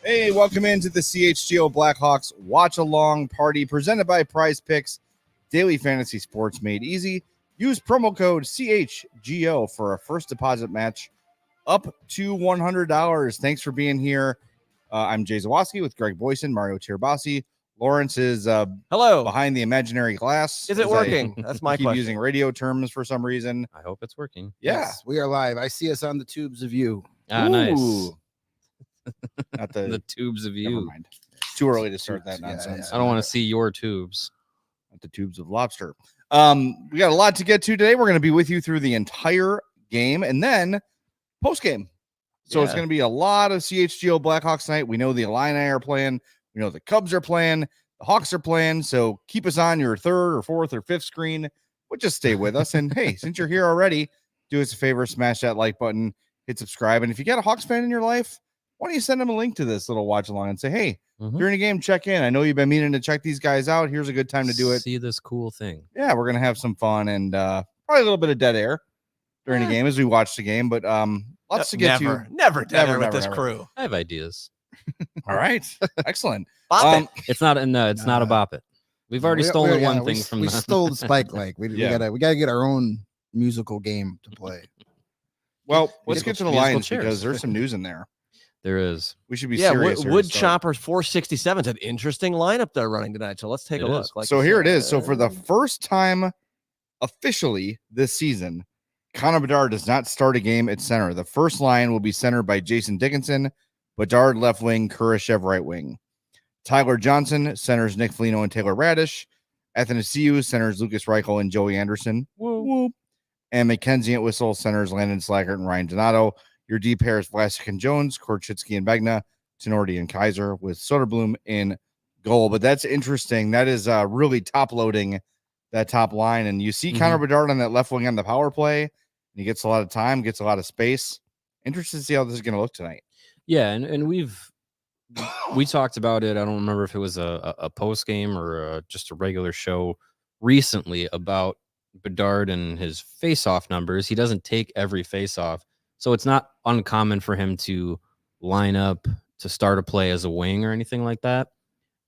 Hey, welcome into the CHGO Blackhawks Watch Along Party presented by Prize Picks, daily fantasy sports made easy. Use promo code CHGO for a first deposit match up to $100. Thanks for being here. I'm Jay Zawaski with Greg Boysen, Mario Tirabassi. Lawrence is hello behind the imaginary glass. Is it working? That's my keep question. Using radio terms for some reason. I hope it's working. Yeah, yes, we are live. I see us on the tubes of you. Ah, nice. Not The tubes of Never you. mind. It's too early to start that Yeah, nonsense. yeah. I don't want to see your tubes. Not the tubes of lobster. We got a lot to get to today. We're going to be with you through the entire game and then post game. So it's Yeah. going to be a lot of CHGO Blackhawks tonight. We know the Illini are playing. We know the Cubs are playing. The Hawks are playing. So keep us on your third or fourth or fifth screen. But just stay with us. And hey, since you're here already, do us a favor, smash that like button, hit subscribe. And if you got a Hawks fan in your life, why don't you send them a link to this little watch along and say, hey, during the game, check in. I know you've been meaning to check these guys out. Here's a good time to do it. See this cool thing. Yeah, we're going to have some fun and probably a little bit of dead air during the game as we watch the game. But lots to get to. Never Never, with this never. crew. I have ideas. All right. Excellent. Bop it. It's not it's not a bop it. We've already stolen one thing from we them. stole the spike leg. We gotta get our own musical game to play. Well, let's get to the musical Lions chairs. because there's some news in there. There is. We should be Yeah, serious. here to Wood start. Choppers 467 is an interesting lineup they're running tonight. So let's take It a look. is. Like So you here it said. is. So for the first time officially this season, Connor Bedard does not start a game at center. The first line will be centered by Jason Dickinson, Bedard left wing, Kurashev right wing. Tyler Johnson centers Nick Foligno and Taylor Radish. Athanasiou centers Lucas Reichel and Joey Anderson. Whoop. And Mackenzie Entwistle centers Landon Slaggert and Ryan Donato. Your D pairs Vlasic and Jones, Korchitsky and Begna, Tenorti and Kaiser with Soderblom in goal. But that's interesting. That is really top loading that top line. And you see Connor Bedard on that left wing on the power play. He gets a lot of time, gets a lot of space. Interested to see how this is going to look tonight. Yeah, and we talked about it. I don't remember if it was a post game or just a regular show recently about Bedard and his face-off numbers. He doesn't take every face-off, so it's not uncommon for him to line up to start a play as a wing or anything like that.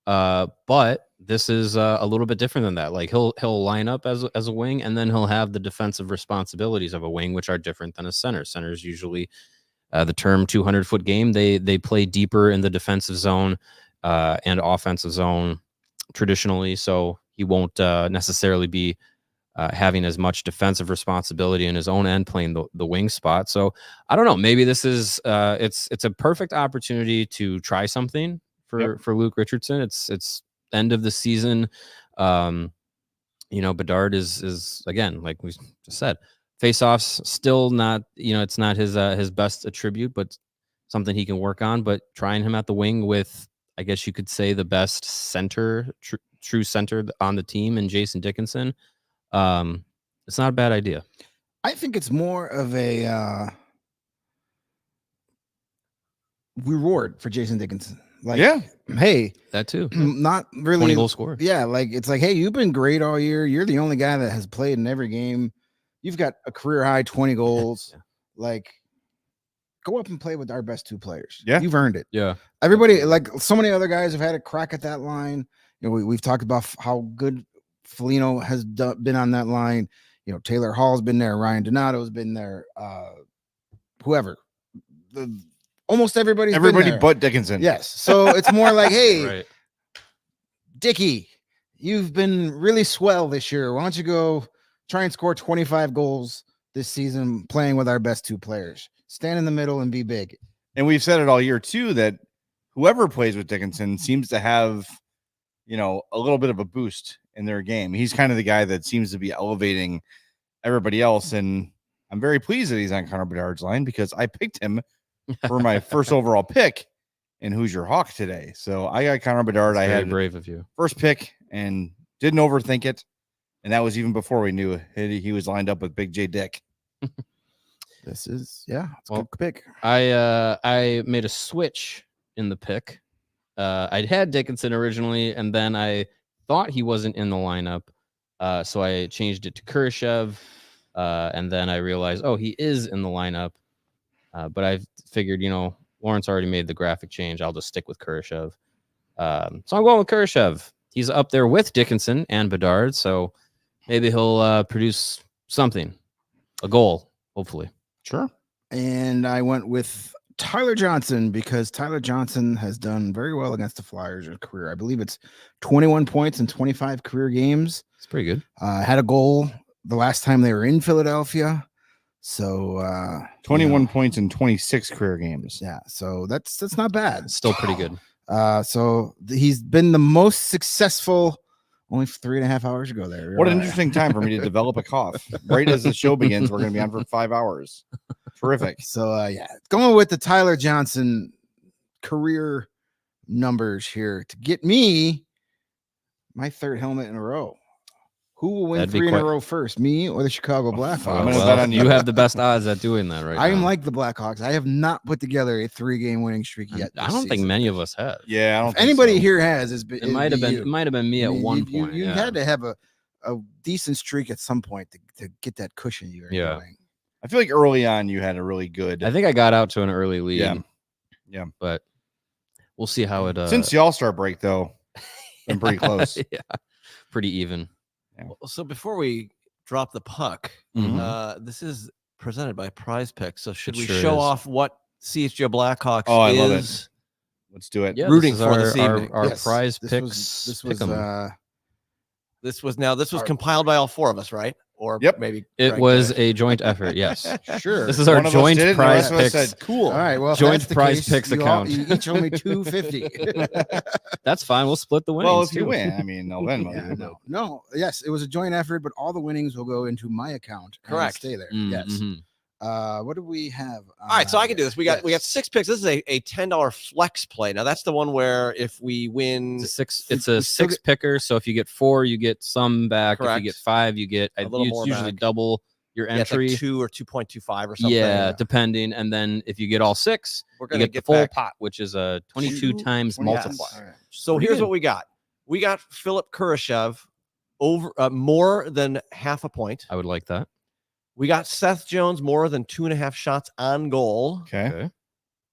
But this is a little bit different than that. Like he'll line up as a wing, and then he'll have the defensive responsibilities of a wing, which are different than a center. Centers usually the term 200-foot game. They play deeper in the defensive zone and offensive zone traditionally, so he won't necessarily be having as much defensive responsibility in his own end, playing the wing spot. So I don't know. Maybe this is it's a perfect opportunity to try something for Luke Richardson. It's end of the season. Bedard is again, like we just said, face-offs still not, it's not his best attribute, but something he can work on. But trying him at the wing with, I guess you could say, the best center, true center on the team, and Jason Dickinson, it's not a bad idea. I think it's more of a reward for Jason Dickinson. Like, hey, That too. not really 20 goal scorer. Yeah, like it's like, hey, you've been great all year. You're the only guy that has played in every game. You've got a career high 20 goals. Yeah. Like, go up and play with our best two players. Yeah. You've earned it. Yeah. Everybody, like so many other guys have had a crack at that line. We've talked about how good Foligno has been on that line. Taylor Hall's been there. Ryan Donato's been there. Whoever. Almost everybody But Dickinson. Yes. So it's more like, hey, Right. Dickie, you've been really swell this year. Why don't you go try and score 25 goals this season playing with our best two players? Stand in the middle and be big. And we've said it all year too, that whoever plays with Dickinson seems to have, a little bit of a boost in their game. He's kind of the guy that seems to be elevating everybody else. And I'm very pleased that he's on Connor Bedard's line because I picked him for my first overall pick in Who's Your Hawk today. So I got Connor Bedard. That's I very had brave of you. first pick and didn't overthink it. And that was even before we knew he was lined up with Big J Dick. This is, it's a Well, good pick. I made a switch in the pick. I'd had Dickinson originally, and then I thought he wasn't in the lineup. So I changed it to Kurashev. And then I realized, he is in the lineup. But I figured, Lawrence already made the graphic change. I'll just stick with Kurashev. So I'm going with Kurashev. He's up there with Dickinson and Bedard, so maybe he'll produce something, a goal, hopefully. Sure. And I went with Tyler Johnson because Tyler Johnson has done very well against the Flyers in his career. I believe it's 21 points in 25 career games. It's pretty good. Had a goal the last time they were in Philadelphia. So 21 points in 26 career games. Yeah, so that's not bad. It's still pretty good. So he's been the most successful only 3.5 hours ago there. What an interesting time for me to develop a cough. Right as the show begins, we're going to be on for 5 hours. Terrific. So going with the Tyler Johnson career numbers here to get me my third helmet in a row. Who will win That'd be 3 in a quite- row first, me or the Chicago Blackhawks? I'm gonna bet on you you. have the best odds at doing that right now. I am like the Blackhawks. I have not put together a 3-game winning streak yet. I don't think many of us have. Yeah, I don't If think anybody so. here has, It might have been me at one point. You yeah. had to have a decent streak at some point to get that cushion you were doing. I feel like early on you had a really good. I think I got out to an early lead. Yeah. Yeah. But we'll see how it Since the All-Star break, though, been pretty close. yeah. Pretty even. So before we drop the puck, Mhm. this is presented by Prize Picks. So should It we sure show is. off what CHGO Blackhawks Oh, I is? love it. Let's do it. Yeah, Rooting this is for this evening. our Yes, prize this picks. was pick 'em. This was Our- compiled by all four of us, right? Or Yep. maybe It Greg was did a joint effort. Yes. Sure. This is our One of us joint did it, and the prize rest of us picks. said, cool. All right. Well, if Joint that's the Prize case, Picks you account. you each owe me $250. That's fine. We'll split the winnings. Well, if you too. win, I mean, they'll Venmo Yeah, you, but- no. Yes, it was a joint effort, but all the winnings will go into my account. and Correct. Stay there. Mm, Yes. mhm. What do we have? All right, so I can do this. We got yes. 6 picks. This is a $10 flex play. Now that's the one where if we win, It's a six. We- It's a we still six picker. So if you get 4, you get some back. If Correct. you get 5, you get. A little It's more usually back. double your yeah, it's like entry. 2 or 2.25 or something. Yeah, depending. And then if you get all 6, we're you gonna get the get full back. pot, which is a 22 times 20 Yes. multiplier. All right. So Pretty here's good. what we got. We got Philip Kurashev over more than half a point. I would like that. We got Seth Jones more than 2.5 shots on goal. Okay.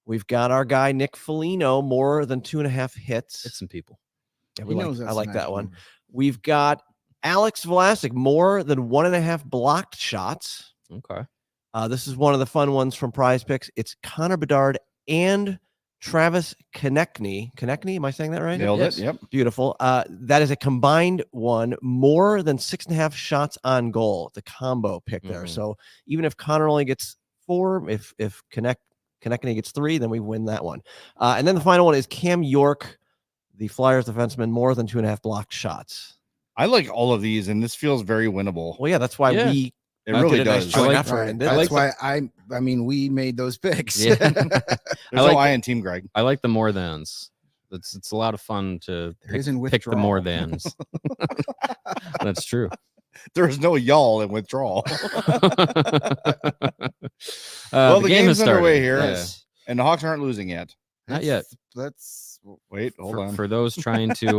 We've got our guy Nick Foligno more than 2.5 hits. Hit some people. Yeah, He we knows I that's like a that nice one. number. We've got Alex Vlasic more than 1.5 blocked shots. Okay. This is one of the fun ones from Prize Picks. It's Connor Bedard and Travis Konechny. Konechny, am I saying that right? Nailed Yes. it. Yep. Beautiful. That is a combined one, more than 6.5 shots on goal. The combo pick there. Mhm. So even if Connor only gets 4, if Konechny gets 3, then we win that one. And then the final one is Cam York, the Flyers defenseman, more than 2.5 blocked shots. I like all of these, and this feels very winnable. Well, yeah, that's why Yeah. we It did really a nice does. joint like- effort. Right. And did That's this. why I mean, we made those picks. Yeah. There's I like no I in Team Greg. I like the more thans. It's a lot of fun to There isn't pick the more withdrawal. thans. That's true. There's no y'all in withdrawal. Well, the game's underway here. Yeah. And the Hawks aren't losing yet. Not yet. Let's Wait, hold on. For those trying to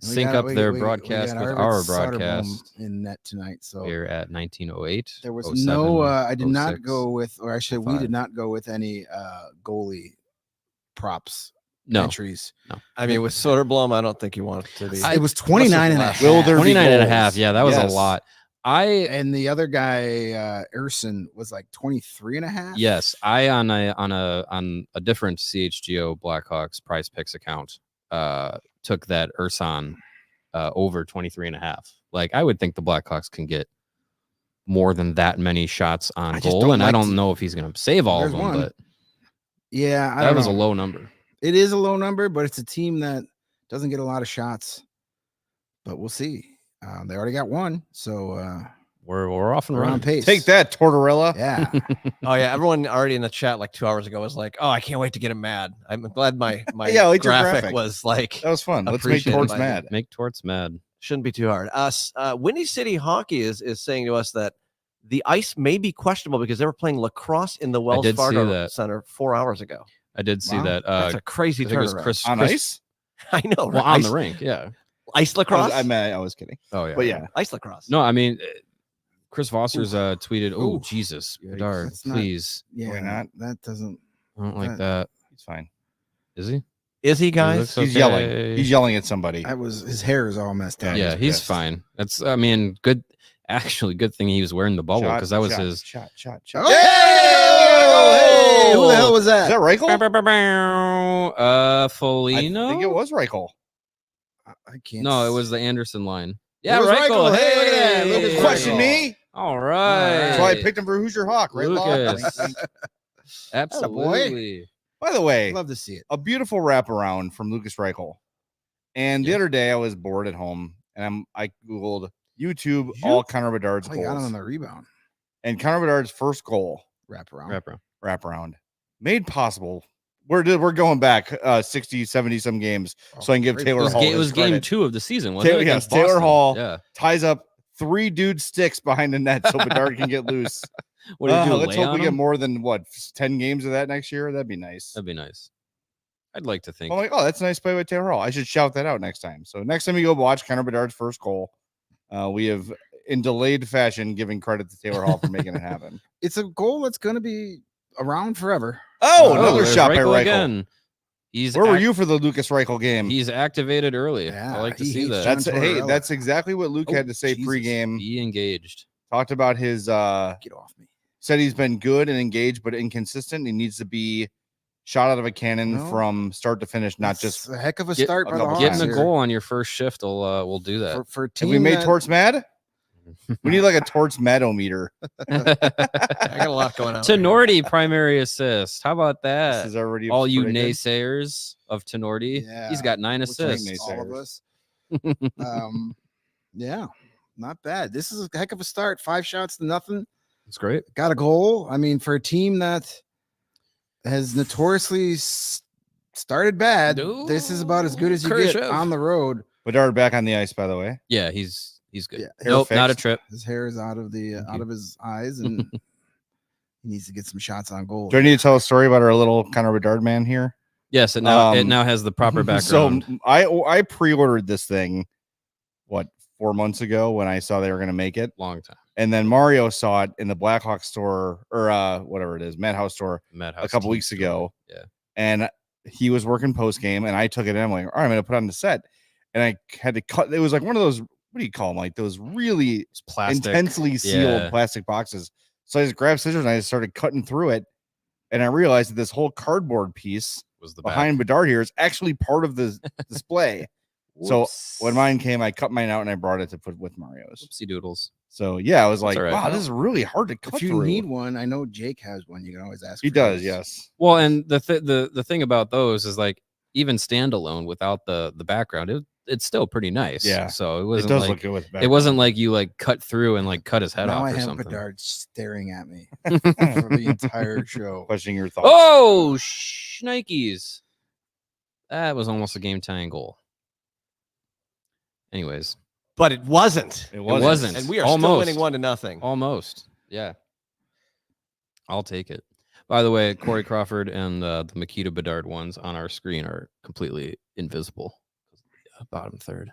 we sync got- up we- their we- we broadcast got with Arvid our Soderblom broadcast, in net tonight. So we're at 1908. there was 07, no I did not 06. go with, or actually we 05. did not go with any goalie props No, entries. I mean, with Soderblom, I don't think you want it to be. It was 29 and a last. half. Will there be 29 and a goals? half. Yeah, that was Yes. a lot. And the other guy, Erson, was like 23 and a half. Yes, I on a different CHGO Blackhawks Prize Picks account took that Ursan over 23 and a half. Like I would think the Blackhawks can get more than that many shots on I just goal, don't and I like don't to- know if he's going to save all of There's them, one. but Yeah, I that don't was know. a low number. It is a low number, but it's a team that doesn't get a lot of shots. But we'll see. They already got one, so We're off and we're on running. pace. Take that, Tortorella. Yeah. Oh yeah, everyone already in the chat like 2 hours ago was like, "Oh, I can't wait to get him mad." I'm glad my Yeah, like your graphic graphic. was like That was fun. Let's make Appreciate it, Torts Mike. mad. Make Torts mad. shouldn't be too hard. Windy City Hockey is saying to us that the ice may be questionable because they were playing lacrosse in the Wells did see Fargo that. Center 4 hours ago. I did see Wow. that. That's a crazy I think it was turnaround. Chris On Chris- ice? I know. Well, right? on ice, the rink, yeah. ice lacrosse. I was kidding. Oh yeah. But yeah. Ice lacrosse. No, I mean, Chris Vosser's tweeted, "Oh Oof. Jesus, Yikes. Bedard, That's not- please." Yeah. not? That doesn't. I don't like that. He's fine. Is he? Is he, guys? looks He's okay. yelling. He's yelling at somebody. That was his hair is all messed up. Yeah, he's pissed. fine. That's, I mean, good. Actually, good thing he was wearing the bubble because that was his. shot. Oh, hey, who the hell was Is that? that Reichel? Foligno. I think it was Reichel. I can't. No, it was the Anderson line. Yeah, was Reichel. Reichel. Hey, Hey, look at that. Lucas Question Reichel. me. All right. That's why I picked him for Who's Your Hawk, right? Law? Lucas. Absolutely. By the way, Love to see it. a beautiful wraparound from Lucas Reichel. And the other day I was bored at home and I Googled YouTube all Connor Bedard's Oh, he got him on goals. the rebound. And Connor Bedard's first goal, Wrap around. wraparound, made possible. We're going back 60, 70 some games. So I can give great. Taylor It was, Hall it his was game credit. 2 of the season, wasn't Taylor- it? yes, Against Taylor Boston? Hall. Yeah. Ties up 3 dude sticks behind the net so Bedard can get loose. What did you do? Let's lay hope we on get him? more than 10 games of that next year. That'd be nice. That'd be nice. I'd like to think. I'm like, oh, that's a nice play by Taylor Hall. I should shout that out next time. So next time you go watch Connor Bedard's first goal, we have in delayed fashion giving credit to Taylor Hall for making it happen. It's a goal that's going to be around forever. Oh, Oh, another there's shot by Reichel Reichel. again. He's Where were act- you for the Lucas Reichel game? He's activated early. Yeah, I like to he see hates that. John That's hey, Tortorella. that's exactly what Luke Oh, had to say Jesus. pregame. Be engaged. Talked about his Get off me. said he's been good and engaged, but inconsistent. He needs to be shot out of a cannon No. from start to finish, not It's just. a heck of a Get- start a by the couple Hawks. Getting a here. goal on your first shift will do that. for a Have team we made that- Torts mad? We need like a Torts madometer. I got a lot going on. Tenorti primary assist. How about This that? is already All you predicted. naysayers of Tenorti. Yeah, He's got 9 which assists. makes- all of us. Yeah, not bad. This is a heck of a start. 5 shots to nothing. It's great. Got a goal. I mean, for a team that has notoriously started bad, this is about as good as you get Khrushchev. on the road. Bedard back on the ice, by the way. Yeah, he's good. Yeah, hair Nope, not a fixed. trip. His hair is out of the Thank out you. of his eyes, and he needs to get some shots on goal. Do I need to tell a story about our little Connor Bedard man here? Yes, it now has the proper background. So I pre-ordered this thing, 4 months ago when I saw they were going to make it, Long time. and then Mario saw it in the Blackhawks store or whatever it is, Madhouse store Madhouse a couple team weeks store. ago. Yeah. And he was working post game, and I took it in. I'm like, all right, I'm going to put it on the set, and I had to cut. It was like one of those. What do you call them? Like those really It's plastic. intensely sealed Yeah. plastic boxes. So I just grabbed scissors and I just started cutting through it, and I realized that this whole cardboard piece Was the behind Bedard here is actually part of the display. So when mine came, I cut mine out and I brought it to put with Mario's. Whoopsie doodles. So yeah, I was like, all right. wow, this is really hard to cut If you through. need one, I know Jake has one. You can always ask. He for does, his. yes. Well, and the thing about those is like even standalone without the background, it's still pretty nice. Yeah. So it It wasn't does like look good with the it background. wasn't like you like cut through and like cut his head Now off I or have something. Bedard staring at me for the entire show. questioning your thoughts. Oh, shnikes. That was almost a game tying goal. Anyways, But it wasn't. It it wasn't. And we are almost still winning 1-0. Almost. Yeah. I'll take it. By the way, Corey Crawford and the Makita Bedard ones on our screen are completely invisible. Bottom third.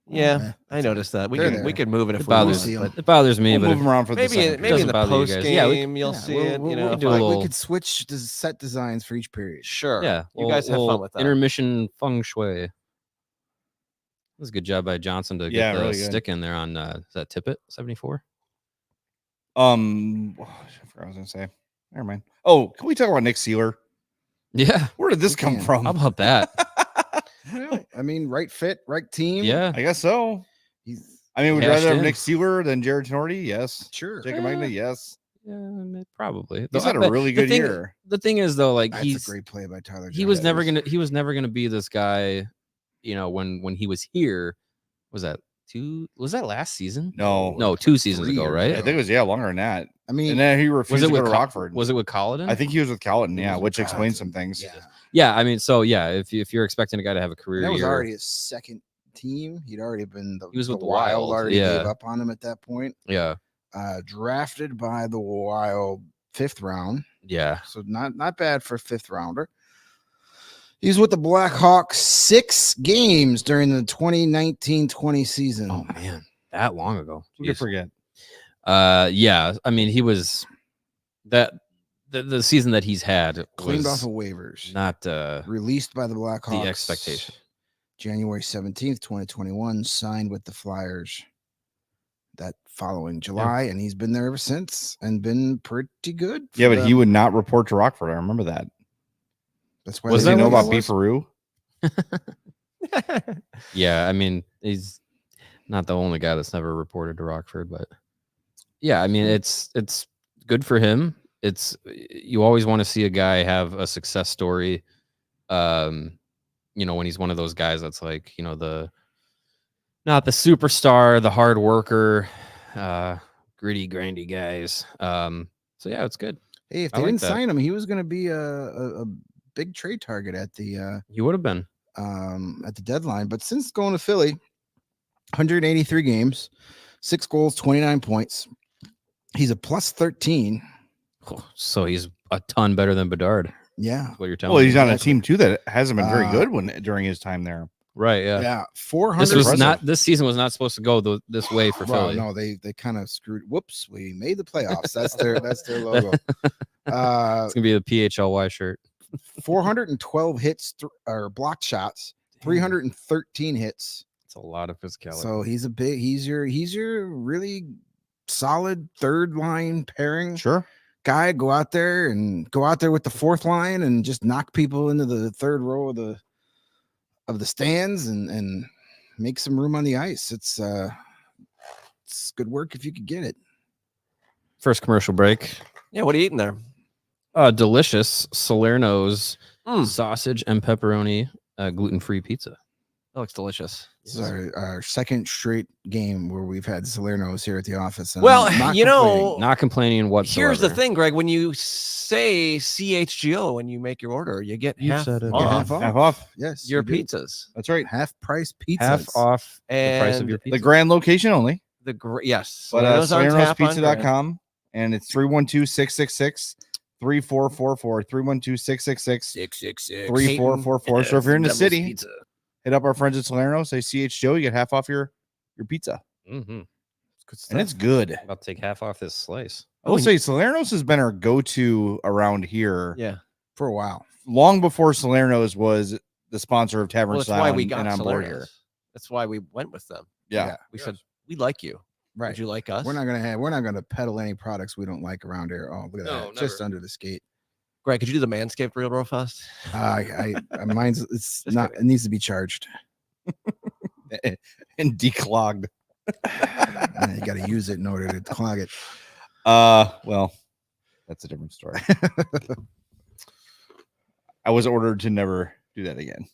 Yeah, I noticed that. We They're could we there. could move it if It we want. bothers see 'em. But It bothers me, We'll but move him around for the maybe second maybe in doesn't the bother you post guys. game Yeah, you'll Yeah, see we'll- it. we'll- You know, we'll if do a I- little- we could switch the set designs for each period. sure. yeah, you guys have fun with that. Intermission feng shui. That was a good job by Johnson to Yeah, get the really good. stick in there on is that Tippett 74? I forgot what I was gonna say. Never mind. Oh, can we talk about Nick Sealer? Yeah. Where did this We come can. from? How about that? I mean, right fit, right team. Yeah. I guess so. He's I mean, would you Cashed rather have in. Nick Sealer than Jared Tenorti? Yes. sure. Jacob Magna? Yes. Yeah, probably. He's Though, had a but really the good thing- year. The thing is though, like That's he's a great play by Tyler. he was Johnson. never gonna be this guy, you know, when he was here. Was that last season? No. 2 seasons 3 ago, years right? I think it was longer than that. I mean, And then he refused Was it to go with to Rockford. Was it with Colliton? I think he was with Colliton, He yeah, was with which explains some Colliton. things. yeah, Yeah, I mean, so yeah, if you're expecting a guy to have a career that was year, already his second team. He'd already been He was with the Wild. Wild, Already yeah. gave up on him at that point. yeah, Drafted by the Wild 5th round, yeah, so not bad for a 5th rounder. He's with the Blackhawks 6 games during the 2019-20 season. oh man, that long ago. Who could Jeez. forget? Yeah, I mean, he was that the season that he's had Cleaned was off of waivers. not Released by the Blackhawks. the expectation. January 17th, 2021. Signed with the Flyers that following July, and he's been there ever since and been pretty good. Yeah, for but he them. would not report to Rockford. I remember that. That's why Does they he know what about it was? Beefaroo? Yeah, I mean, he's not the only guy that's never reported to Rockford, but yeah, I mean, it's good for him. You always want to see a guy have a success story. When he's one of those guys that's like, not the superstar, the hard worker, gritty, grindy guys. So yeah, it's good. Hey, if I they like didn't that. sign him, he was going to be a big trade target at the You would have been. deadline. But since going to Philly, 183 games, 6 goals, 29 points. He's a plus 13. So he's a ton better than Bedard. Yeah. That's what you're telling Well, me. he's on a team too that hasn't been very Uh, good during his time there. Right, yeah. Yeah. 400. This was Impressive. this season was not supposed to go this way for Well, Philly. no, they kind of screwed. Whoops, we made the playoffs. That's their logo. It's gonna be the PHLY shirt. 412 hits or blocked shots, 313 hits. It's a lot of physicality. So he's your really solid third line pairing Sure. guy. Go out there with the fourth line and just knock people into the third row of the stands and make some room on the ice. It's good work if you could get it. First commercial break. Yeah, what are you eating there? Delicious Salerno's sausage and pepperoni gluten-free pizza. That looks delicious. This is our second straight game where we've had Salerno's here at the office. and Well, I'm not you know, complaining. Not complaining whatsoever. Here's the thing, Greg. When you say CHGO when you make your order, you get You half said it. off half off. Half off. Yes, your you do. pizzas. That's right. Half price pizzas. Half off the price of And your pizza. The grand location only. Yes. But Salerno's on tap on Grand. Salerno'sPizza.com, and it's 312-666-3444, 312-666-3444. 3444. So if you're in the Devil's city, Pizza. hit up our friends at Salerno, say CHGO, you get half off your pizza. Mm-hmm. And it's good. About to take half off this slice. I will say Salerno's has been our go-to around here Yeah. for a while. long before Salerno's was the sponsor of Tavern Well, that's Style why we and got on board here. Salerno's. That's why we went with them. Yeah. We said we like you. Right. Would you like us? We're not gonna peddle any products we don't like around here. Oh, look at No, that. Just never. under the skate. Greg, could you do the Manscaped real fast? Mine's it's not. It needs to be charged. And declogged. You got to use it in order to clog it. Well, that's a different story. I was ordered to never do that again.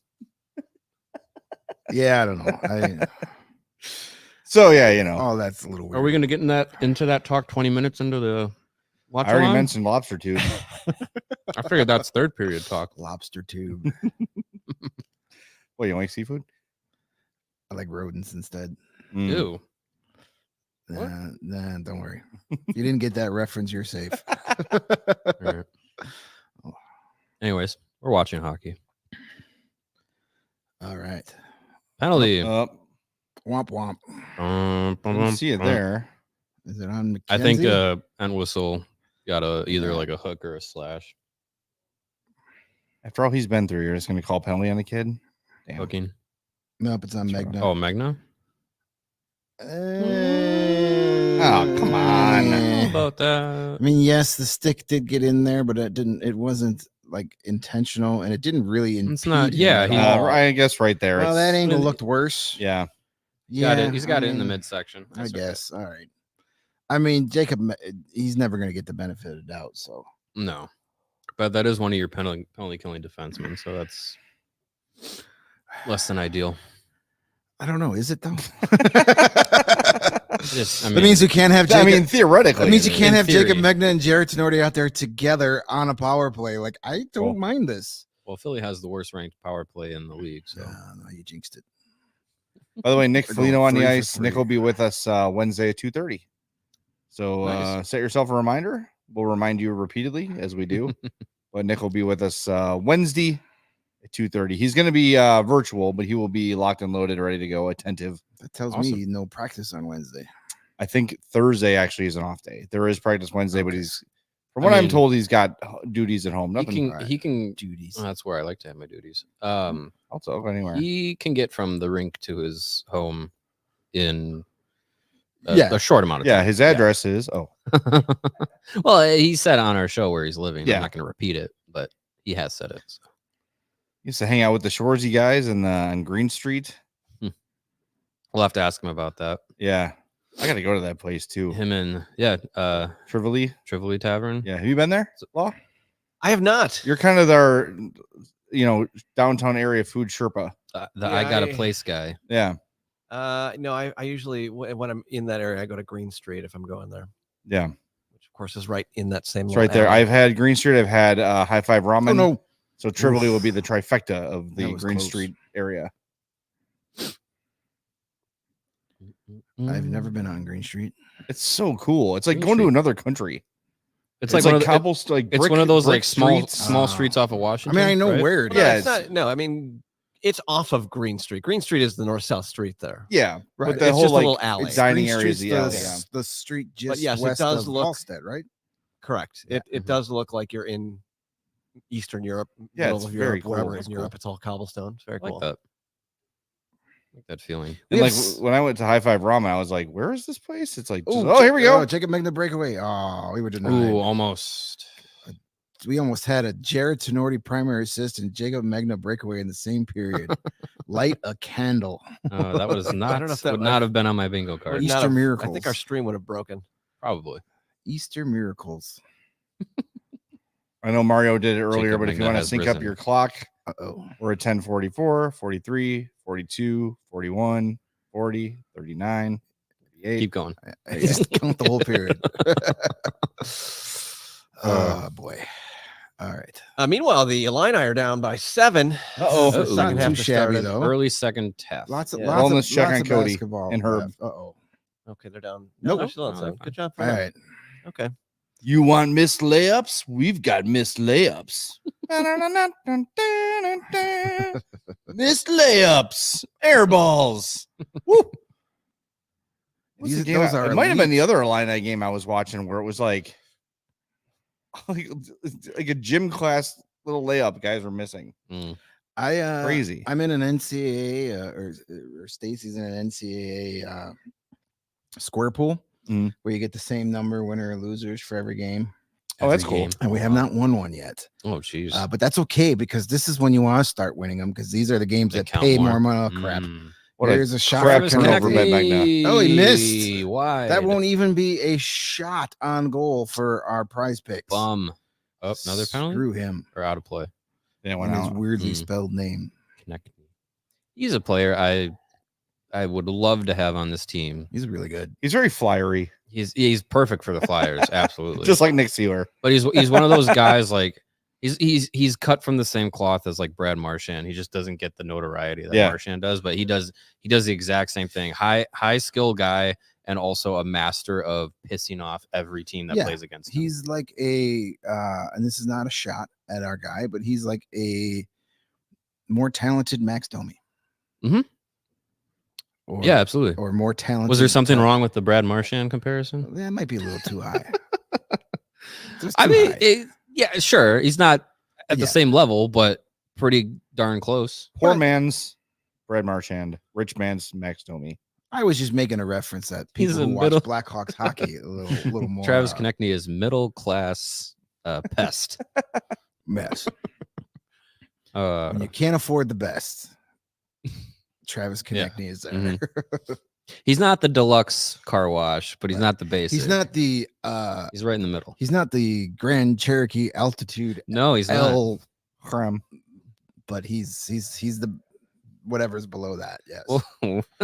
Yeah, I don't know. So yeah, you know, Oh, that's a little weird. Are we going to get into that talk 20 minutes into the watch I already along? mentioned lobster tube. I figured that's third period talk. lobster tube? What, you like seafood? I like rodents instead. Mm. Ew. What? Nah, don't worry. If you didn't get that reference, you're safe. All right. Anyways, we're watching hockey. All right. Penalty. Womp womp. I didn't see it there. Is it on? I think McKenzie? Entwistle got either like a hook or a slash. After all he's been through, you're just going to call penalty on the kid? Damn. Hooking. Nope, it's on That's Magna. Oh, Magna? Oh, come on. How about that? I mean, yes, the stick did get in there, but it wasn't like intentional, and it didn't really It's not- impede him yeah, at he- all. I guess right there. Well, it's- that angle looked worse. yeah. He's got it in the mean, midsection. I That's okay. guess. All right. I mean, Jacob, he's never going to get the benefit of the doubt. So No. But that is one of your penalty killing defensemen, so that's less than ideal. I don't know. Is it though? Just, That means you can't have Jacob. I mean, theoretically. that means you it can't in have Jacob theory. Megna and Jared Tenorti out there together on a power play. Like, I don't Well, mind this. well, Philly has the worst ranked power play in the league, so No, you jinxed it. is. By the way, Nick They're going Foligno on the 3 for ice. 3. Nick will be with us Wednesday at 2:30. So Nice. set yourself a reminder. We'll remind you repeatedly as we do. But Nick will be with us Wednesday at 2:30. He's going to be virtual, but he will be locked and loaded, ready to go, attentive. That tells Awesome. me no practice on Wednesday. I think Thursday actually is an off day. There is practice Wednesday, but Okay. he's From what I'm mean, told, he's got duties at home. He Nothing. can. He can. Duties. Well, that's where I like to have my duties. Also, anywhere. He can get from the rink to his home in Yeah. a short amount of Yeah, time. his address is. Oh, Well, he said on our show where he's living. Yeah. I'm not going to repeat it, but he has said it. So. he used to hang out with the Shoresy guys on Green Street. We'll have to ask him about that. Yeah, I got to go to that place too. Him and Trivoli. Trivoli Tavern. Yeah, have you been there, Law? I have not. You're kind of our, downtown area food Sherpa. The I got a place guy. Yeah, No, I usually when I'm in that area, I go to Green Street if I'm going there, yeah, which of course is right in that same. it's little right there. alley. I've had Green Street. I've had High Five Ramen. Oh no. So Trivoli will be the trifecta of the That was Green close. Street area. I've never been on Green Street. It's so cool. It's like Green going to Street. another country. It's It's like, like cobblestone. Like it's brick- one of those brick like small streets. small streets off of I Washington. mean, I know right? where it is. No, Yeah, it's not. No, I mean, it's off of Green Street. Green Street is the north-south street there. Yeah, Right. But the It's whole just a like little alley. It's dining Green area is Street's the alley. Yeah. the street just yes, it west does of look- Halstead, right? Correct. Yeah. It does look like you're in Eastern Europe, Yeah, middle it's of very Europe, wherever cool. it is It's in cool. Europe. It's all cobblestone. It's very I like cool. that. I like that feeling. And We like have s- when I went to High Five Ramen, I was like, "Where is this place?" It's like, just, Ooh, "Oh, here we go." Jacob Magna breakaway. Oh, we were denied. Ooh, almost. We almost had a Jared Tenorti primary assist and Jacob Magna breakaway in the same period. Light a candle. That was not. know if that would would- not have been on my bingo card. Would not Easter have- miracles. I think our stream would have broken. Probably. Easter miracles. I know Mario did it earlier, Jacob but if you Magna want to has sync up risen. your clock, Uh-oh. we're at 10:44, 43, 42, 41, 40, 39, 38. Keep going. I just count the whole period. Oh boy. All right. Meanwhile, the Illini are down by 7. Uh-oh. The Uh-oh. second Not half too just shabby started. though. Early second half. Lots of Yeah. lots Wellness of, check lots on of Cody basketball and Herb. left. Uh-oh. Okay, they're down. Nope. No, they're still on Oh, 7. they're Good job. For All them. right. Okay. You want missed layups? We've got missed layups. Missed layups. Air balls. Woo. What's the These- game those I- are it might have been elite. the other Illini game I was watching where it was like a gym class little layup guys were missing. Mm. Crazy. I'm in an NCAA or Stacy's in an NCAA square pool Mhm. where you get the same number winner or losers for every game. Oh, that's Every cool. game. And we have not won one yet. Oh, jeez. But that's okay because this is when you want to start winning them because these are the games They that count pay more. more money. Oh, crap. Mm. What There's a a shot. crap Travis turnover by Magna. Konechny. Oh, he missed. Why? That won't even be a shot on goal for our prize picks. Bum. Oh, another penalty Screw him. or out of play. Yeah, And went his out. weirdly Mm. spelled name. Konechny. He's a player I would love to have on this team. He's really good. He's very flyery, He's perfect for the Flyers, absolutely. just like Nick Sealer. But he's one of those guys like he's cut from the same cloth as like Brad Marchand. He just doesn't get the notoriety that Yeah. Marchand does, but he does the exact same thing. High skill guy and also a master of pissing off every team that Yeah, plays against him. He's like a and this is not a shot at our guy, but he's like a more talented Max Domi. Mhm. Or, Yeah, absolutely. or more talented. Was there something wrong with the Brad Marchand comparison? That might be a little too high. Just I too mean, high. yeah, sure. He's not at Yeah. the same level, but pretty darn close. Poor But- man's Brad Marchand, rich man's Max Domi. I was just making a reference that He's people a who watch middle- Blackhawks hockey a little more. Travis Konechny is middle class pest. mess. When you can't afford the best, Travis Yeah. Konechny is there. Mhm. He's not the deluxe car wash, but he's not the basic. He's not the He's right in the middle. he's not the Grand Cherokee Altitude No, he's not. L, Creme. but he's the whatever's below that. Yes.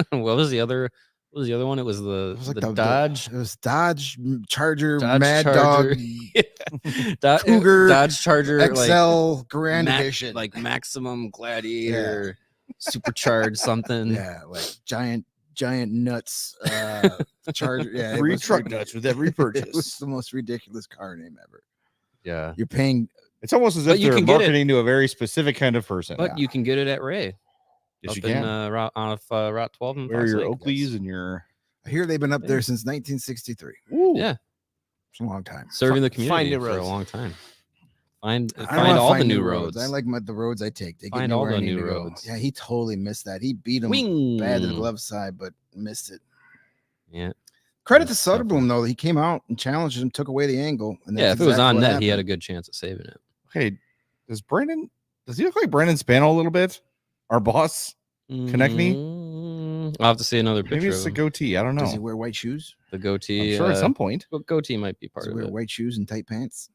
What was the other? What was the other one? It was the It was like the Dodge. It was Dodge Dodge Charger, Mad Charger. Dog, Cougar Dodge Charger XL Grand Mac- Edition. like Maximum Gladiator, supercharged something. yeah, like giant nuts. Charger. Yeah, it Free was truck ridiculous. nuts with every It was purchase. the most ridiculous car name ever. Yeah. You're paying. It's almost as But if you they're can get it. marketing to a very specific kind of person. But you can get it at Ray. Yes, up you in, can. Route 12. in Wear Fox your Lake. Oakleys and your I hear they've been up Yeah. there since 1963. Ooh. Yeah. It's a long time. Serving the Find community new for a roads. long time. Find I don't find wanna all the find new roads. I like the roads I take. They get Find me all where I the need new to go. roads. Yeah, he totally missed that. He beat him Wing. bad to the glove side, but missed it. Yeah. Credit to That's tough, Soderblom though. He came out and challenged him, took away the angle. And Yeah, that's if it was exactly on what net, he had a happened. good chance of saving it. Okay, does he look like Brandon Spano a little bit? Our boss? Connect me? I'll have to see another picture Maybe it's of the him. goatee. I don't Does he know. wear white shoes? The goatee. I'm sure at some point. Goatee might be part Does he of wear it. white shoes and tight pants?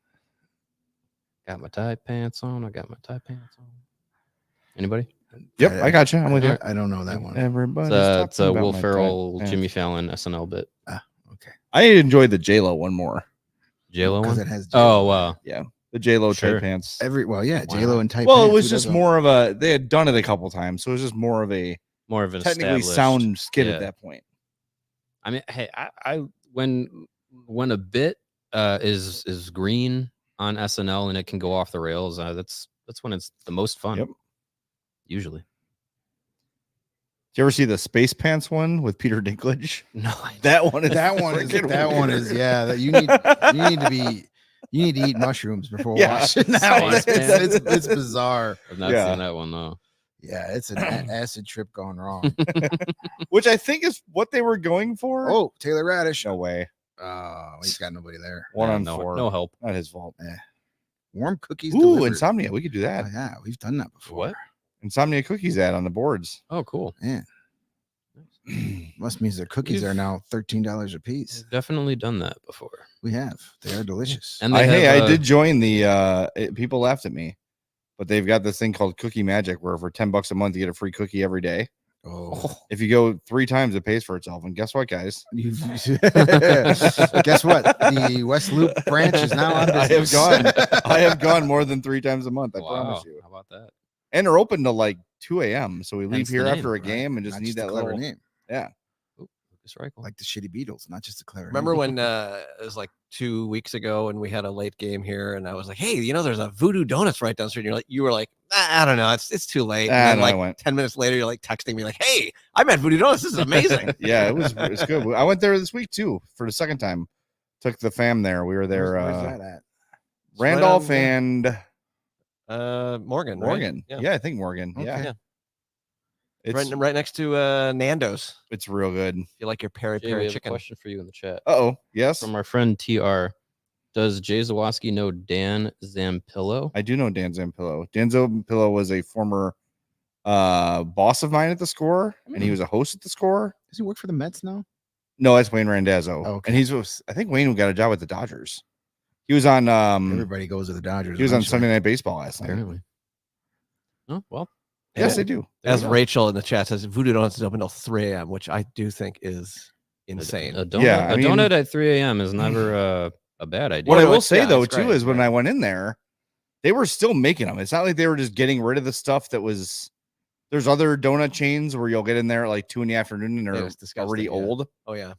Got my tight pants on. I got my tight pants on. Anybody? Yep, I got you. I'm with you. I don't know that one. Everybody. It's a Will Ferrell, Jimmy Fallon SNL bit. Okay. I enjoyed the J-Lo one more. JLo Because one? it has Oh, J-Lo. wow. Yeah, the J-Lo Sure. tight pants. Wow, Wow. J-Lo and tight Well, pants. it was Who just doesn't? more of a. They had done it a couple times, so it was just more of a More of an technically established- sound skit yeah. at that point. I mean, hey, I when a bit is green on SNL and it can go off the rails, that's when it's the most fun. Yep. Usually. Did you ever see the Space Pants one with Peter Dinklage? No. That one is that one is that you need to eat mushrooms before Yeah. watching that one. Space Pants. It's bizarre. I've not Yeah. seen that one though. Yeah, it's an acid trip gone wrong. Which I think is what they were going for. Oh, Taylor Radish. no way! Oh, he's got nobody there. One Yeah, on no, 4. no help. Not his fault. Warm cookies. Ooh, delivered. Insomnia. We could do that. Oh, yeah, we've done that before. What? Insomnia cookies ad on the boards. Oh, cool. Must means their cookies are now $13 a piece. We've definitely done that before. We have. They are delicious. And they I have, did join the. People laughed at me, but they've got this thing called Cookie Magic, where for $10 a month you get a free cookie every day. Oh, If you go 3 times, it pays for itself. And guess what, guys? guess what? The West Loop branch is now on business. I have gone more than 3 times a month. I wow, promise you. How about that? And they're open till like 2 a.m. So we leave Hence the here name, after a right? game and just Not need a that clever little. name, Yeah. Lucas Reichel. like the Shitty Beatles, not just a clever. Remember name. when it was like 2 weeks ago and we had a late game here and I was like, hey, there's a Voodoo Donuts right down the street. And you were like, I don't know, it's too late. And then no, I like went. 10 minutes later, you're like texting me like, hey, I'm at Voodoo Donuts. This is amazing. Yeah, it was good. I went there this week too for the second time. Took the fam there. We were there. Where's that at? Randolph Right and Morgan. Right? Morgan. Yeah. Yeah, I think Morgan. Okay. Yeah. Yeah. It's Right next to Nando's. it's real good. If you like your peri Jay, we peri have a chicken. question for you in the chat Oh, yes. from our friend TR. Does Jay Zawaski know Dan Zampillo? I do know Dan Zampillo. Dan Zampillo was a former boss of mine at the Score, and he was a host at the Score. Does he work for the Mets now? No, that's Wayne Randazzo. Oh, okay. And I think Wayne got a job with the Dodgers. He was on Everybody goes to the Dodgers. he was on eventually. Sunday Night Baseball last night. Apparently. Oh well. Yes, Yeah. they do. There As you go. Rachel in the chat says, Voodoo Donuts is open till 3 a.m., which I do think is insane. A donut, Yeah, I a mean- donut at 3 a.m. is never a bad idea. What I no, will it's- say yeah, though it's too great, is when right. I went in there, they were still making them. It's not like they were just getting rid of the stuff that was. There's other donut chains where you'll get in there at like 2 PM and Yeah, they're it's disgusting, already yeah. old. Oh, yeah.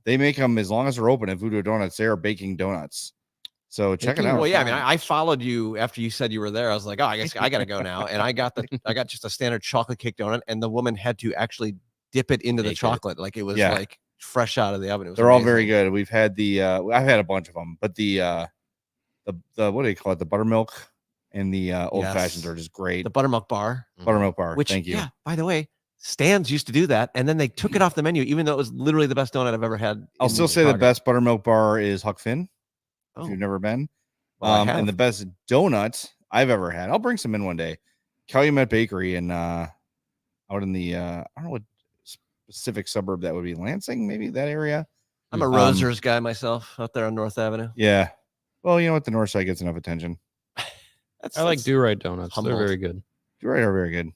They make them as long as they're open at Voodoo Donuts. They are baking donuts. So check it Baking- out. Well, yeah. I mean, I followed you after you said you were there. I was like, oh, I guess I got to go now. And I got just a standard chocolate cake donut, and the woman had to actually dip it into the Bake it. chocolate. Like it was Yeah. like fresh out of the oven. It was They're all amazing. very good. We've had the I've had a bunch of them, but the what do you call it? The buttermilk and the old fashions Yes. are just great. The buttermilk bar, Buttermilk bar. which, Thank you. yeah, by the way, Stan's used to do that. And then they took it off the menu, even though it was literally the best donut I've ever had. I'll in still say the Chicago. best buttermilk bar is Huck Finn. Oh, If you've never been. well, I And have. the best donut I've ever had. I'll bring some in one day. Calumet Bakery in out in the I don't know what specific suburb that would be. Lansing, maybe that area. I'm a Rosers guy myself out there on North Avenue. Yeah. Well, you know what? The north side gets enough attention. I like Do Right donuts. humbled. They're very good. You're right, are very good.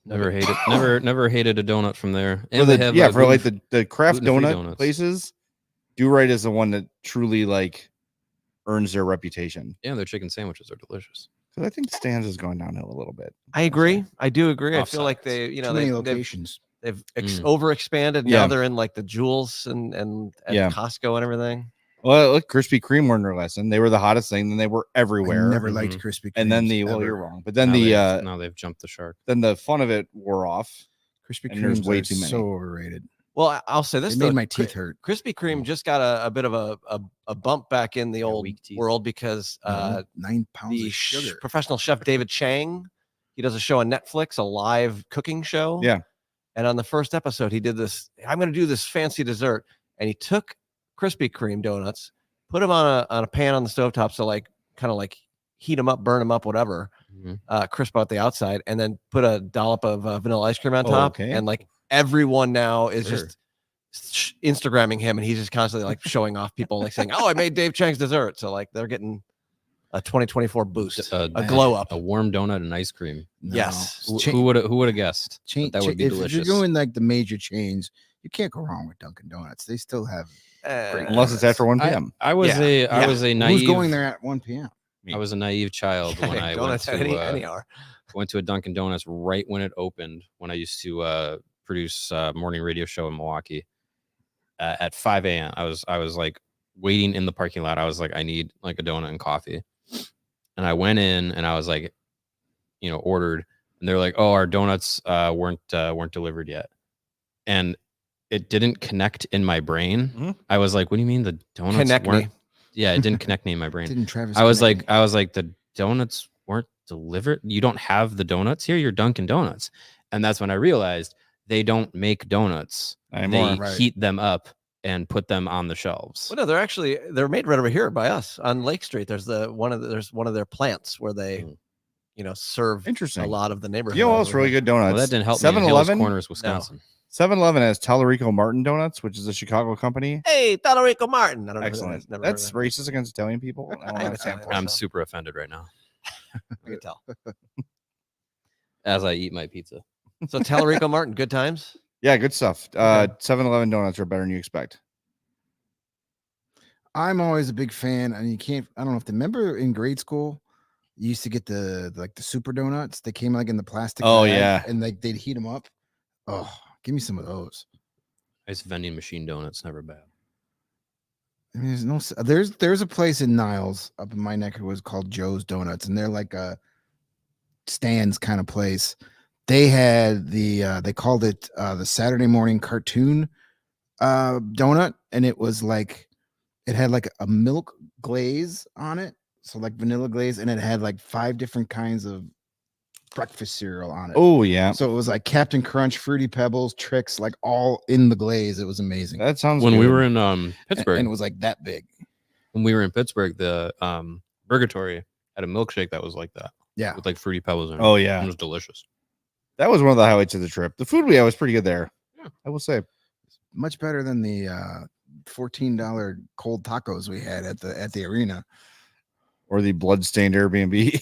Never hated never hated a donut from there. For And they the, have yeah, for like the craft gluten-free donut donuts. places, Do Right is the one that truly like earns their reputation. yeah, their chicken sandwiches are delicious. Because I think Stan's is going downhill a little bit. I agree. I do agree. I Off feel like sides. they, Too many they've locations. overexpanded. Yeah. Now they're in like the Jewels and Yeah. Costco and everything. Well, look, Krispy Kreme learned their lesson. They were the hottest thing, then they were I everywhere. never Mhm. liked Krispy Kreme. And then you're wrong. But then now they've jumped the shark. then the fun of it wore off. Krispy and there's Kremes way are too many. so overrated. Well, I'll say this. It though, made my teeth hurt. Krispy Kreme just got a bit of a bump back in the old weak teeth. world because 9 pounds the of sugar. professional chef David Chang, he does a show on Netflix, a live cooking show. Yeah. And on the first episode, he did this. I'm going to do this fancy dessert, and he took Krispy Kreme donuts, put them on a pan on the stovetop, so like kind of like heat them up, burn them up, whatever, crisp out the outside, and then put a dollop of vanilla ice cream on top. Okay. And like everyone now is just Instagramming him, and he's just constantly like showing off people, like saying, "Oh, I made Dave Chang's dessert." So like they're getting a 2024 boost, a glow up, a warm donut and ice cream. No. Yes. Who would have guessed? That would be if delicious. you're doing like the major chains, you can't go wrong with Dunkin' Donuts. They still have Unless it's after 1 p.m. I was a naive. Who's going there at 1 p.m.? I was a naive child when I went donuts at to any hour. went to a Dunkin' Donuts right when it opened. When I used to produce a morning radio show in Milwaukee at 5 a.m. I was like waiting in the parking lot. I was like, I need like a donut and coffee. And I went in and I was like, ordered, and they're like, "Oh, our donuts weren't delivered yet," and it didn't connect in my brain. Mm-hmm. I was like, "What do you mean the donuts Connect weren't?" me. Yeah, it didn't connect me in my brain. Didn't Travis? I was connect like, the donuts weren't delivered. You don't have the donuts here. You're Dunkin' Donuts, and that's when I realized they don't make donuts. Anymore, They right. heat them up and put them on the shelves. Well, no, they're made right over here by us on Lake Street. There's one of their plants where they, serve Interesting. a lot of the neighborhood. You know what's over really there. good donuts? Well, that didn't help me. in Hills 7-Eleven. Corners, Wisconsin. 7-Eleven has Tallarico Martin Donuts, which is a Chicago company. Hey, Tallarico Martin. I don't know who that Excellent. is. Never heard That's of that. racist against Italian people. I don't I know understand that. that. I'm super offended right now I can tell. as I eat my pizza. So Tallarico Martin, good times. Yeah, good stuff. 7-Eleven donuts are better than you expect. I'm always a big fan, and you can't. I don't know if remember in grade school, you used to get the super donuts. They came like in the plastic. Oh, bag, yeah. and like they'd heat them up. Oh, give me some of those. Nice vending machine donuts, never bad. I mean, there's a place in Niles up in my neck of the woods called Joe's Donuts, and they're like a stands kind of place. They had they called it the Saturday morning cartoon donut, and it was like it had like a milk glaze on it, so like vanilla glaze, and it had like 5 different kinds of breakfast cereal on it. Oh, yeah. So it was like Captain Crunch, Fruity Pebbles, Tricks, like all in the glaze. It was amazing. That sounds When we good. were in Pittsburgh, and it was like that big. when we were in Pittsburgh, the Burgatory had a milkshake that was like that. Yeah. With like fruity pebbles in it. Oh, yeah. It was delicious. That was one of the highlights of the trip. The food we had was pretty good there. Yeah. I will say. Much better than the $14 cold tacos we had at the arena. Or the bloodstained Airbnb.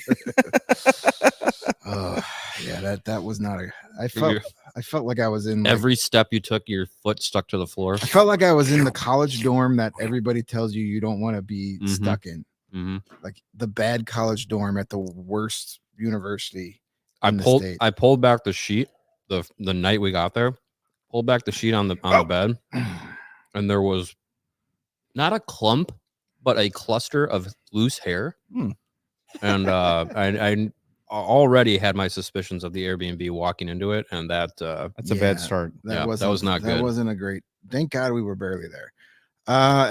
Oh, yeah, that was not a. I felt like I was in Every step you took, your foot stuck to the floor. I felt like I was in the college dorm that everybody tells you don't want to be Mhm. stuck in. Mm-hmm. Like the bad college dorm at the worst university. I in the pulled state. I pulled back the sheet the night we got there. Pulled back the sheet on the bed, and there was not a clump, but a cluster of loose hair. And I already had my suspicions of the Airbnb walking into it, and that's a bad start. that was not good. That wasn't a great. Thank God we were barely there.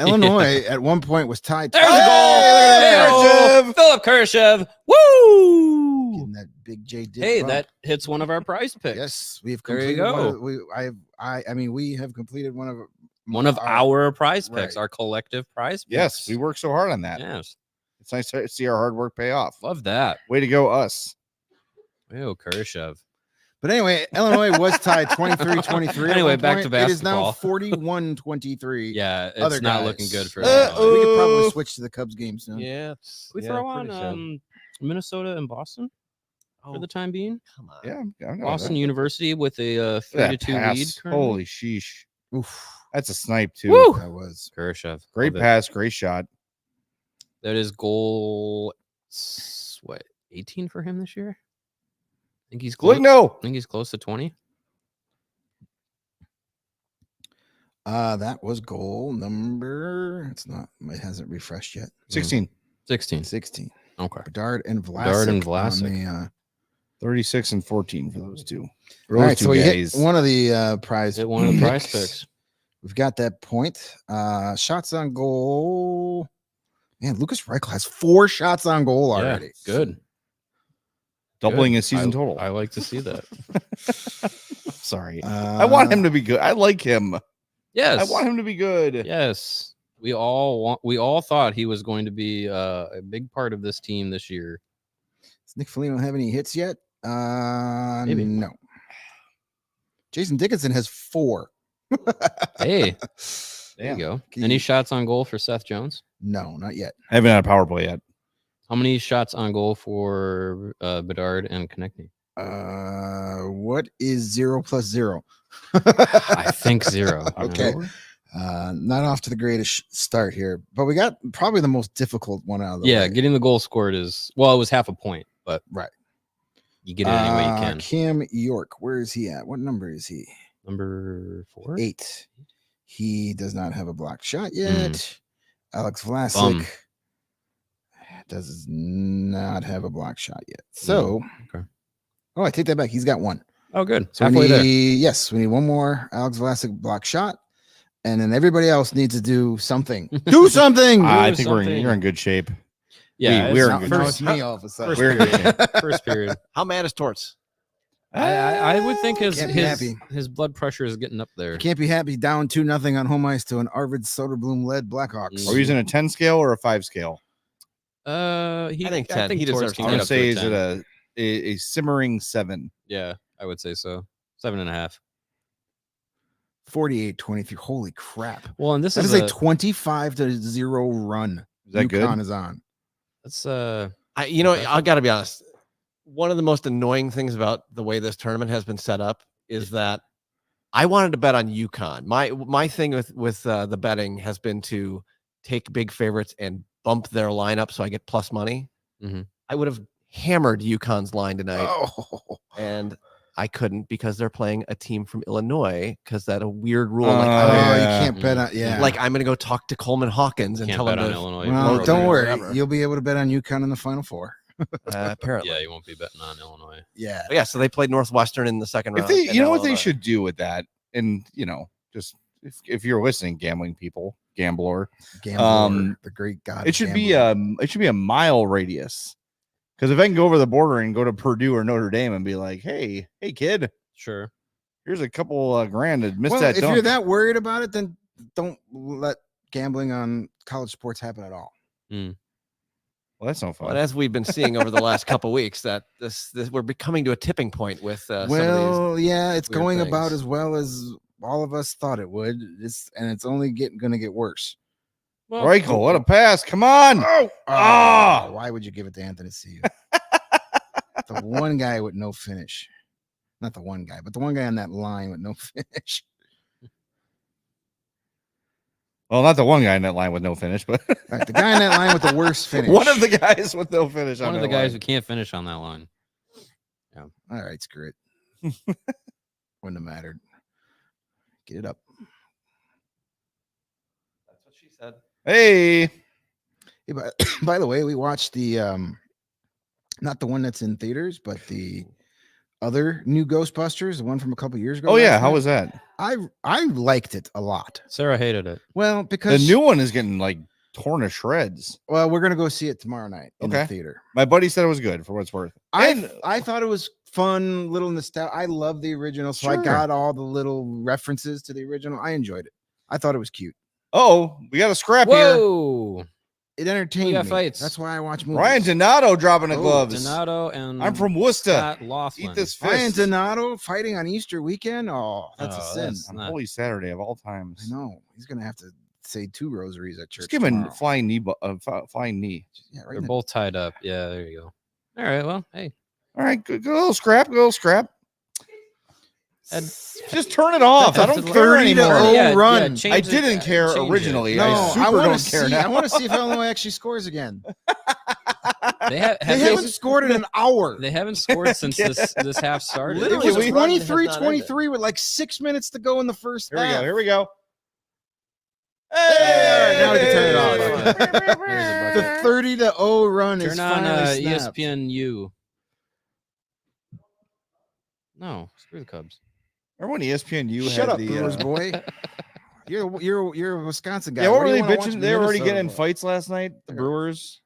Illinois at one point was tied. There's a goal. Kurashev! Philip Kurashev. Woo! Getting that big J. Dick Hey, bump. that hits one of our prize picks. Yes, we've There you completed. go. We have completed one of our prize picks, right. our collective prize picks. Yes, we worked so hard on that. Yes, It's nice to see our hard work pay off. love that. Way to go, us. Ew, Kurashev. But anyway, Illinois was tied 23-23. at Anyway, one back to point. It is now basketball. 41-23. Yeah, it's Other not guys. looking good for Uh-oh. We could probably switch to the Cubs game soon. Yeah. we throw on Minnesota and Boston for the time being. Come on. Yeah, I know Boston that. University with a Look at that 3-2 lead. pass. currently. Holy sheesh. Oof, That's a snipe, too. Woo! that was. Kurashev. Great Love it. pass. Great shot. That is goal, 18 for him this year? I think he's close. Look, no. I think he's close to 20. That was goal number. It's not. It hasn't refreshed yet. 16. 16. 16. Okay. Bedard and Vlasic. Bedard and on Vlasic. 36 and 14 for those two. All right, so we hit guys. one of the prize. Hit one of the prize picks. picks. We've got that point. Shots on goal. Man, Lucas Reichel has 4 shots on goal already. Yeah, good. Doubling Good. his season total. I like to see that. Sorry. I want him to be good. I like him. Yes. I want him to be good. Yes. We all thought he was going to be a big part of this team this year. Does Nick Foligno have any hits yet? Maybe. No. Jason Dickinson has 4. Hey, there Damn. you go. Can Any you- shots on goal for Seth Jones? No, not yet. I haven't had a power play yet. How many shots on goal for Bedard and Konechny? What is 0 plus 0? I think 0. Okay. Not off to the greatest start here, but we got probably the most difficult one out of the Yeah, way. getting the goal scored is, well, it was half a point, but Right. you get it any way you can. Cam York, where is he at? What number is he? Number 4? 8. He does not have a blocked shot yet. Alex Vlasic Bum. does not have a blocked shot yet. So, okay. Oh, I take that back. He's got 1. Oh, good. So Halfway we there. need, yes, we need 1 more Alex Vlasic block shot, and then everybody else needs to do something. Do something. I Do think something. you're in good shape. Yeah, we're it's in now, good now shape. it's me all of a sudden. We're in good shape. first period. How mad is Torts? I would think Can't be happy. his blood pressure is getting up there. You can't be happy down 2-0 on home ice to an Arvid Soderblom led Blackhawks. Are we using a 10 scale or a 5 scale? I think 10. He Torts deserves can I'm get gonna up to say a is 10. it a simmering 7. Yeah, I would say so. 7.5. 48-23. Holy crap. Well, and this That is is a 25-0 run. Is that UConn good? is on. that's I got to be honest. One of the most annoying things about the way this tournament has been set up is that I wanted to bet on UConn. My thing with the betting has been to take big favorites and bump their lineup so I get plus money. Mhm. I would have hammered UConn's line tonight, Oh, and I couldn't because they're playing a team from Illinois because that a weird rule. Oh, like, yeah. you can't bet on. Yeah. like I'm going to go talk to Coleman Hawkins and can't tell bet him on to. Illinois. Well, Or don't worry. whatever. You'll be able to bet on UConn in the Final Four. Apparently, Yeah, you won't be betting on Illinois. Yeah. But yeah. So they played Northwestern in the second If round. they, and you know now what they Illinois. should do with that, and just if you're listening, gambling people, gambler, Gambler, the great god. it should be a mile radius. Because if I can go over the border and go to Purdue or Notre Dame and be like, hey kid, Sure. here's a couple grand to miss Well, that if dunk. you're that worried about it, then don't let gambling on college sports happen at all. Well, that's no Well, fun. and as we've been seeing over the last couple weeks, that this we're coming to a tipping point with some of Well, yeah, it's weird going about things. as well as all of us thought it would. It's only going to get worse. Well, Reichel, what a pass. Come on. Ah! Why would you give it to Anthony Steve? The one guy with no finish. Not the one guy, but the one guy on that line with no finish. Well, not the one guy in that line with no finish, but Right, the guy on that line with the worst finish. one of the guys with no finish. one on of the that guys line. who can't finish on that line. All right, screw it. Wouldn't have mattered. Get it up. That's what she said. Hey, Hey, by the way, we watched the not the one that's in theaters, but the other new Ghostbusters, the one from a couple years ago. oh yeah, last how night. was that? I liked it a lot. Sarah hated it. Well, The because new one is getting like torn to shreds. well, we're gonna go see it tomorrow night in the Okay. theater. My buddy said it was good for what it's worth. And I thought it was fun, little nostalgia. I love the original, so Sure. I got all the little references to the original. I enjoyed it. I thought it was cute. oh, we got a scrap here. Whoa! It entertained got me. fights. That's why I watch movies. Ryan Donato dropping the Oh, gloves. Donato and I'm from Worcester. Scott Laughlin. Eat this Ryan fist. Donato fighting on Easter weekend. Oh, that's a Oh, sin. that's- on not- Holy Saturday of all times. I know. He's gonna have to say 2 rosaries at church. Just give him tomorrow. flying knee. Flying knee. Yeah, right. They're in the- both tied up. Yeah, there you go. All right. Well, hey, All right, good little scrap. Good little scrap. Ed- Just turn it off. I don't That's care 30 to anymore. 0 run. change I it, didn't care change it. originally. No, I super wanna don't care see, now. I want to see if Illinois actually scores again. They, have They haven't scored in an hour. They haven't scored since this half started. It Literally, was the run has not 23-23 with like 6 minutes to go in the first Here we half. go. Here we go. Hey, now we can turn it off. Here's a The bucket. 30 to 0 run is Turn on finally snapped. ESPNU. No, screw the Cubs. Remember when ESPNU Shut had up, the Brewers boy. You're a Wisconsin guy. Yeah, what were do they you wanna watch bitching? They were already Minnesota getting in for? fights last night. The Brewers.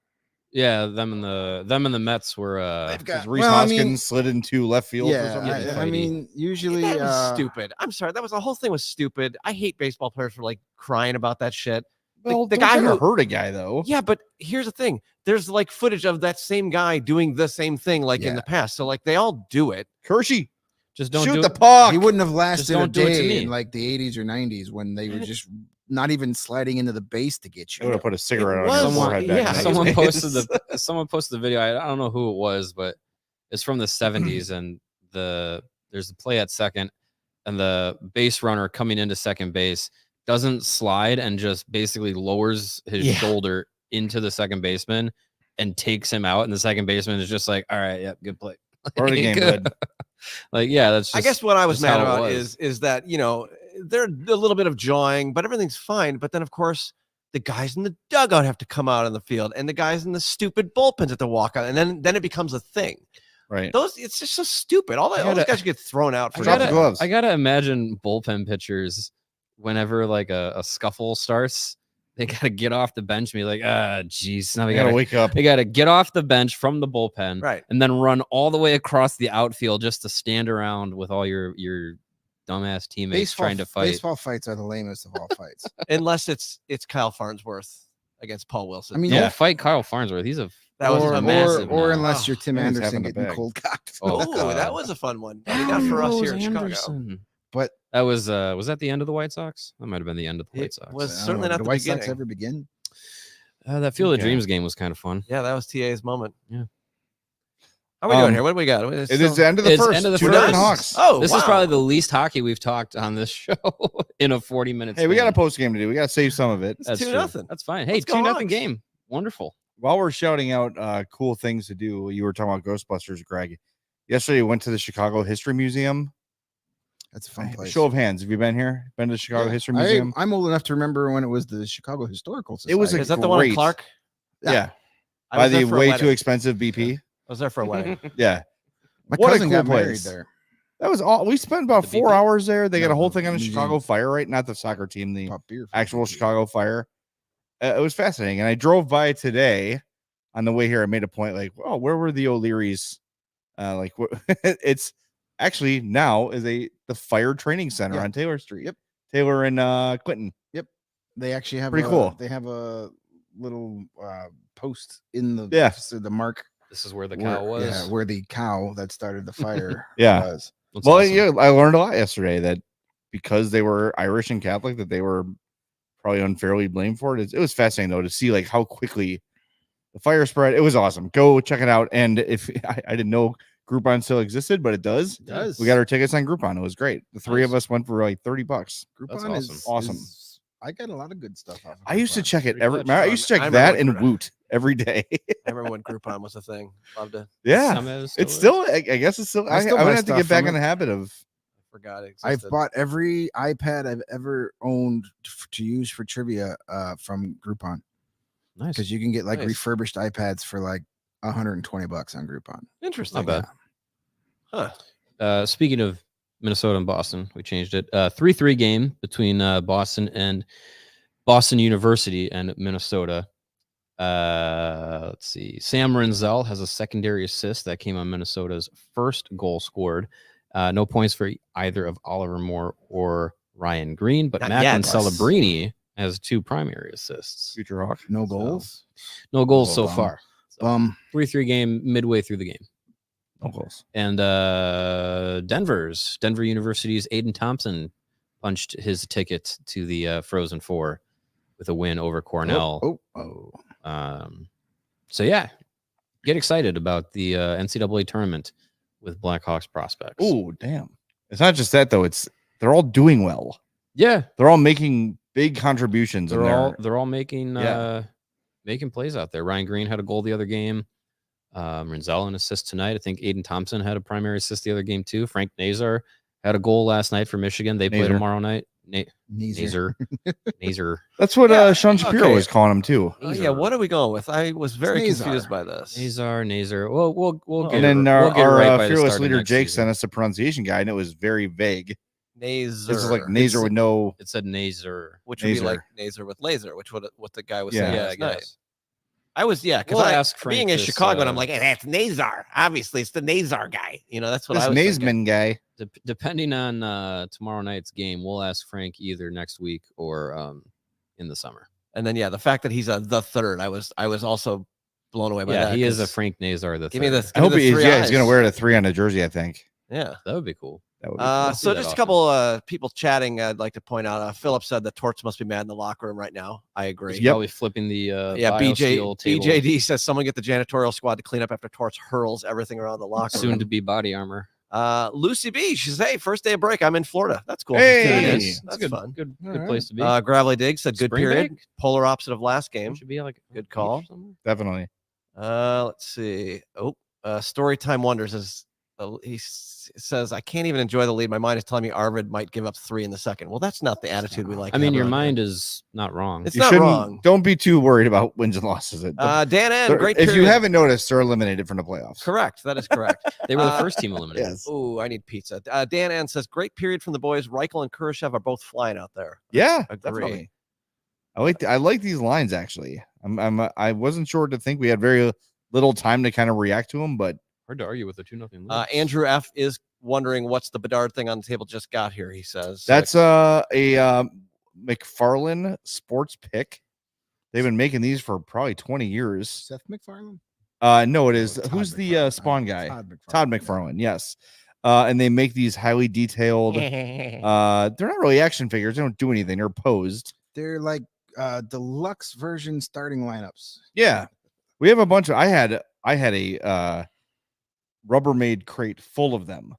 Yeah, them and the Mets were. They've got- Because Reese well, I Hoskins mean, slid into left field for Yeah, some reason. I mean, usually That was stupid. I'm sorry. That was the whole thing was stupid. I hate baseball players for like crying about that shit. Well, the don't guy try to who hurt a guy though. Yeah, but here's the thing. There's like footage of that same guy doing the same thing like in Yeah. the past. So like they all do it. Hershey, just don't shoot do the it. puck. he wouldn't have lasted a don't do it to day me. in like the 80s or 90s when they were just not even sliding into the base to get I you. would have put a cigarette on was- your forehead back yeah, in the Someone days. posted the video. I don't know who it was, but it's from the 70s, and there's the play at second, and the base runner coming into second base doesn't slide and just basically lowers his shoulder into the second baseman and takes him out, and the second baseman is just like, all right, yeah, good play. Part of the game, bud. Like, yeah, that's just, I guess what I was just mad how it about was. is that, you know, there's a little bit of jawing, but everything's fine. But then, of course, the guys in the dugout have to come out on the field, and the guys in the stupid bullpens have to walk out, and then it becomes a thing. Right. It's just so stupid. All those guys get thrown out for Drop the nothing. gloves. I gotta imagine bullpen pitchers whenever like a scuffle starts, they gotta get off the bench and be like, geez, now I gotta wake up. they gotta get off the bench from the bullpen, Right. and then run all the way across the outfield just to stand around with all your dumbass teammates trying to fight. Baseball fights are the lamest of all fights. Unless it's Kyle Farnsworth against Paul Wilson. I mean, Don't fight Kyle Farnsworth. He's a that was or, a massive. or no. unless you're Tim He's Anderson having a getting bag. cold cocked. Oh, Oh, that God. was a fun one. I mean, not for us here in Chicago. But That was that the end of the White Sox? That might have been the end of the White It Sox. was I don't certainly know, not did the White Sox beginning. ever begin? That Field of Yeah. Dreams game was kind of fun. Yeah, that was TA's moment. Yeah. How are we doing here? What do we got? It is the end of the It's first. end of the Two first. nothing Hawks. Oh, This wow. is probably the least hockey we've talked on this show in a 40-minute. Hey, we got a post game to do. We got to save some of it. It's That's 2-0. true. That's fine. Hey, Let's go 2-0 Hawks. game. Wonderful. While we're shouting out cool things to do, you were talking about Ghostbusters, Greg. Yesterday, we went to the Chicago History Museum. That's a fun place. Show of hands. Have you been here? Been to the Chicago Yeah, History Museum? I'm old enough to remember when it was the Chicago Historical Society. It was a Is that the one in great- Clark? Yeah. I By was there the for a way wedding. too expensive BP. I was there for a wedding. Yeah. My What a cousin cool got married place. there. That was all. We spent about The 4 BP? hours there. They got No, a whole the thing on the museum. Chicago Fire, right? Not the soccer team, the Bought beer for actual the Chicago Fire. It was fascinating. And I drove by today on the way here. I made a point like, oh, where were the O'Learys? It's actually now is the fire training center Yeah. on Taylor Street. Yep. Taylor and Clinton. They actually have Pretty cool. They have a little post in the Yeah. the mark This is where the where, cow was. yeah, where the cow that started the fire Yeah. was. That's Well, awesome. yeah, I learned a lot yesterday that because they were Irish and Catholic, that they were probably unfairly blamed for it. It was fascinating though to see like how quickly the fire spread. It was awesome. Go check it out. And if I didn't know Groupon still existed, but it does. It does. We got our tickets on Groupon. It was great. The three of Nice. us went for like $30. Groupon That's is awesome. is- I got a lot of good stuff off of I used to Groupon. check it Pretty every. much I fun. used to check I remember that when and Groupon- Woot every day. I remember when Groupon was a thing. Loved it. Yeah, Some of it it's is. still. I guess it's still. I I still would buy have to stuff get back from in it. the habit of. Forgot it I've existed. bought every iPad I've ever owned to use for trivia from Groupon Nice. because you can get like Nice. refurbished iPads for like $120 on Groupon. Interesting. Not bad. Huh. Speaking of Minnesota and Boston, we changed it. 3-3 game between Boston and Boston University and Minnesota. Let's see. Sam Renzel has a secondary assist that came on Minnesota's first goal scored. No points for either of Oliver Moore or Ryan Green, but Not Macklin yet. Celebrini has 2 primary assists. Future Hawk. No goals. No goals Oh, so bum. far. Bum. 3-3 game midway through the game. No goals. And Denver University's Aiden Thompson punched his ticket to the Frozen Four with a win over Cornell. Oh. So yeah, get excited about the NCAA tournament with Blackhawks prospects. Oh, damn. It's not just that though. They're all doing well. yeah, They're all making big contributions. they're all making Yeah. making plays out there. Ryan Green had a goal the other game. Renzel an assist tonight. I think Aiden Thompson had a primary assist the other game too. Frank Nazar had a goal last night for Michigan. They play Nazar. tomorrow night. Neither. Nazar. That's what Yeah, Sean Shapiro okay. was calling him too. Oh, yeah, what are we going with? I was very Nazar. confused by this. Nazar. Well, we'll get And then we'll get our right by the fearless start of leader next Jake season. sent us a pronunciation guide, and it was very vague. Nazer. This is like Nazer with no. It said Nazer. Which would be like Nazer. Nazer with laser, which what the guy was Yeah. saying Yeah, I last night. guess. I was because We'll ask Frank being in this, Chicago, and I'm like, hey, that's Nazar. Obviously, it's the Nazar guy. That's what This I was thinking. Naisman guy. Depending on tomorrow night's game, we'll ask Frank either next week or in the summer. And then the fact that he's the third, I was also blown away by that. Yeah, he is a 'cause Frank Nazar the Give me third. the. I hope he is. Yeah, he's eyes. gonna wear the 3 on the jersey. I think Yeah. That would be cool. that would be cool. So that just a often. couple people chatting. I'd like to point out. Philip said that Torts must be mad in the locker room right now. I agree. He's Yep. probably flipping the BJ table. BJD says someone get the janitorial squad to clean up after Torts hurls everything around the locker Soon room. to be body armor. Lucy B, she says, hey, first day of break. I'm in Florida. That's cool. Hey! That's That's good. fun. Good All right. place to be. Gravelly Dig said good Spring period. break? Polar opposite of last game. Should be like Good call. Definitely. Let's see. Storytime Wonders is says I can't even enjoy the lead. My mind is telling me Arvid might give up 3 in the second. Well, that's not the attitude we like. I to mean, have your around here. mind is not wrong. It's You not shouldn't- wrong. Don't be too worried about wins and losses. Dan N, They're- great if period. you haven't noticed, they're eliminated from the playoffs. Correct. That is correct. They were the first team eliminated. Yes. Oh, I need pizza. Dan N says great period from the boys. Reichel and Kurashev are both flying out there. Yeah, Agree. definitely. I like these lines actually. I wasn't sure to think we had very little time to kind of react to them, but Hard to argue with a 2-0 lead. Andrew F is wondering what's the Bedard thing on the table just got here. He says that's a McFarlane sports pick. They've been making these for probably 20 years. Seth MacFarlane? No, it is. Todd Who's the McFarlane. Spawn guy? Todd Todd McFarlane. Yes. And they make these highly detailed. They're not really action figures. They don't do anything. They're posed. They're like deluxe version starting lineups. Yeah, we have a bunch of. I had a Rubbermaid crate full of them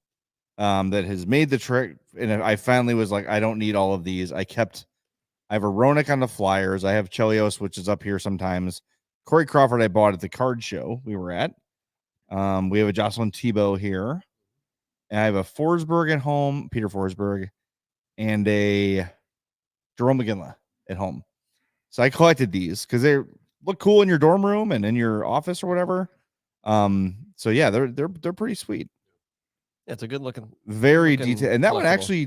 that has made the trick, and I finally was like, I don't need all of these. I have a Roenick on the Flyers. I have Chelios, which is up here sometimes. Corey Crawford I bought at the card show we were at. We have a Jocelyn Tebow here, and I have a Forsberg at home, Peter Forsberg, and a Jerome McGinley at home. So I collected these because they look cool in your dorm room and in your office or whatever. So yeah, they're pretty sweet. Yeah, it's a good looking. Very Looking detailed. And that one collectible. actually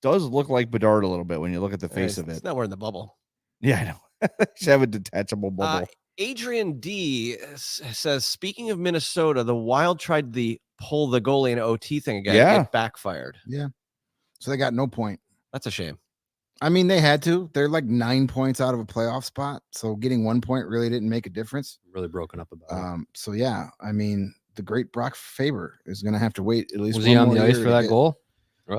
does look like Bedard a little bit when you look at the face It's- of it. It's not wearing the bubble. Yeah, I know. Should have a detachable bubble. Adrian D says, speaking of Minnesota, the Wild tried the pull the goalie in OT thing again. Yeah. It backfired. Yeah. So they got no point. That's a shame. I mean, they had to. They're like 9 points out of a playoff spot. So getting 1 point really didn't make a difference. Really broken up about it. So yeah, I mean, the great Brock Faber is going to have to wait at least. Was one he on more the ice year for to that get- goal? Uh-oh.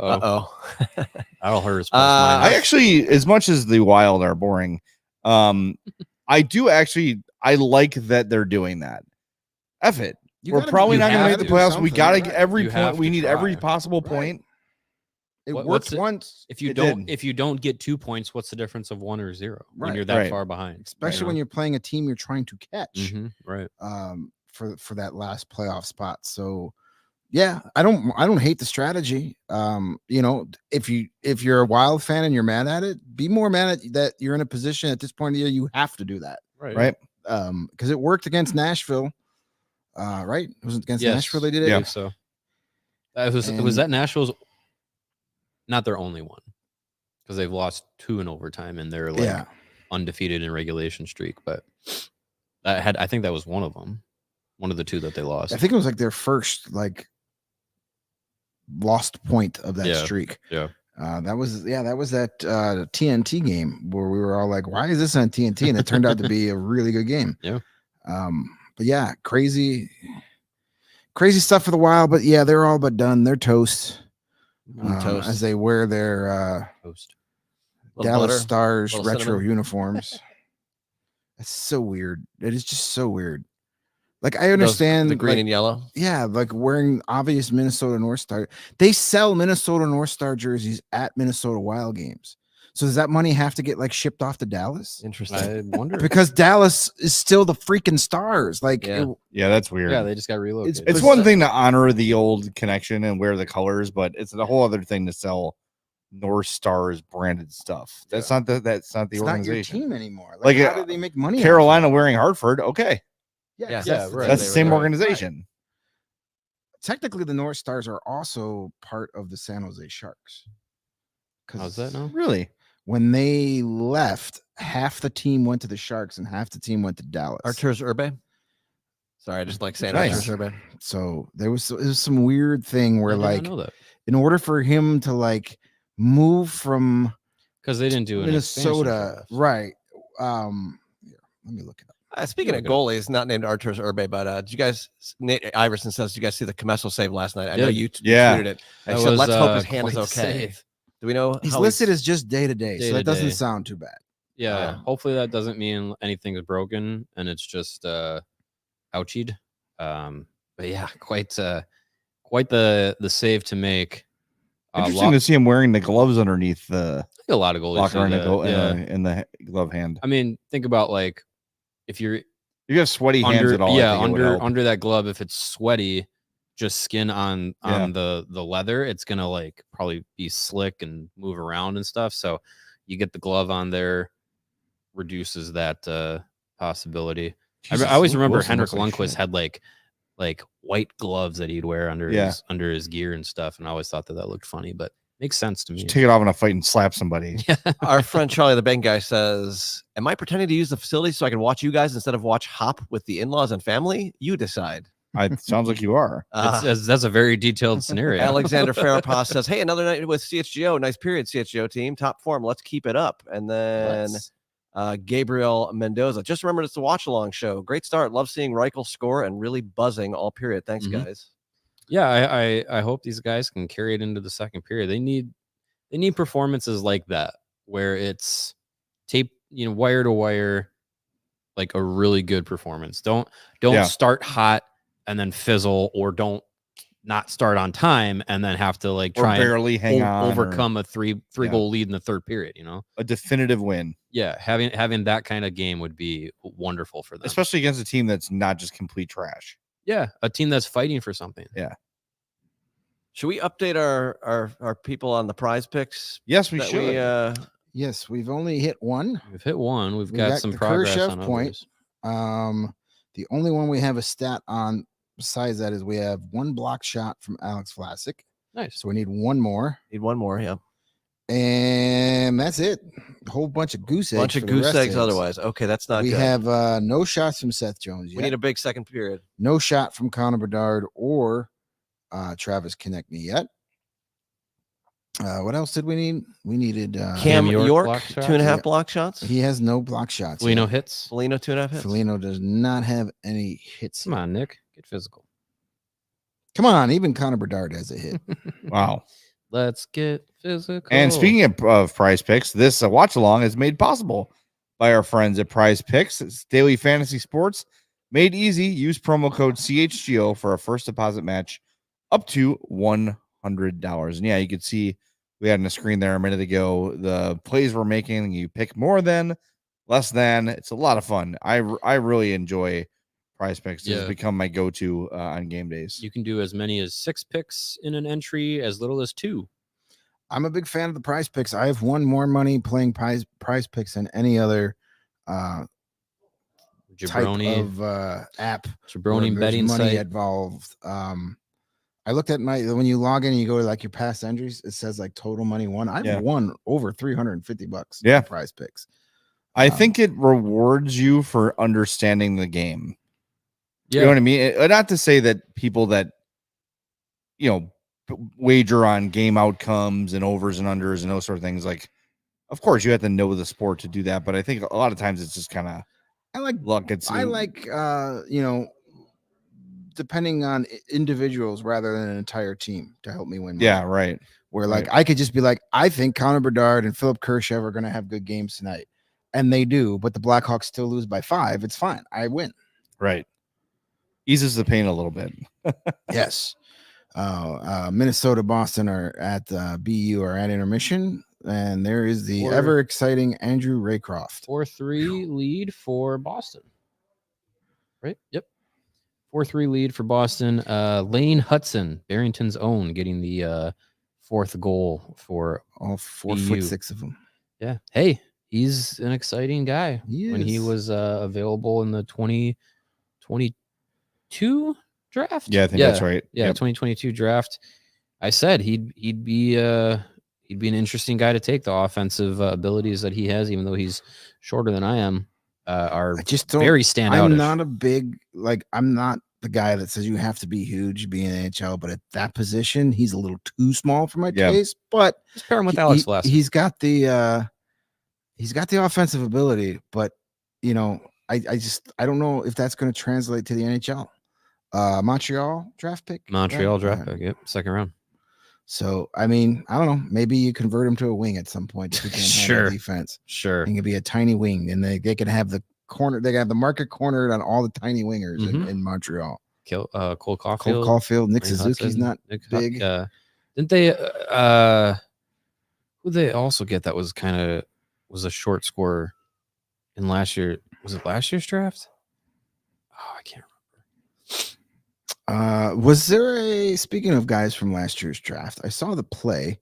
Uh-oh. That'll hurt his I actually, as much as the Wild are boring, I do actually, I like that they're doing that. F it. You We're gotta- probably you not going to have make the do playoffs. We something, got to right. get every You point. have We to need every try. possible Right. point. It What- worked what's it- once, If you It don't, did. if you don't get 2 points, what's the difference of 1 or 0 when Right. you're that Right. far behind? especially when you're playing a team you're trying to catch. Right. For that last playoff spot. So yeah, I don't hate the strategy. If you're a Wild fan and you're mad at it, be more mad at that you're in a position at this point of the year you have to do that. Right. Because it worked against Nashville. Right? It was against Yes, Nashville they did I it. Yeah. believe so. Was And- that Nashville's not their only one, because they've lost 2 in overtime and they're like Yeah. undefeated in regulation streak. But I think that was one of them, one of the 2 that they lost. I think it was like their first lost point of that Yeah, streak. yeah. That was that TNT game where we were all like, why is this on TNT? And it turned out to be a really good game. Yeah. But yeah, crazy stuff for the Wild. But yeah, they're all but done. They're toast. Toast. As they wear their Host. Little Dallas butter, Stars little retro cinnamon. uniforms. That's so weird. It is just so weird. Like I understand the green like, and yellow. yeah, like wearing obvious Minnesota North Star. They sell Minnesota North Star jerseys at Minnesota Wild games. So does that money have to get like shipped off to Dallas? Interesting. I wonder. Because Dallas is still the freaking Stars. Like Yeah. Yeah, that's weird. Yeah, they just got relocated. It's one thing to honor the old connection and wear the colors, but it's a whole other thing to sell North Stars branded stuff. That's not the it's not your organization. team anymore. Like, Like how did they make money? off of Carolina it? wearing Hartford, okay, Yeah, that's right. that's the same Right. organization. technically the North Stars are also part of the San Jose Sharks. How's that now? Really? When they left, half the team went to the Sharks and half the team went to Dallas. Arturs Urbe. Sorry, I just like saying Nice. Arturs Urbe. So it was some weird thing where I did not like know that in order for him to like move from because they didn't do an expansion Minnesota, draft. right? Here, let me look it up. Speaking of Look it up. goalies, not named Arturs Urbe, but did you guys? Nate Iverson says, "Did you guys see the Comesso save last night?" I know Did. you Yeah. tweeted it. That I said, was, "Let's hope his hand quite is the okay." save. Do we know He's how listed as just day to day, so that doesn't Day-to-day. sound too bad. Yeah, hopefully that doesn't mean anything is broken and it's just ouchied. But yeah, quite the save to make. Interesting to see him wearing the gloves underneath the A lot of goalies locker do in, that, in the glove hand. I mean, think about like if you're You have sweaty hands under at all. I think it would help. under that glove, if it's sweaty, just skin on the leather, it's gonna like probably be slick and move around and stuff. So you get the glove on there, reduces that possibility. Jesus, I always Luke remember Wilson Henrik looks like Lundqvist shit. had like white gloves that he'd wear under his gear and stuff, and I always thought that looked funny, but makes sense to me. Just take it off in a fight and slap somebody. Our friend Charlie the bank guy says, "Am I pretending to use the facility so I can watch you guys instead of watch Hop with the in-laws and family? You decide." Sounds like you are. That's a very detailed scenario. Alexander Farrapos says, "Hey, another night with CHGO. Nice period, CHGO team. Top form. Let's keep it up." And then Gabriel Mendoza, just remembered it's a watch along show. Great start. Love seeing Reichel score and really buzzing all period. Thanks, guys. Yeah, I hope these guys can carry it into the second period. They need performances like that where it's tape, wire to wire, like a really good performance. Don't start hot and then fizzle, or don't not start on time and then have to like try barely hang on, overcome a three goal lead in the third period. A definitive win. Yeah, having that kind of game would be wonderful for them, especially against a team that's not just complete trash. Yeah, a team that's fighting for something. Yeah. Should we update our people on the prize picks? Yes, we should. Yes, we've only hit one. We've hit one. We've got some the progress Khrushchev on point. others. The only one we have a stat on besides that is we have one block shot from Alex Vlasic. Nice. So we need one more. Need one more, yeah. And that's it. A whole bunch of goose eggs. Bunch of goose eggs otherwise. Okay, that's not we good. have no shots from Seth Jones yet. We need a big second period. No shot from Connor Bedard or Travis Konechny yet. What else did we need? We needed Cam York block shots? 2.5 block shots. He has no block shots. Foligno hits. Foligno 2.5 hits. Foligno does not have any hits. Come on, Nick. Get physical. Come on, even Connor Bedard has a hit. Wow. Let's get physical. And speaking of prize picks, this watch along is made possible by our friends at Prize Picks. It's daily fantasy sports made easy. Use promo code CHGO for a first deposit match up to $100. And yeah, you could see we had on the screen there a minute ago the plays we're making. You pick more than, less than. It's a lot of fun. I really enjoy Prize Picks. It's become my go-to on game days. You can do as many as 6 picks in an entry, as little as 2. I'm a big fan of the Prize Picks. I have won more money playing Prize Picks than any other Jabroni type of app. Jabroni betting money site involved. I looked at when you log in and you go to like your past entries, it says like total money won. I've won over $350. Yeah, Prize Picks. I think it rewards you for understanding the game. Yeah. You know what I mean? Not to say that people that wager on game outcomes and overs and unders and those sort of things, like, of course you have to know the sport to do that, but I think a lot of times it's just kind of luck. Depending on individuals rather than an entire team to help me win money. Yeah, right. Where I could just be like, I think Connor Bedard and Philip Khrushchev are going to have good games tonight, and they do, but the Blackhawks still lose by 5. It's fine. I win. Right. Eases the pain a little bit. Yes. Minnesota, Boston are at BU are at intermission, and there is the ever exciting Andrew Raycroft. 4-3 lead for Boston. Right? Yep. 4-3 lead for Boston. Lane Hudson, Barrington's own, getting the 4th goal for all 4 BU. foot 6 of them. Yeah. Hey, he's an exciting guy. When he was available in the 2022 draft. Yeah, I think that's right. Yeah, Yep. 2022 draft. I said he'd be an interesting guy to take. The offensive abilities that he has, even though he's shorter than I am, are I just don't. very standout. I'm not a big I'm not the guy that says you have to be huge, be in the NHL. But at that position, he's a little too small for my taste. But Just pair him with Alex Vlasic. He's got the offensive ability. But I don't know if that's going to translate to the NHL. Montreal draft pick. Montreal draft pick. Yep, second round. So I mean, I don't know. Maybe you convert him to a wing at some point. If he can't handle defense. Sure. He can be a tiny wing, and they can have the corner. They have the market cornered on all the tiny wingers in Montreal. Cole Caulfield. Nick Suzuki's not big. Didn't they? Who they also get that was a short scorer in last year? Was it last year's draft? Oh, I can't remember. Was there speaking of guys from last year's draft? I saw the play.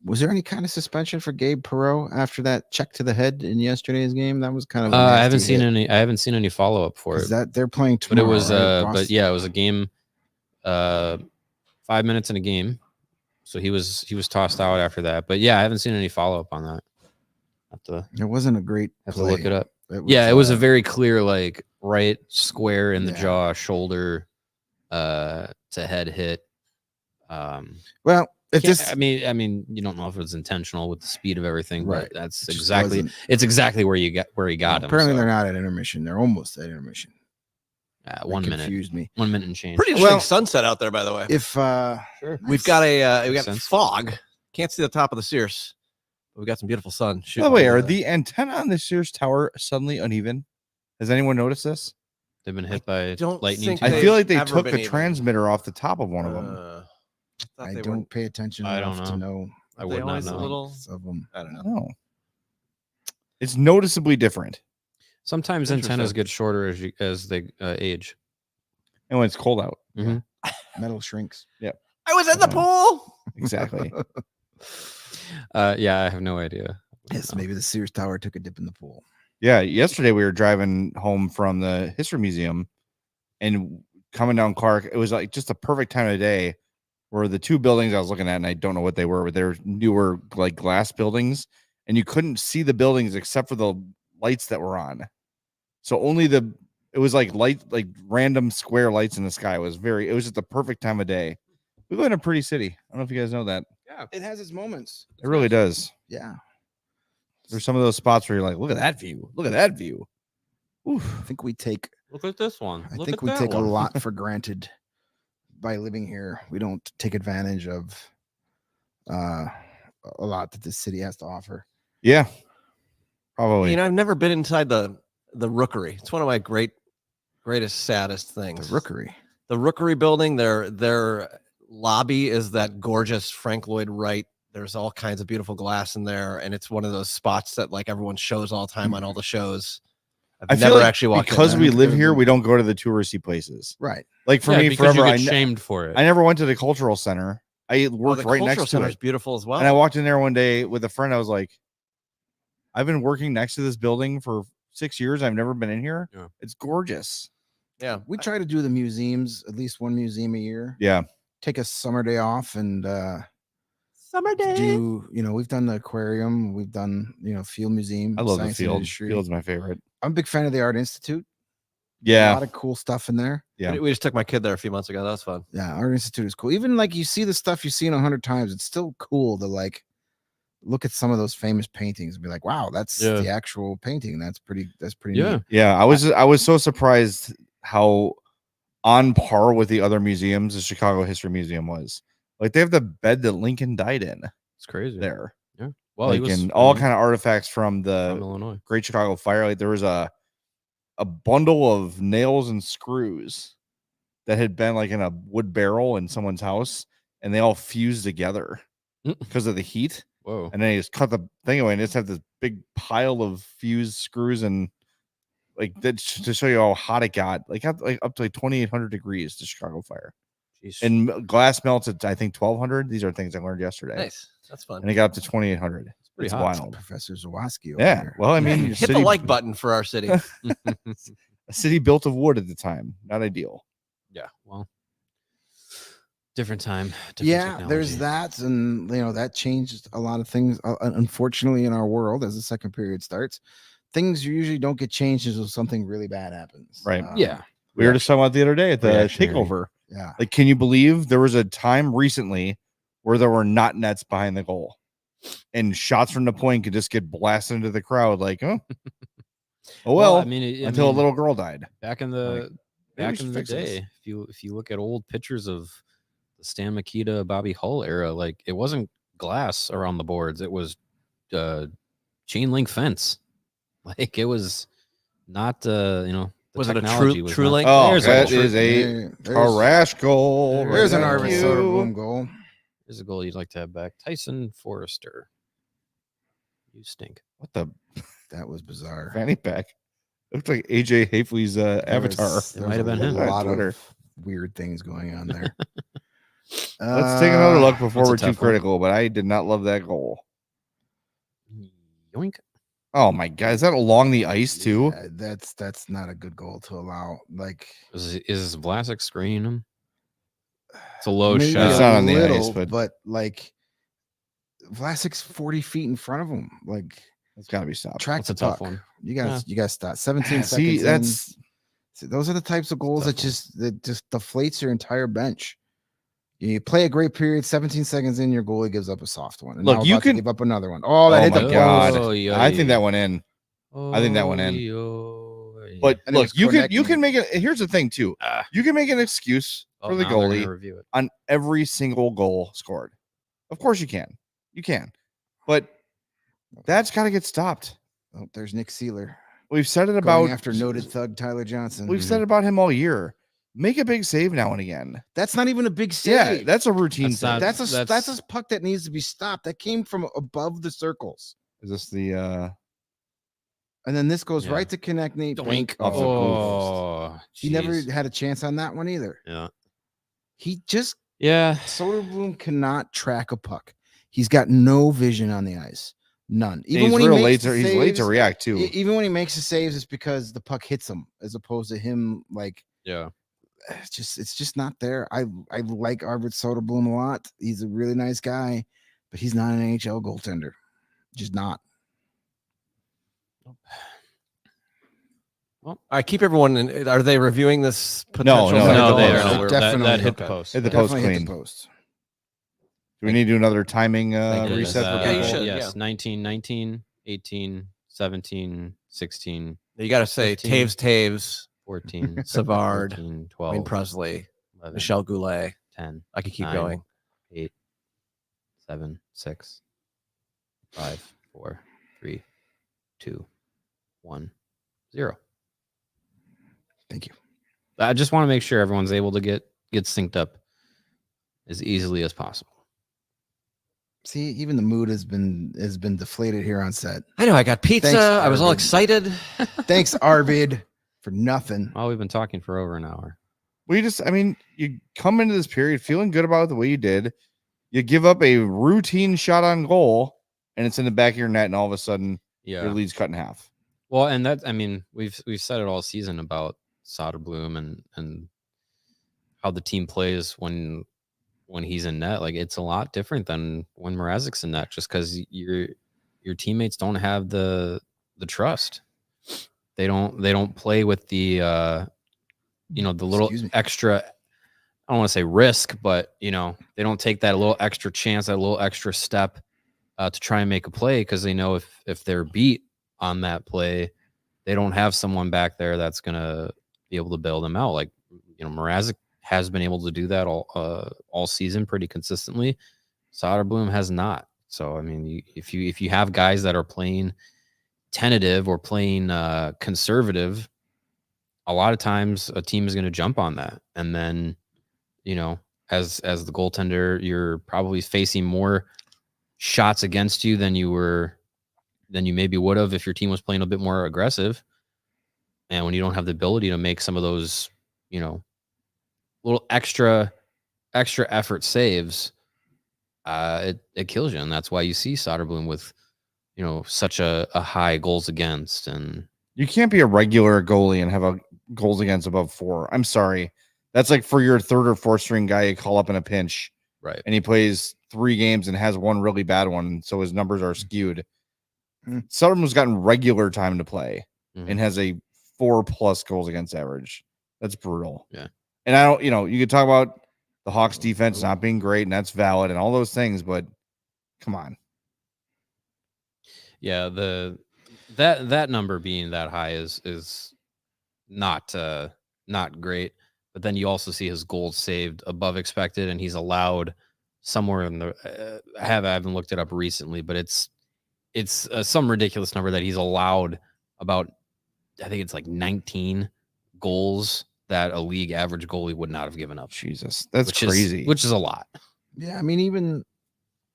Was there any kind of suspension for Gabe Perreault after that check to the head in yesterday's game? That was kind of. I haven't seen any follow up for it. That they're playing tomorrow. But it was right? but yeah, it was a game. 5 minutes in a game, so he was tossed out after that. But yeah, I haven't seen any follow up on that. It wasn't a great. Have to look it up. It was a very clear right square in the Yeah. jaw, shoulder, to head hit. Well, if this, I mean, you don't know if it was intentional with the speed of everything, Right. but that's It just exactly wasn't. it's exactly where he got him. apparently so. they're not at intermission. They're almost at intermission. 1 minute. Confused me. 1 minute and change. Pretty interesting Well- sunset out there, by the way. If Sure. We've got we Makes got sense. fog. Can't see the top of the Sears. But we got some beautiful sun. By the way, are the antenna on the Sears Tower suddenly uneven? Has anyone noticed this? They've been hit by don't lightning. think too. I They've feel like they ever took been a even. transmitter off the top of one of them. I don't pay attention I don't enough to know I would not A know. little, of them. I don't know. No. It's noticeably different. Sometimes Interesting. antennas get shorter as they age. And when it's cold out. Metal shrinks. I was in the pool. Exactly. Yeah, I have no idea. Yes, maybe the Sears Tower took a dip in the pool. Yeah. Yesterday we were driving home from the History Museum and coming down Clark. It was just a perfect time of day where the two buildings I was looking at, and I don't know what they were, but they're newer glass buildings, and you couldn't see the buildings except for the lights that were on. So it was random square lights in the sky. It was just the perfect time of day. We live in a pretty city. I don't know if you guys know that. Yeah. It has its moments. It really does. Yeah. There's some of those spots where you're like, look at that view. Look at that view. Oof. I think we take Look at this one. I think we take a lot for granted by living here. We don't take advantage of a lot that this city has to offer. Yeah. Probably. I've never been inside the Rookery. It's one of my greatest, saddest The things. Rookery. The Rookery building, their lobby is that gorgeous Frank Lloyd Wright. There's all kinds of beautiful glass in there, and it's one of those spots that everyone shows all the time on all the shows. I I've feel never like actually walked in because there. we live here, we don't go to the touristy places. Right. Like for Yeah, me, because forever, you get shamed for it. I never went to the cultural center. I worked the right Cultural next to Center is it. beautiful as well. And I walked in there one day with a friend. I was like, I've been working next to this building for 6 years. I've never been in here. Yeah. It's gorgeous. yeah, We try to do the museums, at least one museum a year. Yeah. Take a summer day off and summer day. we've done the aquarium, we've done, Field Museum. I love the Science and field. Industry. Field's my favorite. I'm a big fan of the Art Institute. A Yeah. lot of cool stuff in there. Yeah. We just took my kid there a few months ago. That was fun. Yeah, Art Institute is cool. Even you see the stuff you've seen 100 times, it's still cool to look at some of those famous paintings and be like, wow, that's Yeah. the actual painting. That's pretty Yeah. neat. Yeah. I was so surprised how on par with the other museums the Chicago History Museum was. They have the bed that Lincoln died in It's crazy. there. Well, he was and all kind of artifacts from the from Illinois. Great Chicago Fire. There was a bundle of nails and screws that had been in a wood barrel in someone's house, and they all fused together because of the heat. Whoa. And then he just cut the thing away and just have this big pile of fused screws and that to show you how hot it got. Up to 2,800 degrees the Chicago Fire. Jeez. And glass melts at I think 1,200. These are things I learned yesterday. Nice. That's fun. And it got up to 2,800. pretty It's hot. wild. Professor Zawaski. over Yeah. there. Well, I mean, Hit the like button for our city. a city built of wood at the time. Not ideal. Yeah. Well, Different time. Different Yeah, there's technology. that, and that changed a lot of things. Unfortunately, in our world, as the second period starts, things usually don't get changed until something really bad happens. Right. Yeah. We were just talking about the other day at the Reactionary. takeover. yeah. Like, can you believe there was a time recently where there were not nets behind the goal, and shots from the point could just get blasted into the crowd? Like, oh well. I mean, Until a little girl died. back in Like, the maybe we back should in the fix this. day, if you look at old pictures of the Stan Mikita, Bobby Hull era, like it wasn't glass around the boards; it was chain link fence. Like it was not, the Was it a technology was true not- link? Oh, There's that a is a There's trash goal. There's an an Thank Arvid you. Soderblom goal. There's a goal you'd like to have back. Tyson Forrester. You stink. What the That was bizarre. fanny pack? It looked like AJ Hafley's avatar. It might have been him. A lot Twitter. of weird things going on there. Let's take another look before that's a we're too tough one. critical, but I did not love that goal. Yoink. Oh my god, is that along the ice too? Yeah, that's not a good goal to allow. Like, Is Vlasic screening him? It's a low maybe shot. It's a not on the ice, little, but- like Vlasic's 40 feet in front of him. Like, It's got to be stopped. track That's the a tough puck. one. You guys stop. 17 seconds. See, in. that's See, those are the types of goals tough that just deflates your entire bench. You play a great period, 17 seconds in, your goalie gives up a soft one. And Look, now you about to can- give up another one. Oh, that Oh hit my the God. post. I think that went in. I think that went in. But And it look, was you Konechny. can make it. Here's the thing too. You can make an excuse for the goalie Review it. on every single goal scored. Of course you can. You can. But that's got to get stopped. Oh, there's Nick Seeler We've said it going about after noted thug Tyler Johnson. We've said it about him all year. Make a big save now and again. That's not even a big save. Yeah, that's a routine That's save. not- That's a puck that needs to be stopped. That came from above the circles. Is this the And then this goes Yeah. right to Konechny. Doink. Off the Oh, He never jeez. had a chance on that one either. Yeah. He just Yeah. Soderblom cannot track a puck. He's got no vision on the ice. None. Even he's when he real makes late the to, he's late to saves, react too. even when he makes the saves, it's because the puck hits him as opposed to him like Yeah. it's just not there. I like Arvid Soderblom a lot. He's a really nice guy, but he's not an NHL goaltender. Just not. All right, keep everyone in. Are they reviewing this No, potential? no, No, they they are are. not. That, Definitely that hit the okay. post. Hit the post Definitely hit clean. the post. Do we need to do another timing Thank goodness. reset for Yeah, you people? should. Yes. 19, 19, 18, 17, 16, You got to say 15. Taves, 14, Savard, 13, 12, Wayne Presley, 11, Michelle Goulet. 10, I could keep 9, going. 8, 7, 6, 5, 4, 3, 2, 1, 0. Thank you. I just want to make sure everyone's able to get synced up as easily as possible. See, even the mood has been deflated here on set. I know. I got pizza. Thanks, I was all Arvid. excited. Thanks, Arvid, for nothing. Well, we've been talking for over an hour. You come into this period feeling good about the way you did. You give up a routine shot on goal, and it's in the back of your net, and all of a sudden your lead's cut in half. Well, and that, we've said it all season about Soderblom and how the team plays when he's in net. Like, it's a lot different than when Mrazek's in net, just because your teammates don't have the trust. They don't play with the the little Excuse me. extra, I don't want to say risk, but they don't take that little extra chance, that little extra step to try and make a play, because they know if they're beat on that play, they don't have someone back there that's gonna be able to bail them out. Like, Mrazek has been able to do that all season pretty consistently. Soderblom has not. So if you have guys that are playing tentative or playing conservative, a lot of times a team is going to jump on that, and then as the goaltender, you're probably facing more shots against you than you maybe would have if your team was playing a bit more aggressive. And when you don't have the ability to make some of those, little extra effort saves, it kills you. And that's why you see Soderblom with, such a high goals against. And You can't be a regular goalie and have a goals against above 4. I'm sorry. That's like for your third or fourth string guy you call up in a pinch, Right. and he plays 3 games and has one really bad one, so his numbers are skewed. Soderblom's gotten regular time to play and has a 4+ goals against average. That's brutal. Yeah. And I don't, you could talk about the Hawks defense not being great, and that's valid and all those things, but come on. Yeah, that number being that high is not great. But then you also see his goals saved above expected, and he's allowed somewhere in the I haven't looked it up recently, but it's some ridiculous number that he's allowed about, I think it's like 19 goals that a league average goalie would not have given up. Jesus, that's crazy. Which is a lot. Yeah, I mean, even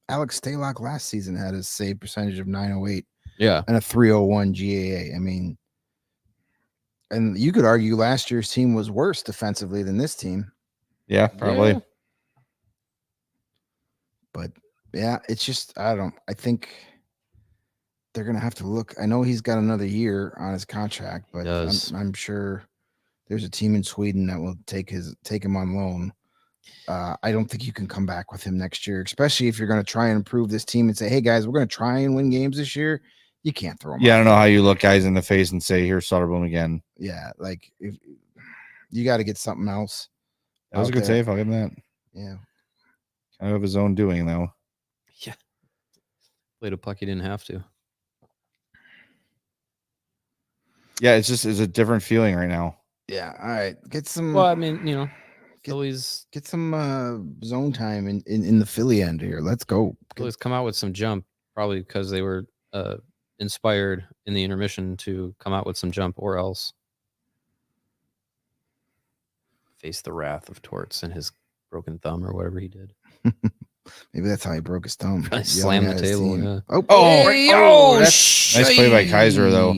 Alex Stalock last season had a save percentage of .908. Yeah, and a 301 GAA. I mean, and you could argue last year's team was worse defensively than this team. Yeah, probably. Yeah. But yeah, it's just I think they're gonna have to look. I know he's got another year on his contract, but I'm sure there's a team in Sweden that will take him on loan. I don't think you can come back with him next year, especially if you're going to try and improve this team and say, hey guys, we're going to try and win games this year. You can't throw him. Yeah, I don't know how you look guys in the face and say, here's Soderblom again. Yeah, like if you got to get something else. That was a good save. I'll give him that. Yeah. Kind of his own doing, though. Yeah. Played a puck he didn't have to. Yeah, it's a different feeling right now. Yeah. All right. Get some. Well, I mean, Phillies get some zone time in the Philly end here. Let's go. Phillies come out with some jump, probably because they were inspired in the intermission to come out with some jump, or else face the wrath of Torts and his broken thumb or whatever he did. Maybe that's how he broke his thumb. Slammed the table. Yeah. That's nice play by Kaiser, though.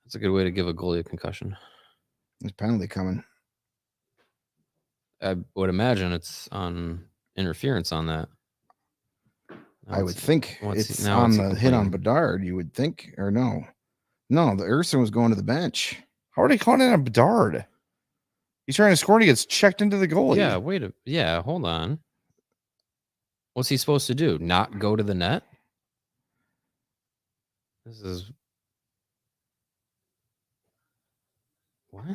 That's a good way to give a goalie a concussion. There's penalty coming. I would imagine it's on interference on that. I would think it's on the hit on Bedard. You would think, or no? No, the Urson was going to the bench. How are they calling it on Bedard? He's trying to score and he gets checked into the goalie. Yeah, hold on. What's he supposed to do? Not go to the net? This is what?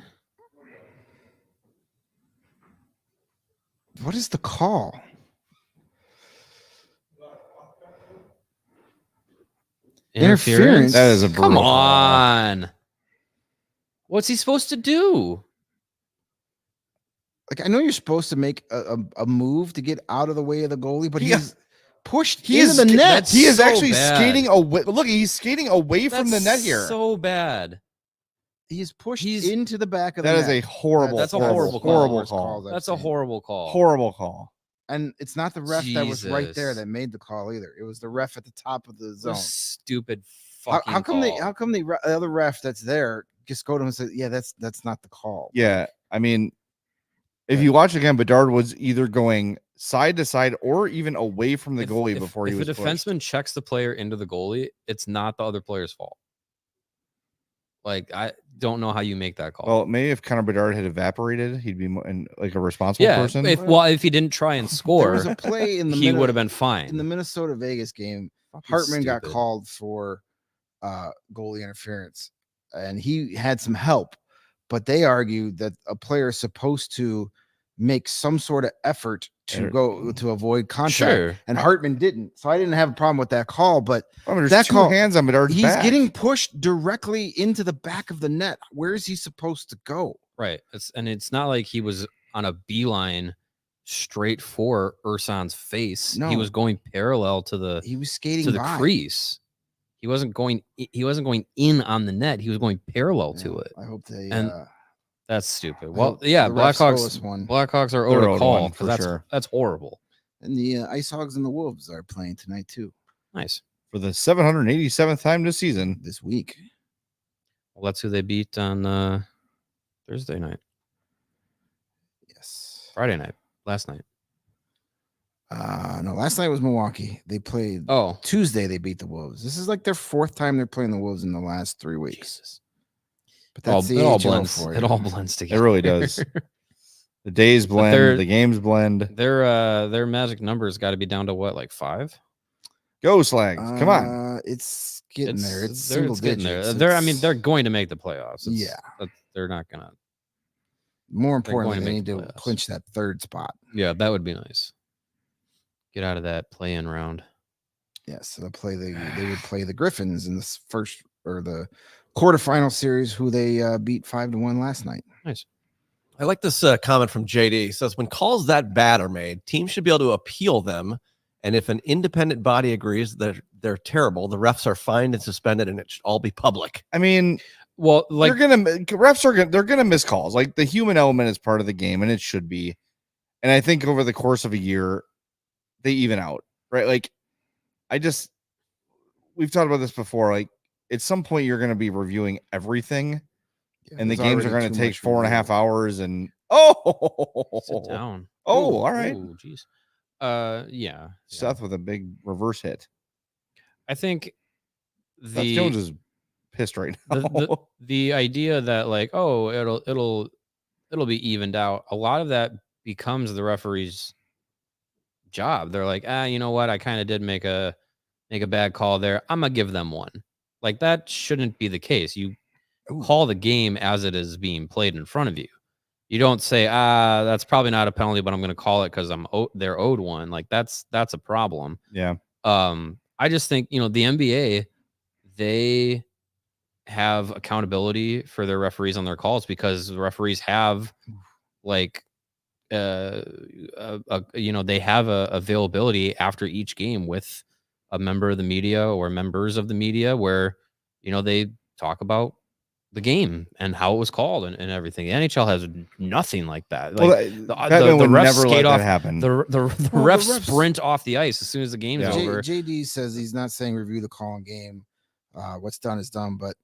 What is the call? Interference? That is a brutal Come on. What's he supposed to do? Like, I know you're supposed to make a move to get out of the way of the goalie, but he's pushed into the net. He is actually skating away. Look, he's skating away from the net here. So bad. He's pushed into the back of the net. That is a horrible. That's a horrible call. That's a horrible call. Horrible call. And it's not the ref that was right there that made the call either. It was the ref at the top of the zone. Stupid fucking how come call. How come the other ref that's there just go to him and say, yeah, that's not the call. Yeah, I mean, if you watch again, Bedard was either going side to side or even away from the goalie before he was pushed. If a defenseman checks the player into the goalie, it's not the other player's fault. Like, I don't know how you make that call. Well, maybe if Connor Bedard had evaporated, he'd be like a responsible person. If he didn't try and score, there was a play in the he would have been fine. In the Minnesota Vegas game, Hartman got called for goalie interference, and he had some help, but they argued that a player is supposed to make some sort of effort to go to avoid contact. Sure. And Hartman didn't. So I didn't have a problem with that call, but that call, hands on Bedard's back. He's getting pushed directly into the back of the net. Where is he supposed to go? Right. It's not like he was on a beeline straight for Urson's face. No. He was going parallel to the he was skating to the crease. He wasn't going in on the net. He was going parallel to it. I hope they that's stupid. Well, yeah, Blackhawks are owed a call because that's horrible. And the Ice Hogs and the Wolves are playing tonight too. Nice. For the 787th time this season. This week. Well, that's who they beat on Thursday night. Yes. Friday night. Last night. No, last night was Milwaukee. They played Tuesday, they beat the Wolves. This is like their 4th time they're playing the Wolves in the last 3 weeks. Jesus. But that's it all blends. It all blends together. It really does. The days blend, they're- the games blend. Their magic numbers got to be down to what, like 5? Go Slags. Come on. It's getting there. It's single getting digits. there. I mean, It's- they're going to make the playoffs. Yeah. They're not gonna. more they're going importantly, to they make need the to playoffs. clinch that third spot. Yeah, that would be nice. Get out of that play-in round. Yes, so they would play the Griffins in this first or the quarterfinal series, who they beat 5-1 last night. Nice. I like this comment from JD. He says, when calls that bad are made, teams should be able to appeal them. And if an independent body agrees that they're terrible, the refs are fined and suspended, and it should all be public. I mean, Well, like they're gonna miss calls. Like the human element is part of the game, and it should be. And I think over the course of a year, they even out, right? Like, we've talked about this before. Like, at some point, you're going to be reviewing everything, and the games are going to take 4.5 hours. And sit down. Oh, all right. Oh, jeez. Yeah. Seth with a big reverse hit. I think Seth Jones is pissed right now. the idea that like, oh, it'll be evened out. A lot of that becomes the referee's job. They're like, you know what? I kind of did make a bad call there. I'm gonna give them one. Like, that shouldn't be the case. You call the game as it is being played in front of you. You don't say, that's probably not a penalty, but I'm going to call it because they're owed one. Like, that's a problem. Yeah. I just think, the NBA, they have accountability for their referees on their calls because the referees have like, they have a availability after each game with a member of the media or members of the media where, they talk about the game and how it was called and everything. The NHL has nothing like that. Like, the refs never skate let off. that happen. The refs sprint off the ice as soon as the game is over. JD says he's not saying review the call and game. What's done is done, but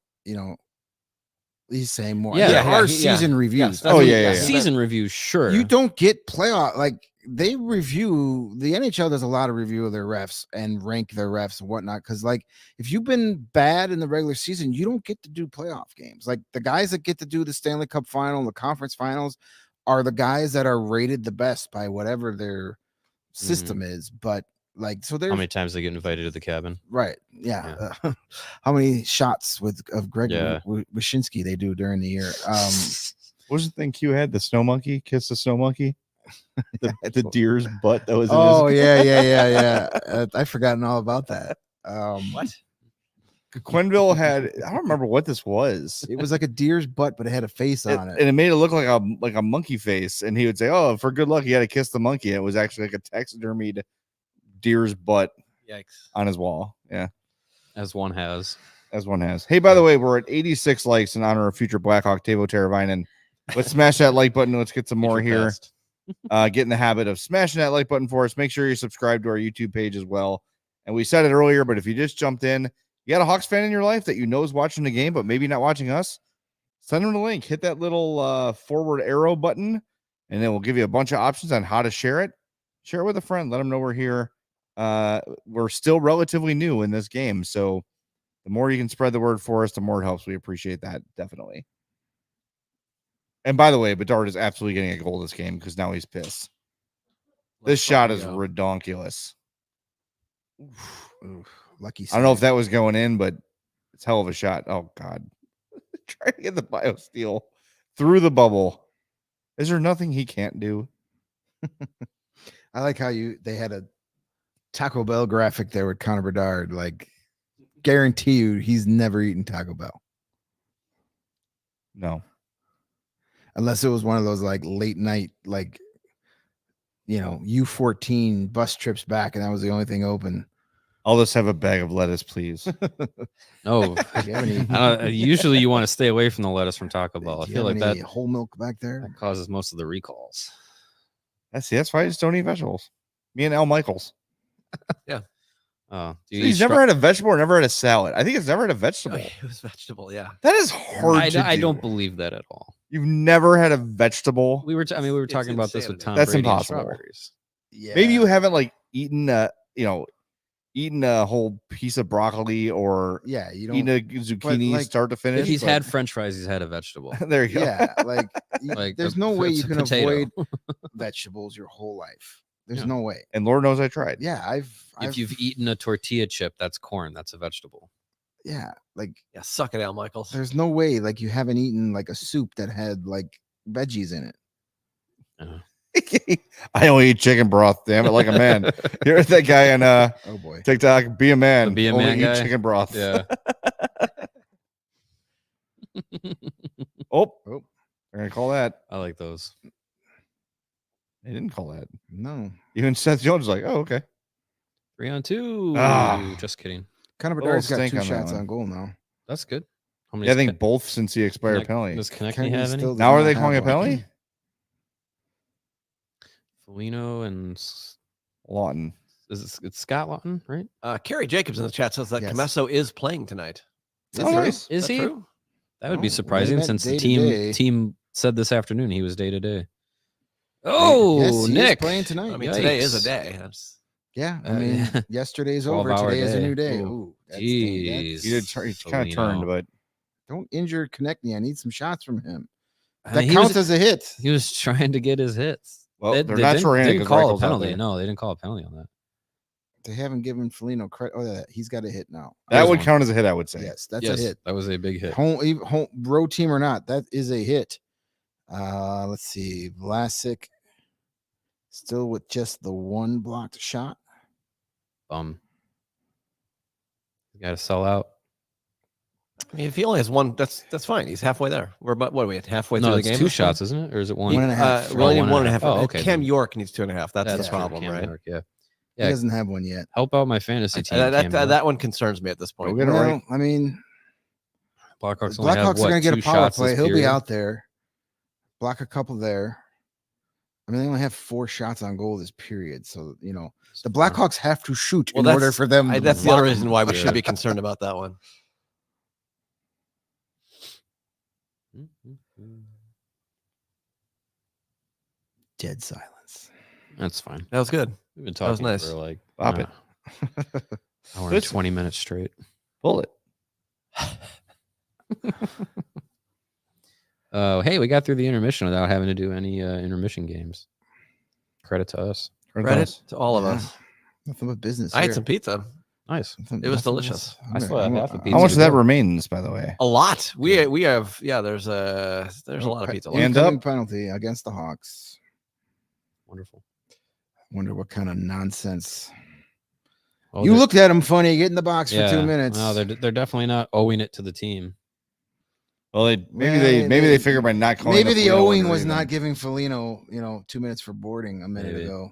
he's saying more. Yeah, there are yeah. season reviews. Season reviews, sure. You don't get playoff, like they review, the NHL does a lot of review of their refs and rank their refs and whatnot. Cause like if you've been bad in the regular season, you don't get to do playoff games. Like the guys that get to do the Stanley Cup final, the conference finals are the guys that are rated the best by whatever their system is. But like, so there's how many times they get invited to the cabin? right. Yeah. How many shots of Greg Yeah. Wyshynski they do during the year. What was the thing Q had? The snow monkey? Kiss the snow monkey? The deer's butt that was in Oh his... yeah. I've forgotten all about that. What? Quenneville had, I don't remember what this was. It was like a deer's butt, but it had a face on it. And it made it look like a monkey face. And he would say, oh, for good luck, he had to kiss the monkey. And it was actually like a taxidermied deer's butt Yikes. on his wall. Yeah. As one has. As one has. Hey, by the way, we're at 86 likes in honor of future Blackhawk Teuvo Teravainen. Let's smash that like button. Let's get some more here. Get in the habit of smashing that like button for us. Make sure you subscribe to our YouTube page as well. And we said it earlier, but if you just jumped in, you got a Hawks fan in your life that you know is watching the game, but maybe not watching us, send them the link. Hit that little forward arrow button, and then we'll give you a bunch of options on how to share it. Share it with a friend. Let them know we're here. We're still relatively new in this game, so the more you can spread the word for us, the more it helps. We appreciate that, definitely. And by the way, Bedard is absolutely getting a goal this game because now he's pissed. This shot is redonkulous. Oof, lucky. I don't know if that was going in, but it's hell of a shot. Oh, God. Trying to get the bio steal through the bubble. Is there nothing he can't do? I like how they had a Taco Bell graphic there with Connor Bedard. Like, guarantee you he's never eaten Taco Bell. No. Unless it was one of those like late night, like, U14 bus trips back, and that was the only thing open. I'll just have a bag of lettuce, please. No. Usually you want to stay away from the lettuce from Taco Bell. I feel like that whole milk back there causes most of the recalls. That's why I just don't eat vegetables. Me and Al Michaels. Oh, So he's never had a vegetable or never had a salad. I think it's never had a vegetable. It was vegetable, yeah. That is hard to do. I don't believe that at all. You've never had a vegetable? We were talking about this with insanity. Tom That's Brady and impossible. strawberries. Yeah. Maybe you haven't like eaten eating a whole piece of broccoli or Yeah, you don't. eating a zucchini like, start to finish. If he's but- had French fries, he's had a vegetable. there you go. Yeah, like, Like there's a- no way it's you a can potato. avoid vegetables your whole life. There's Yeah. no way. And Lord knows I tried. Yeah, If you've eaten a tortilla chip, that's corn. That's a vegetable. yeah, like Yeah, suck it, Al Michaels. there's no way like you haven't eaten like a soup that had like veggies in it. I only eat chicken broth. Damn it, like a man. Here's that guy on Oh boy. TikTok. Be a man. The Be a only Man eat guy? chicken broth. Yeah. Oh, Oh. they're gonna call that. I like those. They didn't call that. No. Even Seth Jones is like, oh, okay. 3-on-2. Ah. Just kidding. Connor Little Bedard's got stink 2 on that shots one. on goal now. That's good. How many Yeah, I does think both since the expired penalty. Does Konechny Kennedy have any? still does Now are not they have calling a one. penalty? Foligno and Lawton. it's Scott Lawton, right? Kerry Jacobs in the chat says that Yes. Camesso is playing tonight. Oh, nice. Is he? True? That would Oh, be well, surprising they meant since the day-to-day. team said this afternoon he was day to day. Oh, Yes, he is Nick. playing tonight. I mean, today is a Yikes. day. That's, Yeah, I Uh, mean, yeah. yesterday's over. 12-hour Today is a day. new day. Ooh, Ooh, Jeez. He did. He kind of turned, but don't injure Konechny. I need some shots from him. I That mean, he counts was, as a hit. he was trying to get his hits. well, They they're not didn't, short-handed didn't 'cause call a Reichel's out penalty. there. No, they didn't call a penalty on that. They haven't given Foligno credit. Oh, yeah, he's got a hit now. that There's would one. count as a hit, I would say. Yes, that's Yes, a hit. that was a big hit. Home road team or not, that is a hit. Let's see. Vlasic still with just the one blocked shot. You got to sell out. I mean, if he only has one, that's fine. He's halfway there. We're about what are we at halfway No, through the it's game? 2 or so? shots, isn't it? Or is it one? One and a half. We only need 1.5. Oh, okay. Cam then. York needs 2.5. That's That's the true, problem, Cam right? York, yeah. He Yeah. doesn't have one yet. Help out my fantasy team. That, Cam York. that one concerns me at this point. Go get it Well, right. I mean, Blackhawks the only have Blackhawks are what, going to get 2 a power shots play. this He'll be period? out there. Block a couple there. I mean, they only have 4 shots on goal this period. So, you know, the Blackhawks have to shoot in order for them. to That's the block other reason why we Yeah. should be concerned about that one. dead silence. That's fine. That was good. We've been That was talking nice. for like Pop it. hour and Listen. 20 minutes straight. Pull it. Hey, we got through the intermission without having to do any intermission games. Credit to us. Credit to all of Yeah. us. Nothing but business. I here. had some pizza. Nice. Nothing- It was nothing delicious. else. I still have half a I'm pizza How much to of that go. remains, by the way? A lot. We have there's a lot of pizza left. And Incoming up. penalty against the Hawks. Wonderful. Wonder what kind of nonsense. Oh, You they're- looked at him funny, get in the box for yeah, 2 minutes. No, they're definitely not owing it to the team. Well, maybe they figure by not calling. Maybe the Foligno owing under was even. not giving Foligno, 2 minutes for boarding a minute Maybe. ago.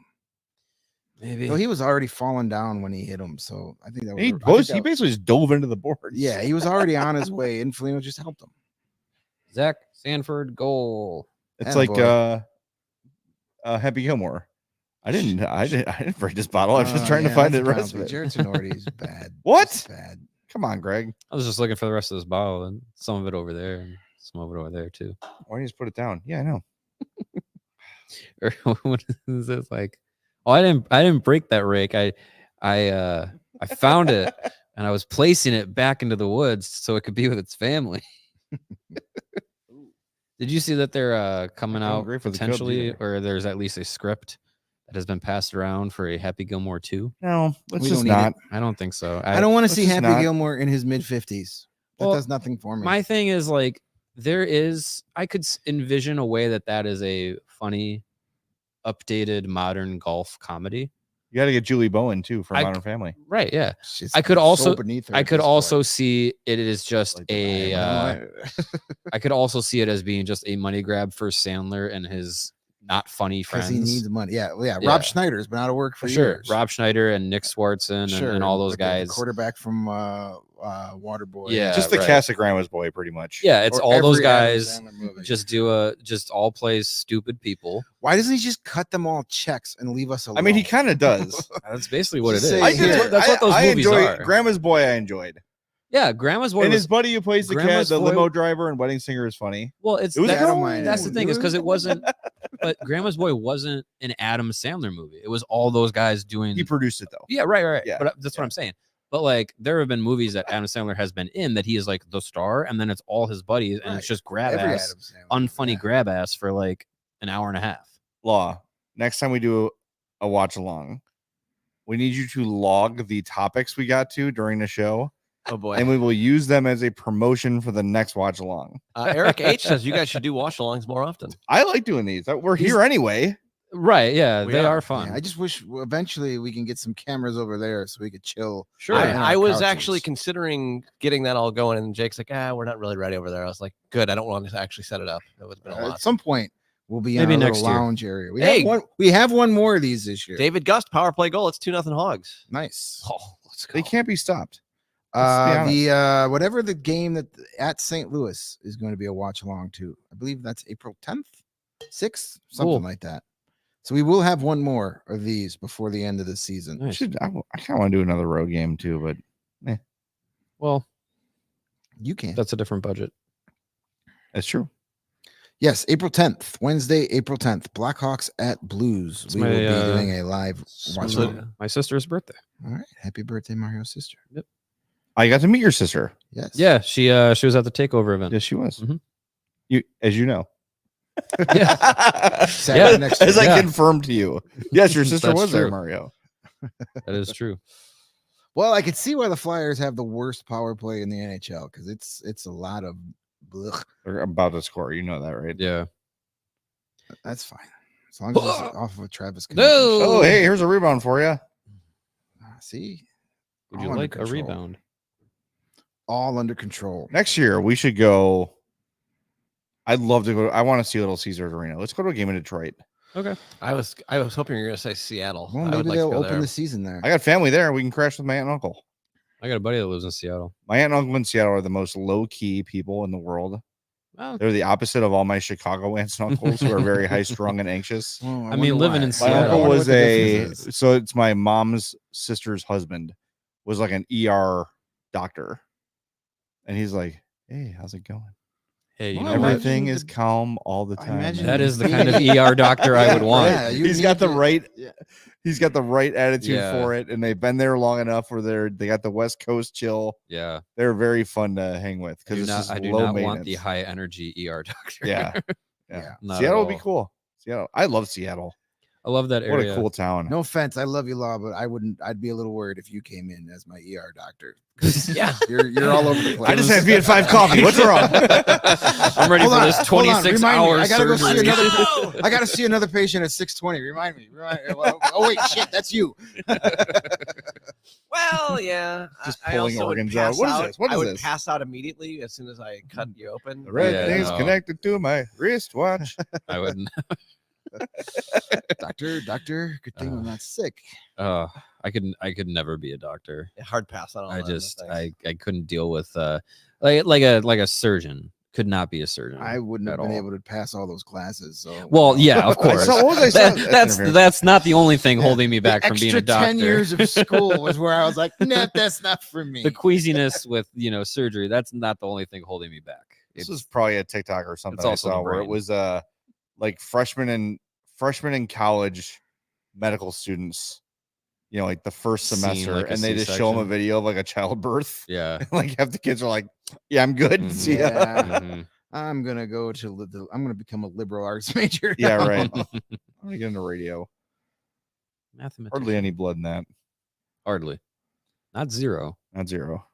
Maybe. So he was already falling down when he hit him. So I think that was. He I think was. that- He basically just dove into the board. yeah, he was already on his way, and Foligno just helped him. Zach Sanford goal. It's Attaboy. like Happy Gilmore. I didn't break this bottle. I was just trying to find the rest of it. Jared Sonorti is bad. What? Just bad. Come on, Greg. I was just looking for the rest of this bottle and some of it over there and some of it over there too. Why don't you just put it down? Yeah, I know. Or what is this like? Oh, I didn't break that rake. I found it and I was placing it back into the woods so it could be with its family. Did you see that they're coming Not going out great for the Cubs potentially, either. or there's at least a script that has been passed around for a Happy Gilmore 2? No, let's We just don't need not. I don't think so. I don't want to let's see just Happy not. Gilmore in his mid-50s. That Well, does nothing for me. My thing is like I could envision a way that is a funny, updated modern golf comedy. You got to get Julie Bowen too for I- Modern Family. Right? Yeah. She's I could so also- beneath her I at could this also point. see it is just Like the I could also see it as being just a money grab for Sandler and his not funny because friends. he needs money. Yeah, Yeah. Rob Schneider's been out of work for for sure. years. Rob Schneider and Nick Swartzen and all those like the guys. quarterback from Waterboy. Yeah, just the right. Casa Grandma's boy, pretty much. Yeah, it's Or all those every Adam guys Sandler movie. just all play stupid people. Why doesn't he just cut them all checks and leave us alone? I mean, he kind of does. That's basically what it Just is. say, I Here. did. That's what those I movies enjoy are. Grandma's Boy. I enjoyed. Yeah, Grandma's Boy And was his buddy who plays the cat, Grandma's the Boy- limo driver and wedding singer is funny. well. It's It was that- I don't mind that's it. the thing is because it wasn't But Grandma's Boy wasn't an Adam Sandler movie. It was all those guys doing. He produced it though. Yeah, right. Yeah, But that's what I'm saying. But like, there have been movies that Adam Sandler has been in that he is like the star, and then it's all his buddies, and it's just grab Every ass, Adam Sandler. unfunny grab ass for like an hour and a half. Law. Next time we do a watch along, we need you to log the topics we got to during the show. Oh boy. And we will use them as a promotion for the next watch along. Eric H says you guys should do watch alongs more often. I like doing these. We're here anyway. Right? Yeah, We they are. are fun. Yeah, I just wish eventually we can get some cameras over there so we could chill. Sure. on our I was couches. actually considering getting that all going, and Jake's like, we're not really ready over there. I was like, good. I don't want to actually set it up. It would have been a lot. At some point we'll be Maybe in a next little year. lounge area. Hey. We have one more of these this year. David Gust, power play goal. It's 2-0 Hogs. Nice. Oh, let's go. They can't be stopped. Let's be The whatever the game that at St. Louis is going to be a watch along to. I believe that's April 10th, 6th, something Cool. like that. So we will have one more of these before the end of the season. Nice. I kind of want to do another road game too, but Well, You can. that's a different budget. that's true. Yes, April 10th, Wednesday, April 10th, Blackhawks at Blues. It's We will my, be doing a live watch so- along. My sister's birthday. All right. Happy birthday, Mario's sister. I got to meet your sister. Yes. Yeah, she was at the takeover event. Yes, she was. Mhm. As you know. Yeah. Sat Yeah. right next to As her. I Yeah. confirmed to you. Yes, your sister That's was there, true. Mario. That is true. Well, I could see why the Flyers have the worst power play in the NHL because it's a lot of blech. They're about to score. You know that, right? Yeah. That's fine. As long as it's off of a Travis. Konecny No. shot. Oh, hey, here's a rebound for you. See? Would you All under like a control. rebound? All under control. Next year, we should go. I'd love to go. I want to see Little Caesars Arena. Let's go to a game in Detroit. Okay. I was hoping you were going to say Seattle. Well, I maybe would like they'll to go open there. the season there. I got family there. We can crash with my aunt and uncle. I got a buddy that lives in Seattle. My aunt and uncle in Seattle are the most low-key people in the world. Oh, They're the opposite of all my Chicago aunts and uncles who are very high-strung and anxious. Well, I mean, wonder living why. in My Seattle. uncle I wonder was what the difference is. so it's my mom's sister's husband was like an ER doctor. And he's like, hey, how's it going? hey, you Well, know what? Everything imagine is the- calm all the I time. imagine That you is the need- kind of ER doctor I would want. Yeah, you He's got need the to- right yeah. he's got the right attitude Yeah. for it, and they've been there long enough where they got the West Coast chill. Yeah. They're very fun to hang with I do because it's just not, I do low not maintenance. want the high energy ER doctor. Yeah. Yeah. Yeah. Not at Seattle would be all. cool. Seattle. I love Seattle. I love that What area. a cool town. No offense, I love you, Law, but I'd be a little worried if you came in as my ER doctor. Yeah. You're all over the place. I just had B5 coffee. What's wrong? I'm ready Hold for on, this hold on, 26 remind me. hour I gotta go see surgery. another. I gotta see another patient at 6:20. Remind me. Oh wait, shit, that's you. Well, yeah. Just I pulling also would organs out. pass What is this? What I is would this? pass out immediately as soon as I cut you open. The red Yeah, thing's no. connected to my wristwatch. I wouldn't. Doctor, good thing I'm not sick. I could never be a doctor. Hard pass on all I that, just no thanks. I couldn't deal with like a surgeon. Could not be a surgeon. I wouldn't have at been all. able to pass all those classes. So Well, yeah, of course. So what was I saying? That's not the only thing Yeah. holding me back the from being a extra doctor. 10 years of school was where I was like, nah, that's not for me. The queasiness with surgery. That's not the only thing holding me back. This It's was probably a TikTok or something it's I also the saw where it brain. was like freshmen in college medical students, like the first Seeing, semester, like, a and they just show them a C-section. video of like a childbirth. yeah. Like half the kids are like, yeah, I'm good. Mhm. See ya. Yeah. Mhm. I'm gonna go to I'm gonna become a liberal arts major. Yeah, now. right. I'm gonna get into radio. Mathematician. Hardly any blood in that. Hardly. Not zero. Not zero.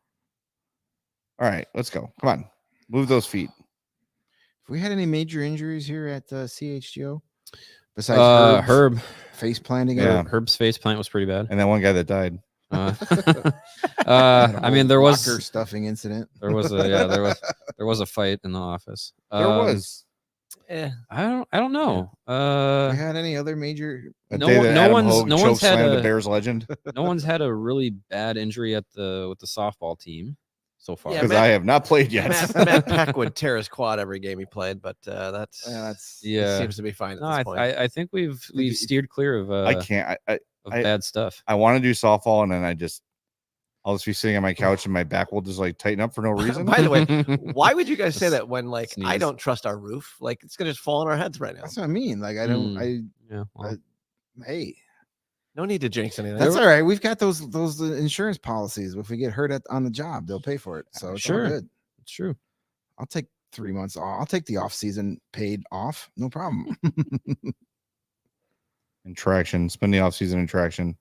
All right, let's go. Come on. Move those feet. If we had any major injuries here at CHGO, besides Herb. face planting, Yeah. Herb's face plant was pretty bad. And that one guy that died. I mean, there was locker stuffing incident. there was a fight in the office. There was. I don't know. We had any other major? That no day one- that no Adam one's- Hogue no one's had chokeslammed the a- Bears legend. No one's had a really bad injury with the softball team so far. Yeah, Because Matt- I have not played yet. Matt Peck would tear his quad every game he played, but that's That's it Yeah. seems to be fine at No, this point. I think we've you- steered clear of I can't. of I- bad stuff. I want to do softball, and then I'll just be sitting on my couch and my back will just like tighten up for no reason. By the way, why would you guys say that when like I Sneeze. don't trust our roof? Like it's gonna just fall on our heads right now. That's what I mean. Like I don't. Yeah. Well, Hey, No need to jinx anything. that's all right. We've got those insurance policies. If we get hurt on the job, they'll pay for it. So it's all Sure. good. it's true. I'll take 3 months off. I'll take the off season paid off. No problem. In traction, spend the off season in traction.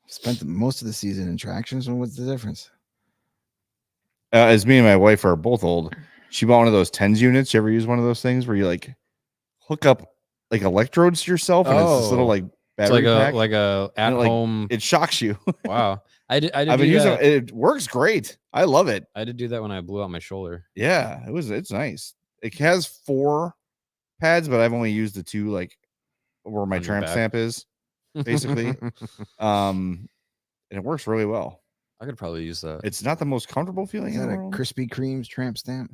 Spent most of the season in traction. So what's the difference? As me and my wife are both old, she bought one of those TENS units. You ever use one of those things where you like hook up like electrodes to yourself and it's this little Oh. like It's battery pack? like a at And it, like, home. It shocks you. Wow. I did I've been do using that. it. It works great. I love it. I did do that when I blew out my shoulder. Yeah, it's nice. It has 4 pads, but I've only used the 2 like where my On your tramp back. stamp is, basically. And it works really well. I could probably use that. It's not the most comfortable feeling Is in that the a world. Krispy Kreme's tramp stamp?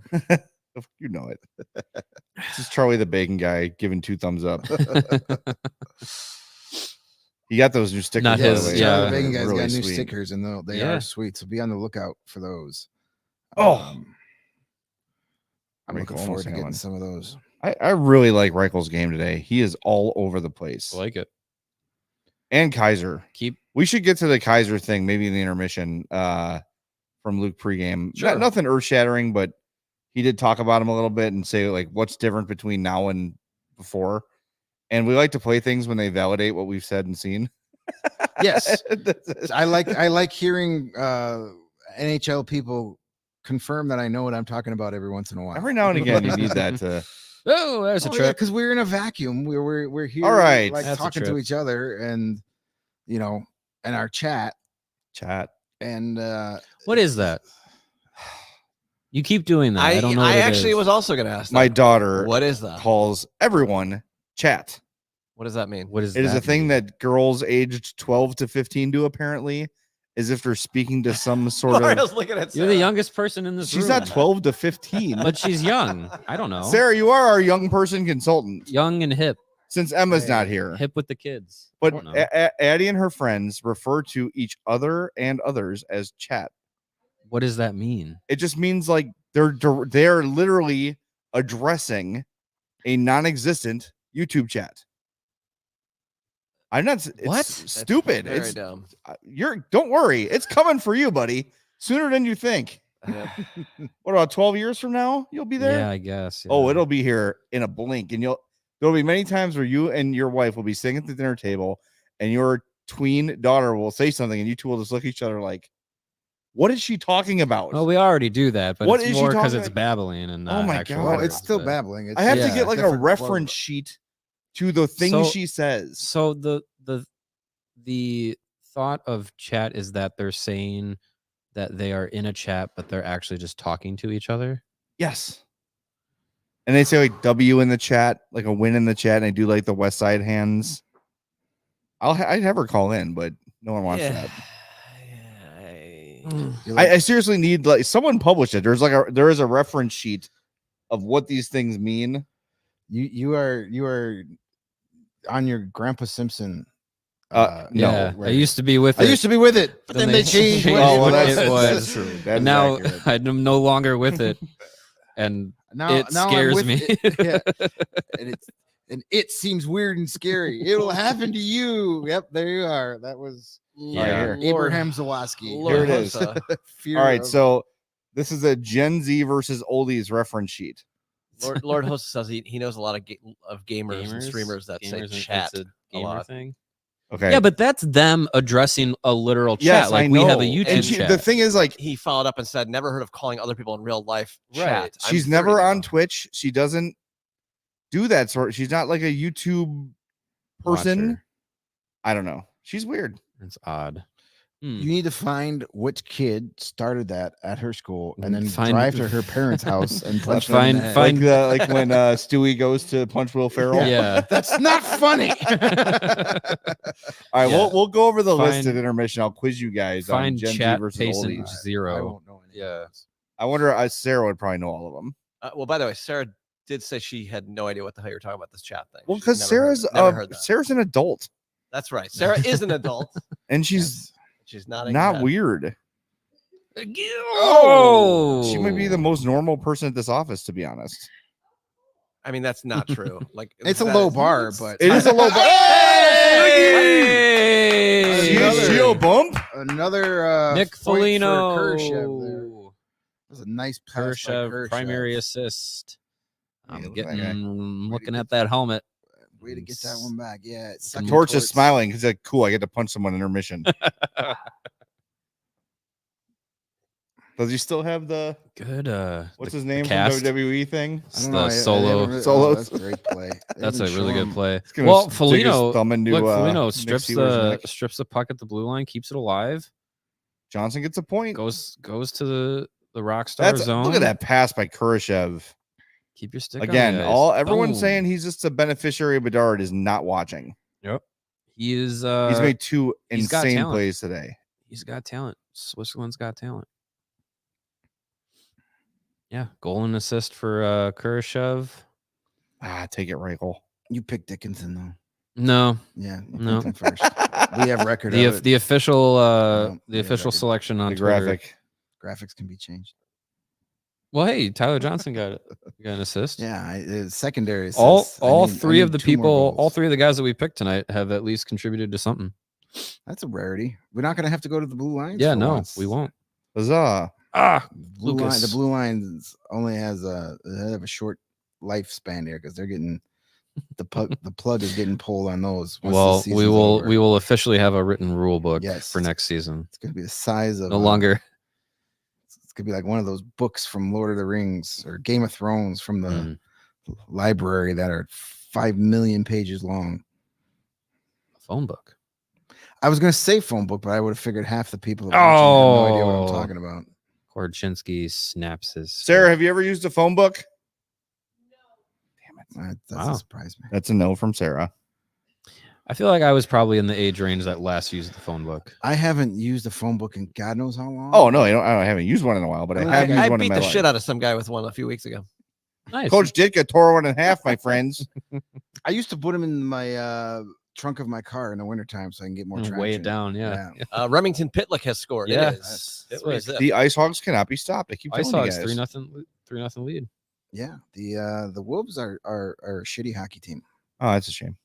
You know it. This is Charlie the Bacon guy giving 2 thumbs up. He got those new stickers. Not by the his, way. yeah. Charlie Bacon guy's Really got new sweet. stickers, and they Yeah. are sweet. So be on the lookout for those. Oh. I'm looking Reichel forward almost to had getting one. some of those. I really like Reichel's game today. He is all over the place. I like it. And Kaiser. Keep We should get to the Kaiser thing maybe in the intermission from Luke pregame. Sure. Nothing earth shattering, but he did talk about him a little bit and say like what's different between now and before. And we like to play things when they validate what we've said and seen. Yes. I like hearing NHL people confirm that I know what I'm talking about every once in a while. Every now and again you need that to oh, there's a yeah, trip. because we're in a vacuum. We're here, All right. like That's a talking to trip. each other, and and our chat, chat. and What is that? You keep doing that. I don't know. I what it actually is. was also gonna ask. My that. daughter What is that? calls everyone chat. What does that mean? What is It is a that thing mean? that girls aged 12 to 15 do apparently, as if they're speaking to some sort of. Mario's looking at You're the Sarah. youngest person in this She's room. not 12 to 15. but she's young. I don't know. Sarah, you are our young person consultant Young and hip, since Emma's not here. hip with the kids. I But don't know. Addie and her friends refer to each other and others as chat. What does that mean? It just means like they're literally addressing a non-existent YouTube chat. I'm not. It's What? stupid. Very It's dumb. don't worry. It's coming for you, buddy. Sooner than you think. Yep. What about 12 years from now? You'll be there. Yeah, I guess. Oh, yeah. it'll be here in a blink, and there'll be many times where you and your wife will be sitting at the dinner table, and your tween daughter will say something, and you two will just look at each other like, "What is she talking about?" Well, we already do that, but What it's is she more because talking it's about? babbling and Oh not my actual God. well, words, it's still but- babbling. It's I have to Yeah. get like a different reference flow. sheet to the things So- she says. So the thought of chat is that they're saying that they are in a chat, but they're actually just talking to each other. Yes. And they say like W in the chat, like a win in the chat, and they do like the West Side hands. I'd have her call in, but no one wants that. You're like, I seriously need like someone publish it. There is a reference sheet of what these things mean. you are on your Grandpa Simpson. No, Yeah, I right. used to be with I it. used to be with it, but Then then they they changed. changed what what it it was. was. true. That and is now accurate. I'm no longer with it, and it Now I'm scares with me. it. Yeah. and it seems weird and scary. It'll happen to you. Yep, there you are. That was Yeah. Abraham Zawaski. Here it is. Fear All right, of- so this is a Gen Z versus oldies reference sheet. Lord Host says he knows a lot of gamers and streamers that say Gamers and chat it's a a gamer lot. thing. Okay. Yeah, but that's them addressing a literal chat. yes, Like I we have a know. YouTube And chat. the thing is, like, He followed up and said, "Never heard of calling other people in real life Right. chat." I'm she's 30 never now. on Twitch. She doesn't do that sort. She's not like a YouTube person. Watcher. I don't know. She's weird. It's odd. You need to find which kid started that at her school and then Find- drive to her parents' house and punch them Find- in the head. find- Like when Stewie goes to punch Will Ferrell. Yeah. That's not funny. All right, Yeah. we'll go over the list Find- at intermission. I'll quiz you guys on Find Gen Z chat versus patient oldies. I zero. won't know any. Yeah. I wonder. Sarah would probably know all of them. Well, by the way, Sarah did say she had no idea what the hell you're talking about this chat thing. Well, She's because never heard Sarah's that. Never heard that. Sarah's an adult That's right. Sarah is an adult. and she's She's not a not cat. weird. Oh, She might be the most normal person at this office, to be honest. I mean, that's not true. Like It's a that low is- bar, but It is a low bar. Hey! CHGO bump. another Nick point for Foligno. Kurashev there. That was a nice pass by Kurashev, Kurashev. primary assist. Yeah, I'm look at that getting guy. looking at that helmet. Way to get that one back. Yeah. Second Torts is smiling. He's like, cool, I get to punch someone in intermission. Does he still have the Good. what's the- his the name from cast. WWE thing? I It's don't the know. I solo. haven't really- Solos. that's a great play. They That's a didn't really show good him. play. He's gonna Well, dig his Foligno, thumb into, look, Foligno Nick strips Seaver's the neck. strips the puck at the blue line, keeps it alive, Johnson gets a point. goes to the rock star zone. Look at that pass by Kurashev. Keep your stick on Again, the ice. everyone's Boom. saying he's just a beneficiary of Bedard is not watching. Yep. He is. He's made two he's got insane talent. plays today. He's got talent. Switzerland's got talent. Yeah, goal and assist for Kurashev. Take it, Reichel. You picked Dickinson though. No, Yeah. You No. picked him first. We have record of it. the official we have record. selection on The Twitter. graphic. Graphics can be changed. Well, hey, Tyler Johnson got an assist. Yeah. Secondary. All assists. I three need of the 2 more people, all goals. 3 of the guys that we picked tonight have at least contributed to something. That's a rarity. We're not going to have to go to the blue lines. Yeah, for no, once. we won't. Huzzah. Blue line, Lucas. the blue lines only has they have a short lifespan here because they're getting the plug is getting pulled on those. once the Well, we season's will over. we will officially have a written rule book Yes. for next season. It's gonna be the size of No longer. It's gonna be like one of those books from Lord of the Rings or Game of Thrones from the Mm, library that are 5 million pages long. phone book. I was gonna say phone book, but I would have figured half the people that watch it have no idea what I'm Oh. talking about. Korchinski snaps his. Sarah, have you ever used a phone book? That Wow. doesn't surprise me. That's a no from Sarah. I feel like I was probably in the age range that last used the phone book. I haven't used a phone book in God knows how long. Oh no, I haven't used one in a while, but I have used I one in beat my the life. shit out of some guy with one a few weeks ago. Nice. Coach Ditka tore one in half, my friends. I used to put them in my trunk of my car in the wintertime so I can get more And traction. weigh it down. Yeah. Remington Pitlick has scored. Yeah. It is. That's Three zip. The Ice Hogs cannot be stopped. I keep Ice telling you Hogs guys. 3-0 lead. Yeah. The Wolves are a shitty hockey team. Oh, that's a shame.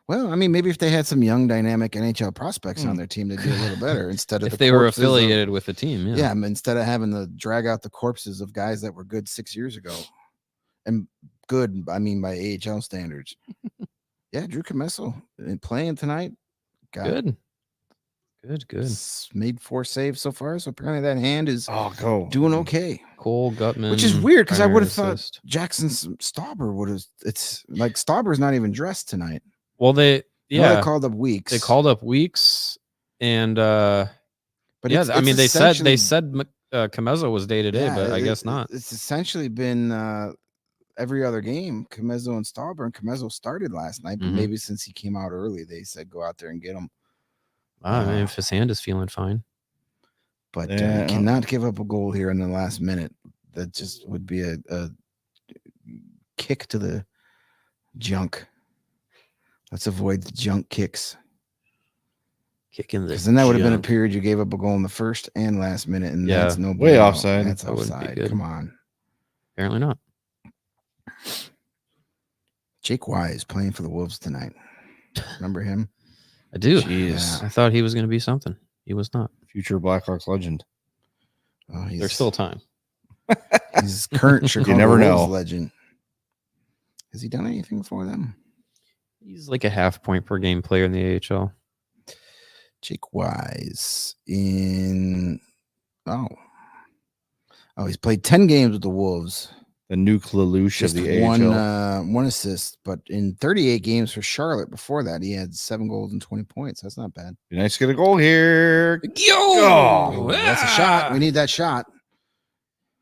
Well, I mean, maybe if they had some young, dynamic NHL prospects on their team, they'd be a little better instead of If the they were corpses of- affiliated with the team, yeah. yeah, instead of having to drag out the corpses of guys that were good 6 years ago, and good, I mean, by AHL standards. Yeah, Drew Commesso playing tonight. Got Good. Good. Made 4 saves so far, so apparently that hand is Oh, go. doing okay. Cole Gutman. Which is weird because I would have primary thought assist. Jackson Stauber would have. It's like Stauber's not even dressed tonight. Well, they I know they yeah called up Weeks. they called up Weeks, and but yeah, it's I mean they essentially- said Comezzo was day to day, yeah, but I guess not. It's essentially been every other game. Comezzo and Stauber, and Comezzo started last night, but Mhm. maybe since he came out early, they said go out there and get him. I mean, if his hand is feeling fine, But Yeah. cannot give up a goal here in the last minute. That just would be a kick to the junk. Let's avoid the junk kicks. kicking the Because then that would have been a junk. period you gave up a goal in the first and last minute, and Yeah, that's no way bueno. offside. That's That wouldn't be offside. good. Come on, Apparently not. Jake Wise playing for the Wolves tonight. Remember him? I do. Jeez. I thought he was going to be something. He was not. Future Blackhawks legend. Oh, There's still time. he's current Chicago never Wolves know. legend. Has he done anything for them? He's like a half point per game player in the AHL. Jake Wise in he's played 10 games with the Wolves. The Nuke Lelouch of Just the one AHL. one assist, but in 38 games for Charlotte before that, he had 7 goals and 20 points. That's not bad. Be nice to get a goal here. Yo, That's a shot. We need that shot.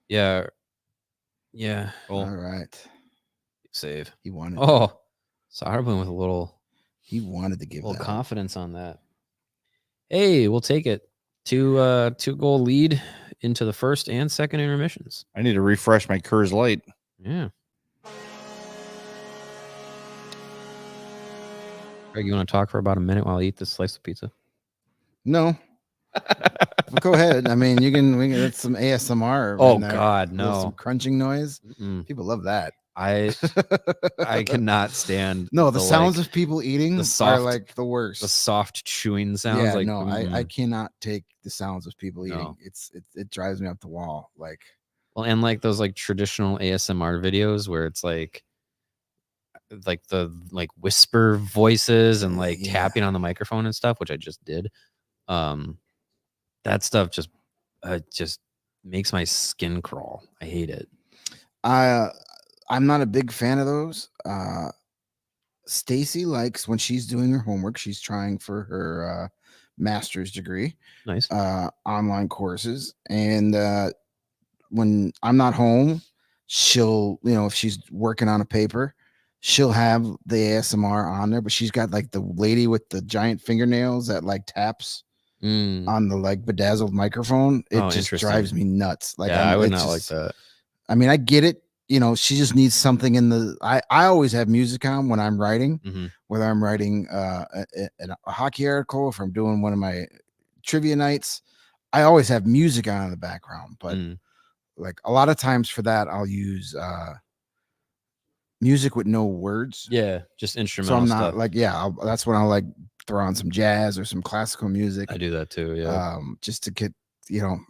Yeah. Goal. All right. Save. He wanted Oh, Soderblom with a little to give that. confidence on that. Hey, we'll take it. 2-goal lead into the first and second intermissions. I need to refresh my Coors Light. Yeah. Greg, you want to talk for about a minute while I eat this slice of pizza? No. But go ahead. I mean, we can get some ASMR. Oh in there. God, A little some no. crunching noise. Mm-mm. People love that. I cannot stand No, the sounds like, of people eating the are soft- like the worst. the soft chewing sounds. Yeah, like no, I mm-mm. cannot take the sounds of people eating. No. It drives me up the wall. Like, Well, and like those like traditional ASMR videos where it's like the like whisper voices and like Yeah. tapping on the microphone and stuff, which I just did. That stuff just makes my skin crawl. I hate it. I'm not a big fan of those. Stacy likes when she's doing her homework. She's trying for her master's degree, Nice. online courses, and when I'm not home, she'll, if she's working on a paper, she'll have the ASMR on there. But she's got like the lady with the giant fingernails that like taps on the like bedazzled microphone. It just interesting. drives me nuts. Like, Yeah, I would it's not like just- that. I mean, I get it. She just needs something in the. I always have music on when I'm writing, Mhm. whether I'm writing a hockey article, if I'm doing one of my trivia nights. I always have music on in the background, but like a lot of times for that, I'll use music with no words. Yeah, just So instrumental I'm not stuff. like, that's when I'll like throw on some jazz or some classical music. I do that too. Yeah. Just to get,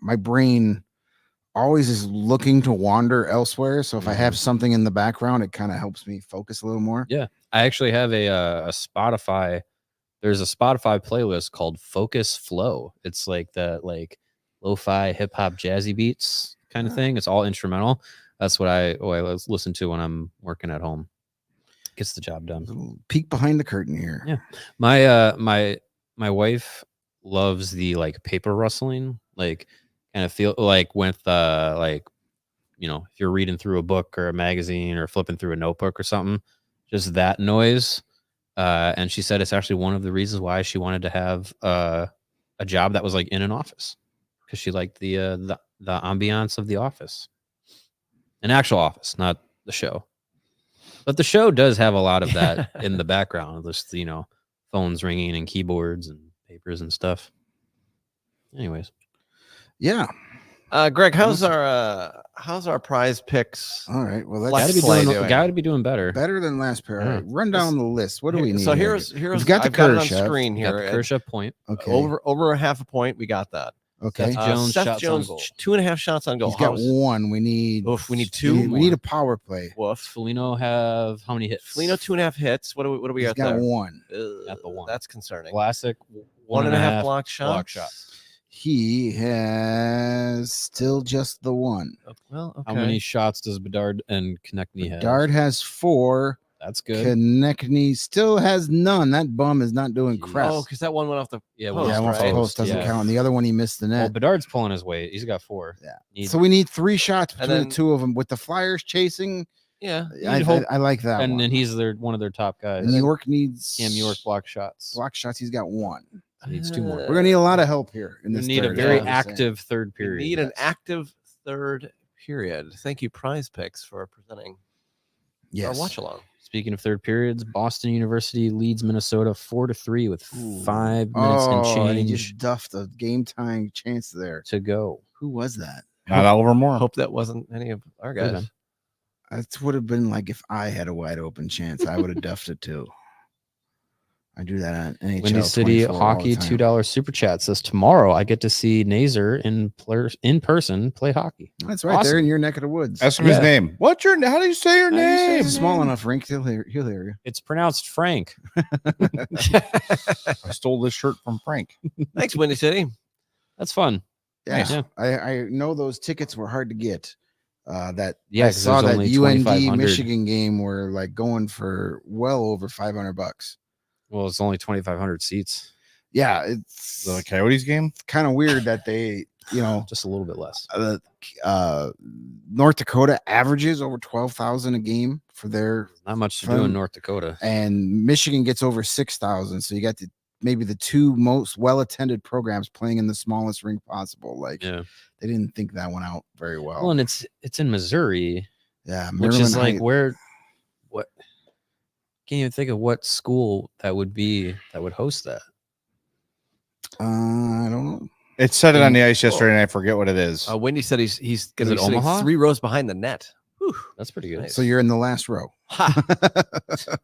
my brain always is looking to wander elsewhere. So if I have something in the background, it kind of helps me focus a little more. Yeah. I actually have a Spotify. There's a Spotify playlist called Focus Flow. It's like that, like lo-fi hip hop jazzy beats kind of thing. It's all instrumental. That's what I listen to when I'm working at home. Gets the job done. Little peek behind the curtain here. Yeah. My wife loves the like paper rustling, like kind of feel like with if you're reading through a book or a magazine or flipping through a notebook or something, just that noise. And she said it's actually one of the reasons why she wanted to have a job that was like in an office, because she liked the ambiance of the office, an actual office, not the show. But the show does have a lot of that in the background, just phones ringing and keyboards and papers and stuff. Anyways, Yeah. Greg, how's our prize picks? All right. Well, Let's that's play gotta be doing better. better than last pair. All right, Yeah. run down the list. What do we need? So here? here's We've got the I've got it on Khrushchev. screen Got here. the Khrushchev point. Okay. Over a half a point, we got that. Okay. Seth Jones Seth shots on Jones, goal. 2.5 shots on goal. He's got one. We need. Oof, we need two. We need a power play. Woof. Foligno have how many hits? Foligno 2.5 hits. What do we He's got got there? one. Got the one. That's concerning. Classic 1.5 block shots. block shots. He has still just the one. Well, okay. How many shots does Bedard and Konechny have? Dart has 4. That's good. Konechny still has none. That bum is not doing Jeez. crap. Oh, because that one went off the Yeah, post, yeah, one off the right? post doesn't Yeah. count. And the other one he missed the Well, net. Bedard's pulling his weight. He's got 4. Yeah. So we need 3 shots And between then- the two of them. With the Flyers chasing, Yeah. I like that and one. then he's one of their top guys. New York needs Cam York block shots. block shots. He's got 1. Needs 2 more. We're gonna need a lot of help here in We this. need a third, very is what I'm saying. active third We period. need an active third period. Thank you, Prize Picks, for presenting our Yes. watch along. Speaking of third periods, Boston University leads Minnesota 4-3 with Ooh. 5 minutes and And he change just duffed a game tying chance there. to go. Who was that? Not Oliver Moore. Hope that wasn't any of our Could've guys. That would have been like if I had a wide open chance, I would have duffed it too. I do that on NHL Windy City 24 all the Hockey time. $2 super chat says tomorrow I get to see Nazer in person play hockey. That's right. Awesome. They're in your neck of the woods. Ask him his Yeah. name. How do you say your How do you say name? He's small enough, Rink. He'll hear you. It's pronounced Frank. I stole this shirt from Frank. Thanks, Windy City. That's fun. Yeah. Yeah. I know those tickets were hard to get. That Yeah, I 'cause saw there's that only UND 2,500. Michigan game were like going for well over $500. Well, it's only 2,500 seats, Yeah, it's The Coyotes game? kind of weird that they, just a little bit less. North Dakota averages over 12,000 a game for their, Not much to do Fun. in North Dakota. and Michigan gets over 6,000. So you got maybe the 2 most well-attended programs playing in the smallest rink possible. Like Yeah. they didn't think that one out very well. Well, and it's in Missouri, Yeah, which is Maryland like Heights. what? Can't even think of what school that would be that would host that. I don't know. It said it on the ice yesterday, and I forget what it is. Wendy said he's going to Is be it sitting Omaha? 3 rows behind the net. Whew. That's pretty good. Nice. So you're in the last row. Ha. That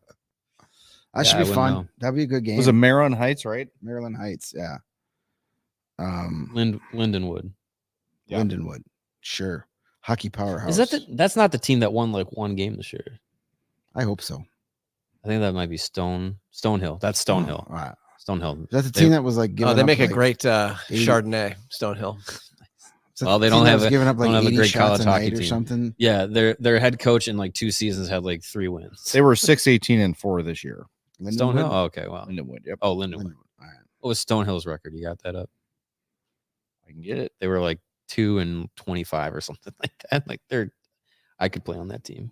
Yeah, should I be wouldn't fun. know. That'd be a good game. Was it Maryland Heights, right? Maryland Heights? Yeah. Lindenwood. Yeah. Lindenwood. Sure. Hockey powerhouse. Is that that's not the team that won like one game this year? I hope so. I think that might be Stonehill. That's Stonehill. Oh, wow. Stonehill. Is that the They- team that was like giving They up make a like, great Chardonnay, Stonehill. is that Well, the they team don't that have was a- giving up like don't have a 80 great shots college a hockey night or team. something. Yeah, their head coach in like 2 seasons had like 3 wins. They were 6-18-4 this year. Stonehill. Oh, okay, wow. Lindenwood, yep. Oh, Lindenwood. Lindenwood. All right. What was Stonehill's record? You got that up? I can get it. They were like 2-25 or something like that. Like I could play on that team.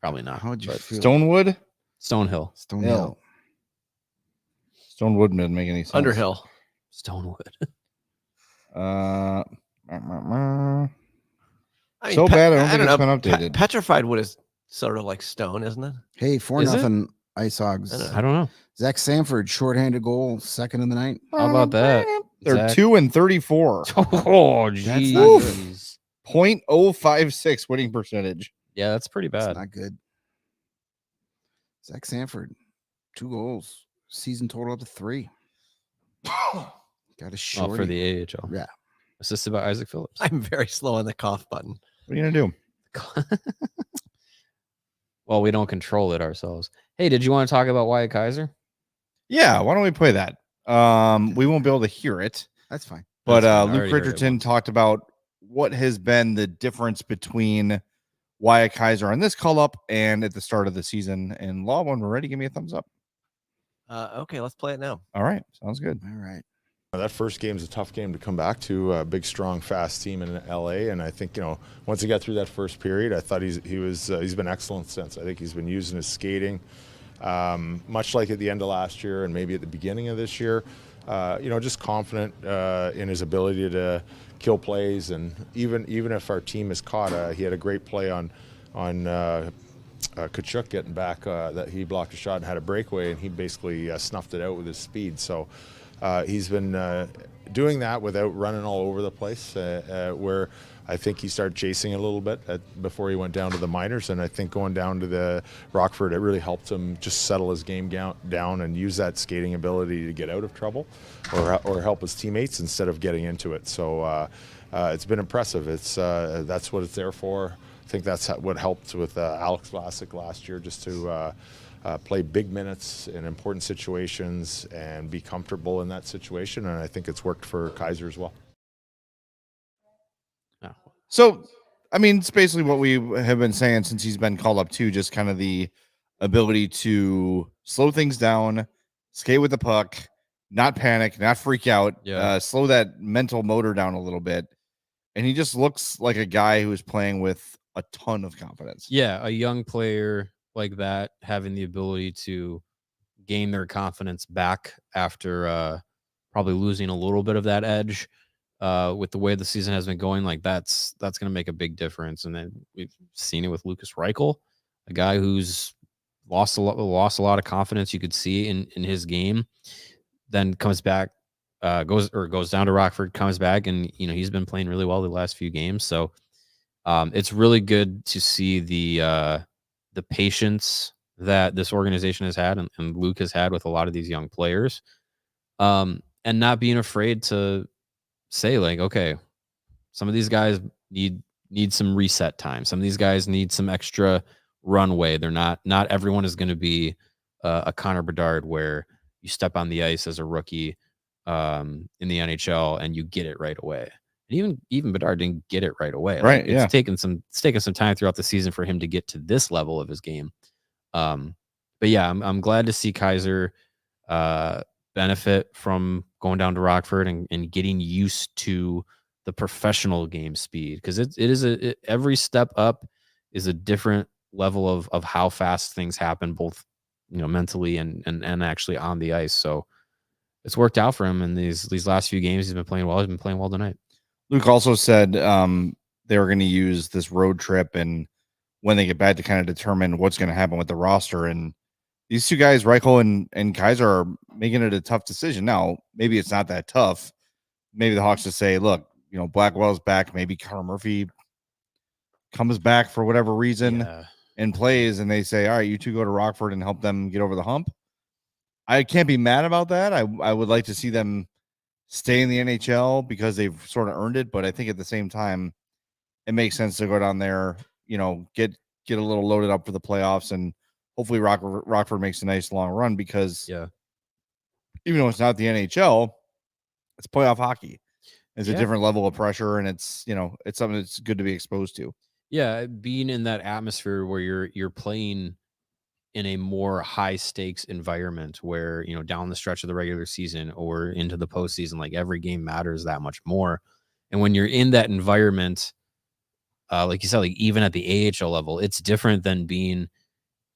Probably not. How would you but feel? Stonewood? Stonehill. Stonehill. Stonewood didn't make any sense. Underhill. Stonewood. Uh, I mean, so bad, I don't think know. it's been updated. Petrified wood is sort of like stone, isn't it? Hey, 4-0 Is it? Ice Hogs. I don't know. Zach Sanford, shorthanded goal, second of the night. How about that? They're Zach? 2-34. Oh, That's not jeez. good. 0.056 winning percentage. Yeah, that's pretty That's bad. not good. Zach Sanford, 2 goals. Season total up to 3. Got a short. Oh, for the AHL. Yeah. Assisted by Isaac Phillips. I'm very slow on the cough button. What are you going to do? Well, we don't control it ourselves. Hey, did you want to talk about Wyatt Kaiser? Yeah, why don't we play that? We won't be able to hear it, That's fine. but That's fine. I Luke already heard it Richardson once. talked about what has been the difference between Wyatt Kaiser on this call up and at the start of the season. And Law, when we're ready, give me a thumbs up. Okay, let's play it now. All right, sounds good. All right. That first game is a tough game to come back to, a big, strong, fast team in LA. And I think, once he got through that first period, I thought he's been excellent since. I think he's been using his skating, much like at the end of last year and maybe at the beginning of this year. Just confident in his ability to kill plays. And even if our team is caught, he had a great play on Kachuk getting back, that he blocked a shot and had a breakaway, and he basically snuffed it out with his speed. So he's been doing that without running all over the place, where I think he started chasing a little bit before he went down to the minors. And I think going down to the Rockford, it really helped him just settle his game down and use that skating ability to get out of trouble or help his teammates instead of getting into it. So it's been impressive. That's what it's there for. I think that's what helped with Alex Vlasic last year, just to play big minutes in important situations and be comfortable in that situation. And I think it's worked for Kaiser as well. So, I mean, it's basically what we have been saying since he's been called up too, just kind of the ability to slow things down, skate with the puck, not panic, not freak out, slow that mental motor down a little bit. And he just looks like a guy who is playing with a ton of confidence. Yeah, a young player like that having the ability to gain their confidence back after probably losing a little bit of that edge with the way the season has been going, like that's going to make a big difference. And then we've seen it with Lucas Reichel, a guy who's lost a lot of confidence. You could see in his game, then comes back, goes down to Rockford, comes back, and he's been playing really well the last few games. So it's really good to see the patience that this organization has had and Luke has had with a lot of these young players, and not being afraid to say, like, okay, some of these guys need some reset time. Some of these guys need some extra runway. They're not everyone is going to be a Connor Bedard where you step on the ice as a rookie in the NHL and you get it right away. And even Bedard didn't get it right away. Right. Like, it's taken some time throughout the season for him to get to this level of his game. But yeah, I'm glad to see Kaiser benefit from going down to Rockford and getting used to the professional game speed, because every step up is a different level of how fast things happen, both mentally and actually on the ice. So it's worked out for him in these last few games. He's been playing well. He's been playing well tonight. Luke also said they were going to use this road trip and when they get back to kind of determine what's going to happen with the roster. And these two guys, Reichel and Kaiser, are making it a tough decision. Now, maybe it's not that tough, maybe the Hawks just say, look, Blackwell's back. Maybe Connor Murphy comes back for whatever reason and plays, and they say, all right, you two go to Rockford and help them get over the hump. I can't be mad about that. I would like to see them stay in the NHL because they've sort of earned it, but I think at the same time, it makes sense to go down there, get a little loaded up for the playoffs, and hopefully Rockford makes a nice long run because even though it's not the NHL, it's playoff hockey. It's a different level of pressure, and it's it's something that's good to be exposed to. Yeah, being in that atmosphere where you're playing in a more high stakes environment where, down the stretch of the regular season or into the postseason, like every game matters that much more. And when you're in that environment, like you said, like even at the AHL level, it's different than being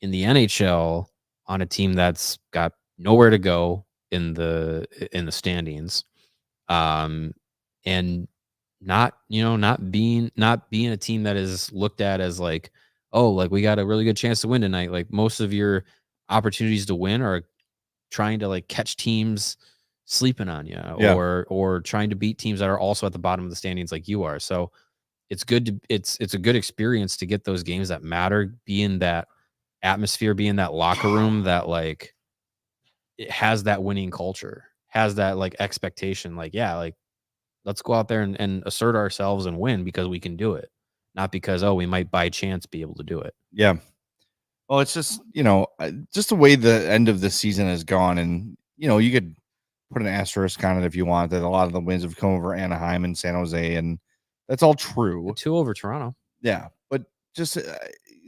in the NHL on a team that's got nowhere to go in the standings. And not being a team that is looked at as like, oh, like we got a really good chance to win tonight. Like most of your opportunities to win are trying to like catch teams sleeping on you or trying to beat teams that are also at the bottom of the standings like you are. So it's good it's a good experience to get those games that matter, be in that atmosphere, be in that locker room that like it has that winning culture, has that like expectation, like, like let's go out there and assert ourselves and win because we can do it. Not because, we might by chance be able to do it. Yeah. Well, it's just, just the way the end of the season has gone. And, you could put an asterisk on it if you want, that a lot of the wins have come over Anaheim and San Jose. And that's all true. 2 over Toronto. Yeah. But just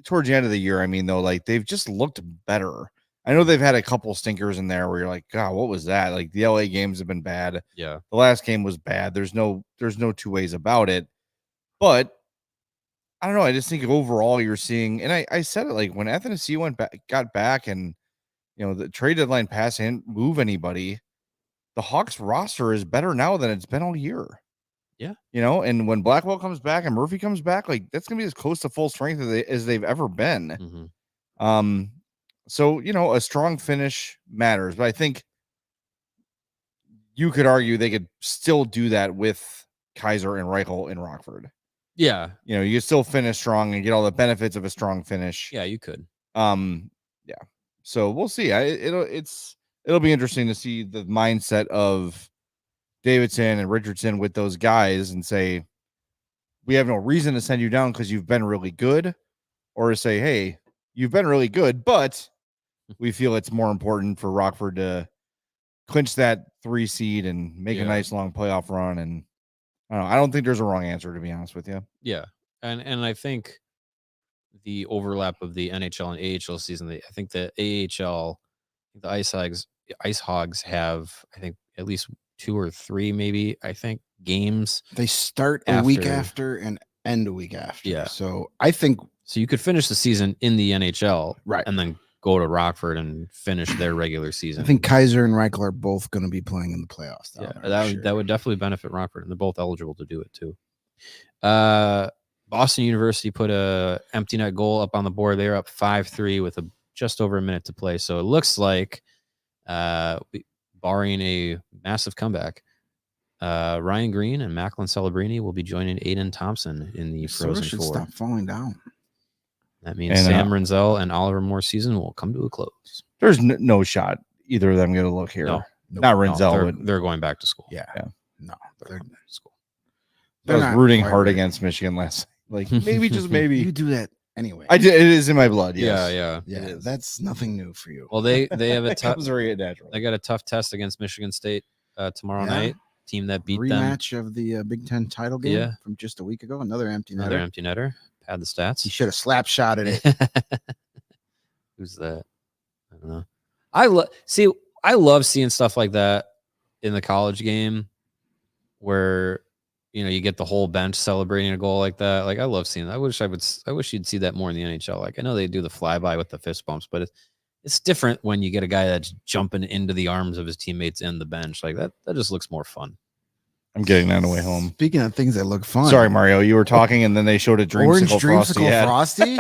towards the end of the year, I mean, though, like they've just looked better. I know they've had a couple stinkers in there where you're like, God, what was that? Like the LA games have been bad. Yeah. The last game was bad. There's no 2 ways about it. But I don't know. I just think overall you're seeing, and I said it, like when Athanasie got back and, the trade deadline passed, didn't move anybody. The Hawks roster is better now than it's been all year. Yeah. And when Blackwell comes back and Murphy comes back, like that's going to be as close to full strength as they've ever been. Mm-hmm. So, a strong finish matters, but I think you could argue they could still do that with Kaiser and Reichel in Rockford. Yeah. You could still finish strong and get all the benefits of a strong finish. Yeah, you could. Yeah. So we'll see. It'll be interesting to see the mindset of Davidson and Richardson with those guys and say, we have no reason to send you down because you've been really good, or to say, hey, you've been really good, but we feel it's more important for Rockford to clinch that 3 seed and make a nice long playoff run. And I don't think there's a wrong answer, to be honest with you. Yeah. And I think the overlap of the NHL and AHL season, I think the AHL, the Ice Hogs have, I think, at least 2 or 3, maybe, I think, games. They start a week after and end a week after. Yeah. So I think. So you could finish the season in the NHL. Right. And then go to Rockford and finish their regular season. I think Kaiser and Reichel are both going to be playing in the playoffs. That would definitely benefit Rockford, and they're both eligible to do it too. Boston University put a empty net goal up on the board. They're up 5-3 with just over a minute to play. So it looks like, barring a massive comeback, Ryan Green and Macklin Celebrini will be joining Aiden Thompson in the Frozen should Four. Stop falling down. That means Sam Renzel and Oliver Moore's season will come to a close. There's no shot either of them going to look here. No, not Renzel. They're going back to school. Yeah. No, they're going back to school. I was rooting hard against Michigan last night. Like maybe just maybe you do that anyway. I did. It is in my blood. Yes. Yeah. That's nothing new for you. Well, they have a tough. They got a tough test against Michigan State tomorrow night. Team that beat them. Rematch of the Big Ten title game from just a week ago. Another empty netter. Pad the stats. He should have slap shotted it. Who's that? I don't know. I love seeing stuff like that in the college game where you get the whole bench celebrating a goal like that. Like I love seeing that. I wish you'd see that more in the NHL. Like I know they do the flyby with the fist bumps, but it's different when you get a guy that's jumping into the arms of his teammates and the bench. Like that just looks more fun. I'm getting that on the way home. Speaking of things that look fun. Sorry, Mario. You were talking and then they showed a Dreamsicle Frosty.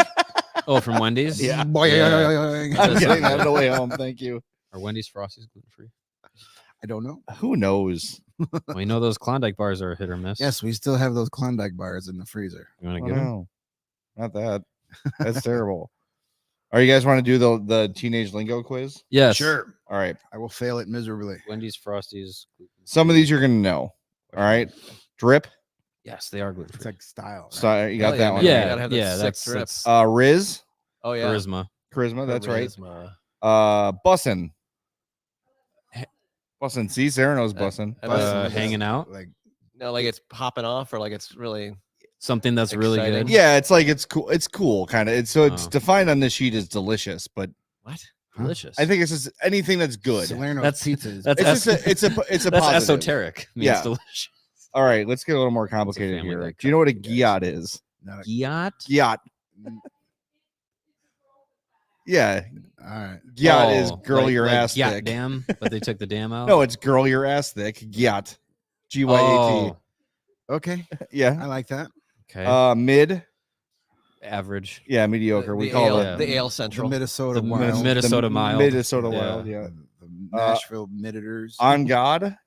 Oh, from Wendy's? Yeah. I'm getting that on the way home. Thank you. Are Wendy's Frosties gluten-free? I don't know. Who knows? Well, you know those Klondike bars are a hit or miss. Yes, we still have those Klondike bars in the freezer. You want Oh, to get them? no. Not that. That's terrible. Are you guys want to do the teenage lingo quiz? Yes. Sure. All right. I will fail it miserably. Wendy's, Frosties. Some of these you're gonna know. All right. Drip. Yes, they are gluten It's free. like style. Right? So you got Hell that yeah, one. man. right? You gotta have that sick that's drip. Riz. Oh yeah, charisma. Charisma. That's right. Charisma. Bussin. Bussin. See, Sarah knows bussin. I bet- Hanging out. Like No, like it's popping off, or like it's really. Something that's really Exciting. good. Yeah, it's like it's cool. It's cool, kind of. It's Oh. defined on this sheet as delicious, but What? Delicious. I think it's just anything that's good. Salerno's That's- pizza is that's It's just it's a that's positive. esoteric. I mean, Yeah. It's delicious. All right, let's get a little more complicated family here. that Do you know what a cooks, you guys. gyat is? not a, Yacht. Gyat. Yeah, all right. gyat is girl your ass yacht thick. dam, but they took the dam out. No, it's girl your ass thick. Gyat. Gyat. Oh, Okay, I Yeah. like that. okay. Mid. Average. Yeah, mediocre. We the call Ale, it the Ale The Central. Minnesota The Wild. Minnesota Mild. Minnesota Yeah. Wild. Yeah. The Nashville Minitors. On God.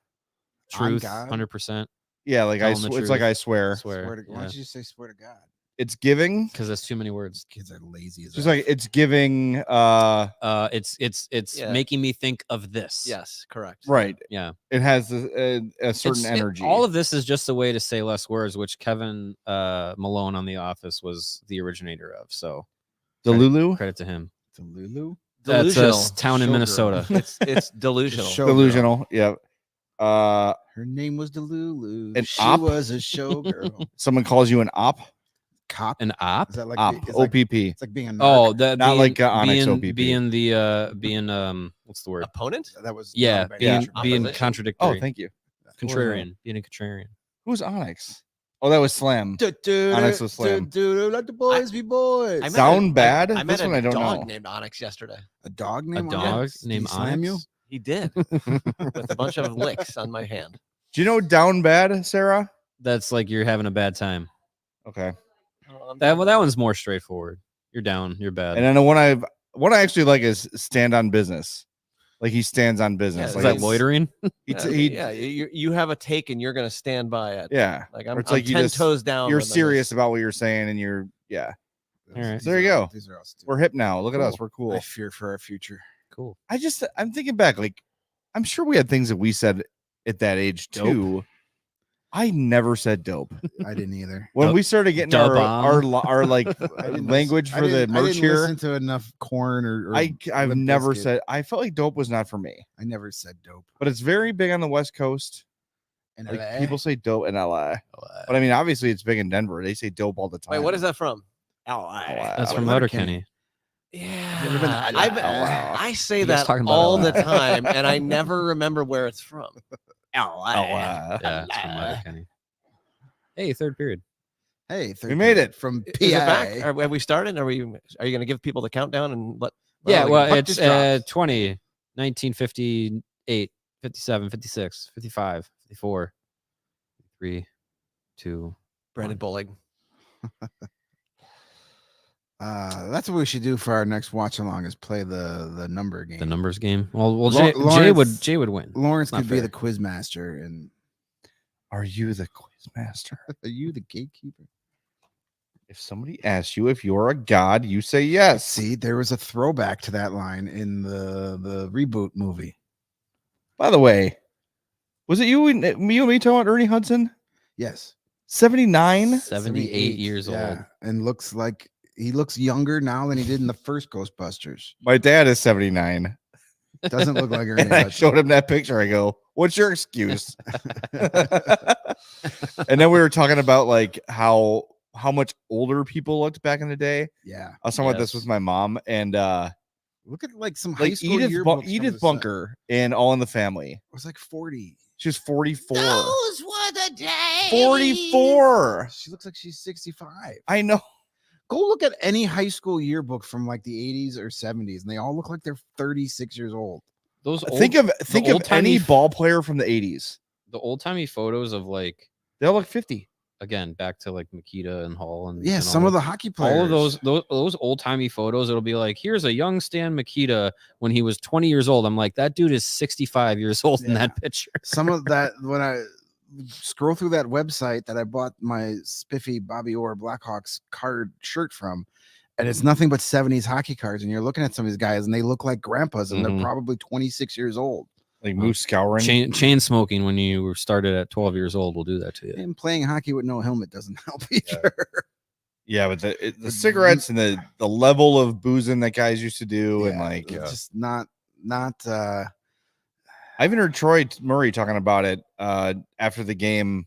Truth. God. 100%. Yeah, like Tell I. 'em the It's like truth. I swear. Swear. Why don't you say swear to God? It's giving. Because that's too many words. Kids are lazy as Just F. like it's giving. It's Yeah. making me think of this. Yes, correct. Right. Yeah. It has a certain energy. All of this is just a way to say less words, which Kevin Malone on The Office was the originator of. So the Lulu. credit to him. The Lulu. That's a Delusional. town in Showgirl. Minnesota. It's delusional. Show- Delusional. Yeah. Her name was Delulu. An She op? was a showgirl. Someone calls you an op. Cop. An op. Is that like Op. it's like, OPP. it's like being a narc. Oh, that Not being, like, Onyx being, OPP. being the what's the word? Opponent? That was Yeah, not a bad being intro. being Opposition. contradictory. Oh, thank you. Contrarian. Being a contrarian. Who's Onyx? Oh, that was Slam. Onyx was Slam. Let the boys be boys. I met Sound bad? I met This one a I don't dog know. named Onyx yesterday. A dog A named dog Onyx? Did he named slam you? Onyx. He did with a bunch of licks on my hand. Do you know down bad, Sarah? That's like you're having a bad time. Okay. That one's more straightforward. You're down. You're bad. And then the one I actually like is stand on business. Like he stands on business. Yeah, like is that he's- loitering? You have a take and you're going to stand by it. Yeah. Like Or I'm, it's I'm like you 10 just- toes down. You're with serious this. about what you're saying, and you're yeah. All right. So there you go. These are all stupid. We're hip now. Look at us. Cool. We're cool. I fear for our future. Cool. I'm thinking back, like I'm sure we had things that we said at that age Dope. too. I never said dope. I didn't either. When Dub- we started getting dub our like I didn't language listen- for I the didn't- I merch didn't here, listen to enough corn or I've Limp never Bizkit. said. I felt like dope was not for me, I never said dope. but it's very big on the West Coast. And Like people say dope in LA, but I mean, obviously it's big in Denver. They say dope all the time. Wait, what is that from? That's from Letterkenny. Letterkenny. Yeah, You ever been to- I say You guys that talking about all LA? the time, and I never remember where it's from. Yeah, it's from Letterkenny. Hey, third period. Hey, We made it. from PI. Is it back? Have we started? Are you going to give people the countdown and let? Yeah, the well, puck it's just dropped? 20, 1958, 57, 56, 55, 54, 3, 2. Brandon Bollig. That's what we should do for our next watch along is play the number game. The numbers game. Well, Lawrence- Jay would win. Lawrence Not could be fair. the quiz master, and Are you the quiz master? are you the gatekeeper? If somebody asks you if you're a god, you say yes. See, there was a throwback to that line in the reboot movie. By the way, was it you and me talking about Ernie Hudson? Yes, 79? 78 years old. yeah, and looks like he looks younger now than he did in the first Ghostbusters. My dad is 79. Doesn't look like Ernie And I Hudson. showed him that picture. I go, what's your excuse? And then we were talking about like how much older people looked back in the day. Yeah, I was talking about this Yes. with my mom and look at like some high like school Edith, yearbooks from Edith the Bunker in All in the Family. It was like 40. She was 44. Those were the days. 44. She looks like she's 65. I know. Go look at any high school yearbook from like the 80s or 70s, and they all look like they're 36 years old. Those Think of any old-timey ball player from the 80s. the old timey photos of like They all look 50. again, back to like Makita and Hall and Yeah, and some all of the hockey players. all of those old timey photos. It'll be like, here's a young Stan Makita when he was 20 years old. I'm like, that dude is 65 years old in that picture. Some of that, when I scroll through that website that I bought my spiffy Bobby Orr Blackhawks card shirt from, and it's nothing but 70s hockey cards, and you're looking at some of these guys and they look like grandpas, and they're probably 26 years old. Like moose scouring. Chain smoking when you were started at 12 years old will do that to you. And playing hockey with no helmet doesn't help either. Yeah, but the cigarettes and the level of boozing that guys used to do, and like it's just not I even heard Troy Murray talking about it after the game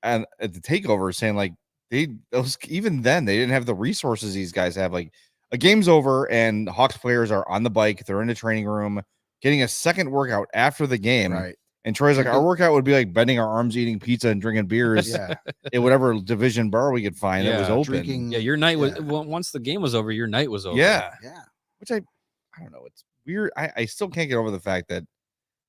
and at the takeover, saying like even then they didn't have the resources these guys have. Like a game's over and Hawks players are on the bike, they're in the training room getting a second workout after the game. right. And Troy's like, our workout would be like bending our arms, eating pizza, and drinking beers at whatever division bar we could find that was open. Drinking, Yeah, your night was once the game was over, your night was over. Yeah. Which I don't know. It's weird. I still can't get over the fact that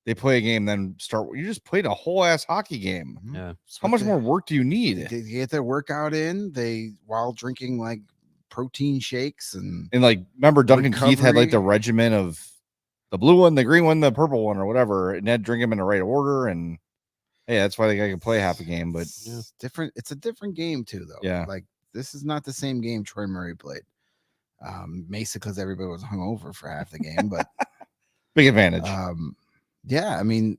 they play a game, then start. You just played a whole ass hockey game. Yeah. How much more work do you need? They get their workout in. While drinking like protein shakes and like, remember Duncan Keith had like the recovery. regimen of the blue one, the green one, the purple one, or whatever, and then drink them in the right order. And hey, that's why they can play half a game. But it's different. It's a different game too, though. Yeah. Like this is not the same game Troy Murray played. Mesa because everybody was hungover for half the game, but big advantage. Yeah, I mean,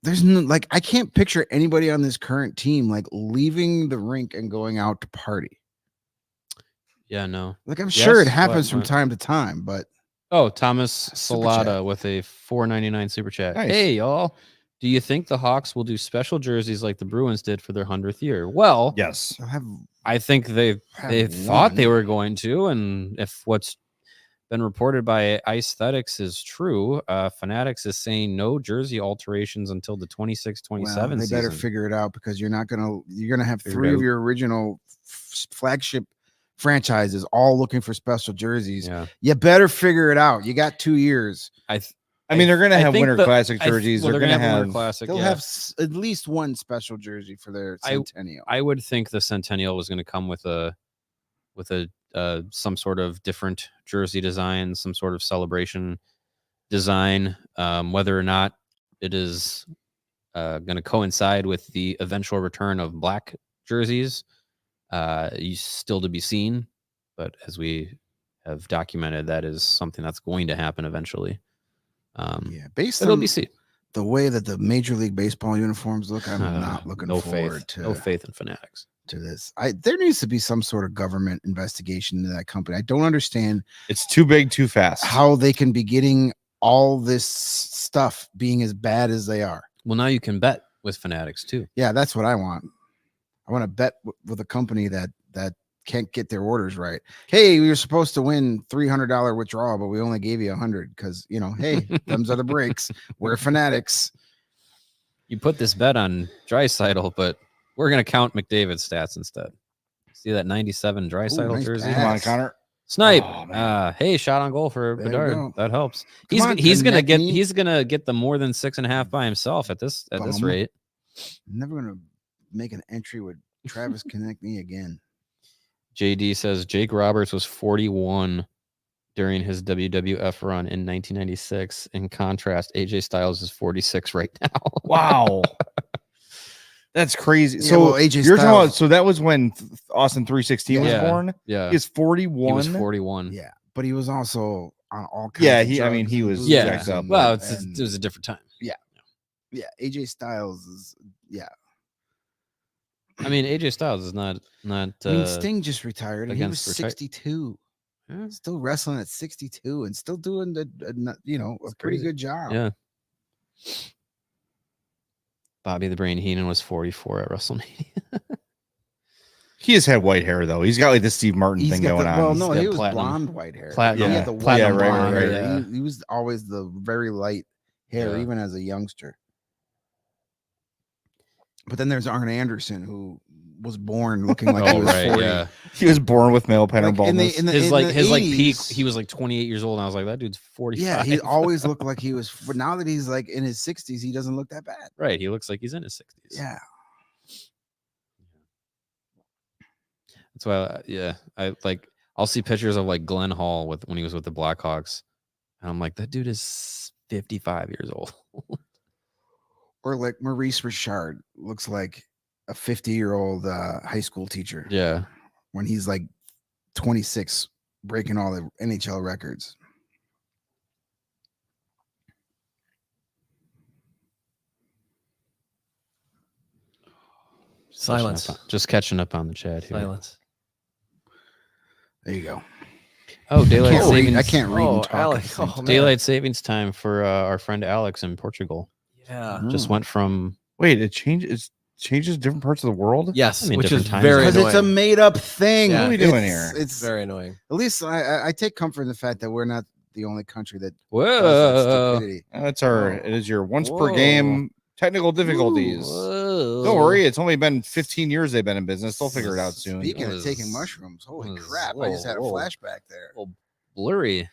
there's no, like I can't picture anybody on this current team like leaving the rink and going out to party. Yeah, no. Like I'm sure it Yes, happens what- from time to time, but Oh, Thomas Super Salata chat. with a $4.99 super chat. Nice. Hey, y'all. Do you think the Hawks will do special jerseys like the Bruins did for their 100th year? Well, Yes. I'll have I think they thought they were going to, and if what's been reported by Aesthetics is true, Fanatics is saying no jersey alterations until the 26-27 they season. better figure it out because you're gonna have Figure it three of out. your original flagship franchises all looking for special jerseys. Yeah. You better figure it out. You got 2 years. I mean, they're gonna have think Winter Classic well, jerseys. they're gonna have Winter Classic. They'll yeah. have at least one special jersey for their centennial. I would think the Centennial was going to come with a some sort of different jersey design, some sort of celebration design. Whether or not it is going to coincide with the eventual return of black jerseys, is still to be seen. But as we have documented, that is something that's going to happen eventually. Based it'll on be seen. the way that the Major League Baseball uniforms look, I'm not looking forward no faith in Fanatics. to this. There needs to be some sort of government investigation into that company. I don't understand it's too big, too fast. how they can be getting all this stuff being as bad as they are. Well, now you can bet with Fanatics too. Yeah, that's what I want. I want to bet with a company that can't get their orders right. Hey, we were supposed to win $300 withdrawal, but we only gave you 100 because hey, them's are the breaks. We're Fanatics. You put this bet on Draisaitl, but we're going to count McDavid's stats instead. See that 97 Draisaitl nice jersey? pass. Come on, Connor. Snipe. Oh, man. Hey, shot on goal for There you Bedard. go. That helps. Come He's on, gonna get Konechny. the more than 6.5 by himself at this Bum. rate. I'm never gonna make an entry with Travis Konechny again. JD says Jake Roberts was 41 during his WWF run in 1996. In contrast, AJ Styles is 46 right now. Wow. That's crazy. Yeah, So well, AJ you're talking about, Styles- so that was when Austin 316 was Yeah. born. Yeah, He's he 41. was 41. Yeah, but he was also on all kinds. Yeah, of I mean, drugs he and was booze Yeah. jacked up. Well, and- it was a different time. yeah. AJ Styles is I mean, AJ Styles is not. I mean, Sting just retired and he was against 62. Yeah. Still wrestling at 62 and still doing a It's pretty crazy. good job. Yeah. Bobby the Brain Heenan was 44 at WrestleMania. He has had white hair though. He's got like the Steve Martin He's thing got going the, on. well, He's no, got he was platinum. blonde white hair. Platinum. He had the Yeah, platinum right, blonde right, hair. right. He was always the very light hair, Yeah. even as a youngster. But then there's Arn Anderson, who was born looking like he Oh was right, 40. yeah. He was born with male pattern Like, in the- baldness. in the- His in the peak. 80s, He was like 28 years old, and I was like, that dude's 45. Yeah, he always looked like he was. But now that he's like in his 60s, he doesn't look that bad. right. He looks like he's in his 60s. Yeah. That's why, I'll see pictures of like Glenn Hall when he was with the Blackhawks, and I'm like, that dude is 55 years old. Or like Maurice Richard looks like a 50-year-old high school teacher. Yeah. When he's like 26, breaking all the NHL records. Silence. Just catching up on the chat here. Silence. There you go. Oh, daylight savings. I can't read and talk. Alex. Oh, man. Daylight savings time for our friend Alex in Portugal. Yeah. Just went from Wait, it changes different parts of the world? Yes, I mean, which is different time very zones. Because annoying. it's a made-up thing. Yeah. What are we doing here? It's Very annoying. at least I take comfort in the fact that we're not the only country that does that whoa. stupidity. It is your once per Whoa. game technical difficulties. Whoa. Don't worry, it's only been 15 years they've been in business. They'll figure it out soon. Speaking It of taking was- mushrooms, holy was- crap! I just had a whoa. flashback there. Oh, blurry.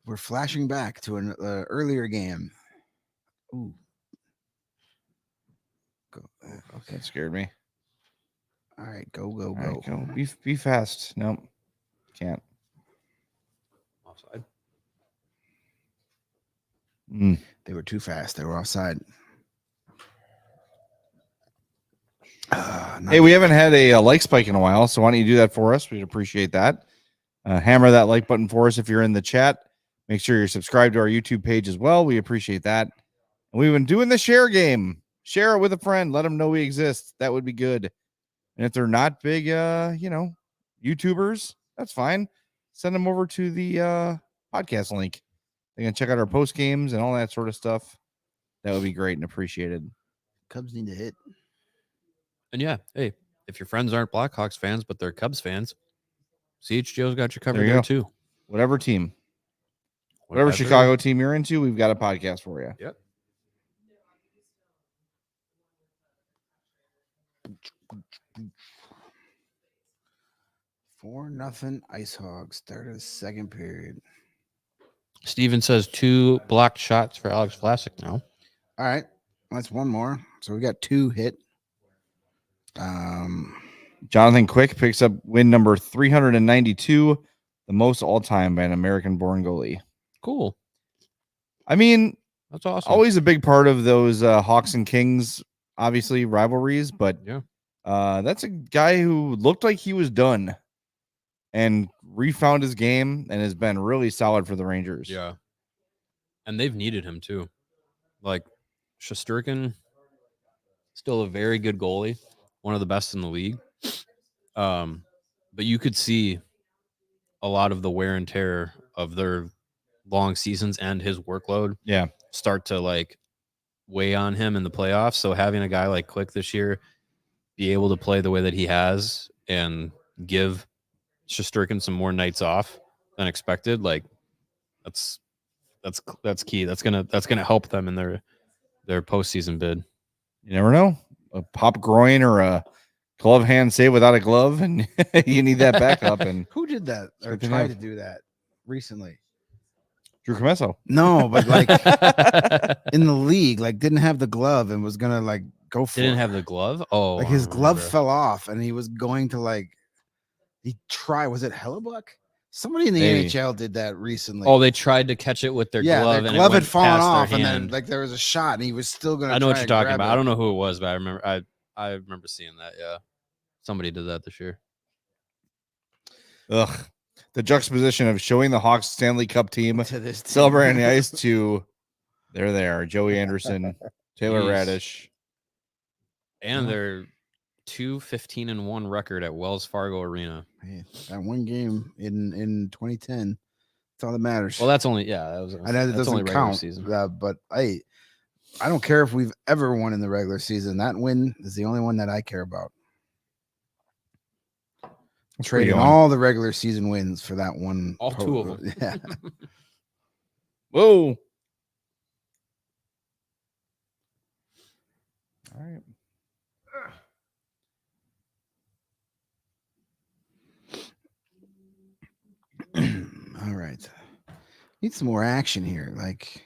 We're flashing back to an earlier game. Ooh. Go. Okay. That scared me. All right. Go. Go. All Go. right, go. Be fast. Nope. Can't. Offside. They were too fast. They were offside. Hey, we haven't had a like spike in a while, so why don't you do that for us? We'd appreciate that. Hammer that like button for us if you're in the chat. Make sure you're subscribed to our YouTube page as well. We appreciate that. And we've been doing the share game. Share it with a friend. Let them know we exist. That would be good. And if they're not big, YouTubers, that's fine. Send them over to the podcast link. They can check out our post games and all that sort of stuff. That would be great and appreciated. Cubs need to hit. And yeah, hey, if your friends aren't Blackhawks fans, but they're Cubs fans, CHGO's got you covered There you there go. too. Whatever team. Whatever Chicago team you're into, we've got a podcast for you. Yep. 4-0 Ice Hogs. Start of the second period. Steven says 2 blocked shots for Alex Vlasic now. All right. That's one more. So we got 2 hit. Jonathan Quick picks up win number 392, the most all time by an American born goalie. Cool. I mean, That's awesome. always a big part of those Hawks and Kings, obviously, rivalries, but Yeah. that's a guy who looked like he was done and refound his game and has been really solid for the Rangers. Yeah. And they've needed him too. Like Shesterkin, still a very good goalie, one of the best in the league. But you could see a lot of the wear and tear of their long seasons and his workload Yeah. start to like weigh on him in the playoffs. So having a guy like Quick this year be able to play the way that he has and give Shesterkin some more nights off than expected, like that's key. That's gonna help them in their postseason bid. You never know. A pop groin or a glove hand save without a glove, and you need that backup. And Who did that or Good to tried know. to do that recently? Drew Comesso. No, but like in the league, like didn't have the glove and was gonna like go for Didn't it. have the glove. Oh, Like I his glove remember. fell off and he was going to like he tried. Was it Hellebuck? Somebody in the Maybe. NHL did that recently. Oh, they tried to catch it with their glove, their and it glove had went fallen past their off, and then hand. like there was a shot, and he was still gonna. I know what try you're and talking grab about. it. I don't know who it was, but I remember seeing that. Yeah, somebody did that this year. Ugh. The juxtaposition of showing the Hawks Stanley Cup team To this team. celebrating the ice to there they are. Joey Anderson, Taylor Jeez. Radish. And Yeah. their 2-15-1 record at Wells Fargo Arena. Hey, that one game in 2010. That's all that matters. Well, that's only that was. I know that that's only doesn't regular count, season. but I don't care if we've ever won in the regular season. That win is the only one that I care about. That's pretty Trading on. all the regular season wins for that one. All 2 of them. Yeah. Whoa. All right. All right. Need some more action here. Like,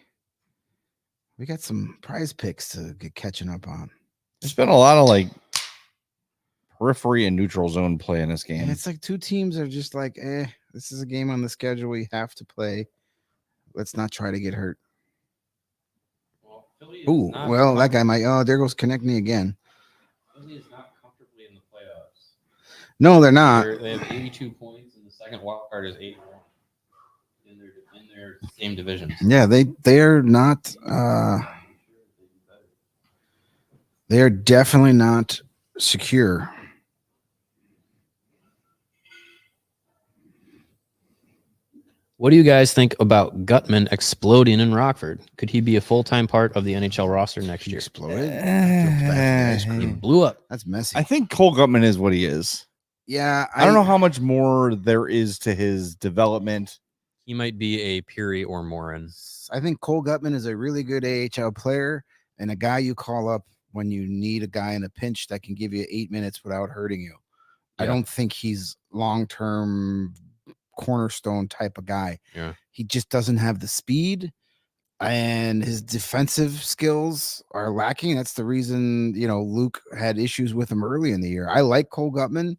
We got some prize picks to get catching up on. There's been a lot of like periphery and neutral zone play in this game. And it's like two teams are just like, this is a game on the schedule we have to play. Let's not try to get hurt. Ooh, well, that guy might. Oh, there goes Konechny again. Philly is not comfortably in the playoffs. No, they're not. They have 82 points, and the second wild card is 81 in their same divisions. Yeah, they're not. They are definitely not secure. What do you guys think about Gutman exploding in Rockford? Could he be a full-time part of the NHL roster next year? Exploded. I feel bad for the ice He cream. blew up. That's messy. I think Cole Gutman is what he is. Yeah, I don't know how much more there is to his development. He might be a Peary or Morin. I think Cole Gutman is a really good AHL player and a guy you call up when you need a guy in a pinch that can give you 8 minutes without hurting you. I Yeah. don't think he's long-term cornerstone type of guy. Yeah. He just doesn't have the speed, and his defensive skills are lacking. That's the reason, Luke had issues with him early in the year. I like Cole Gutman,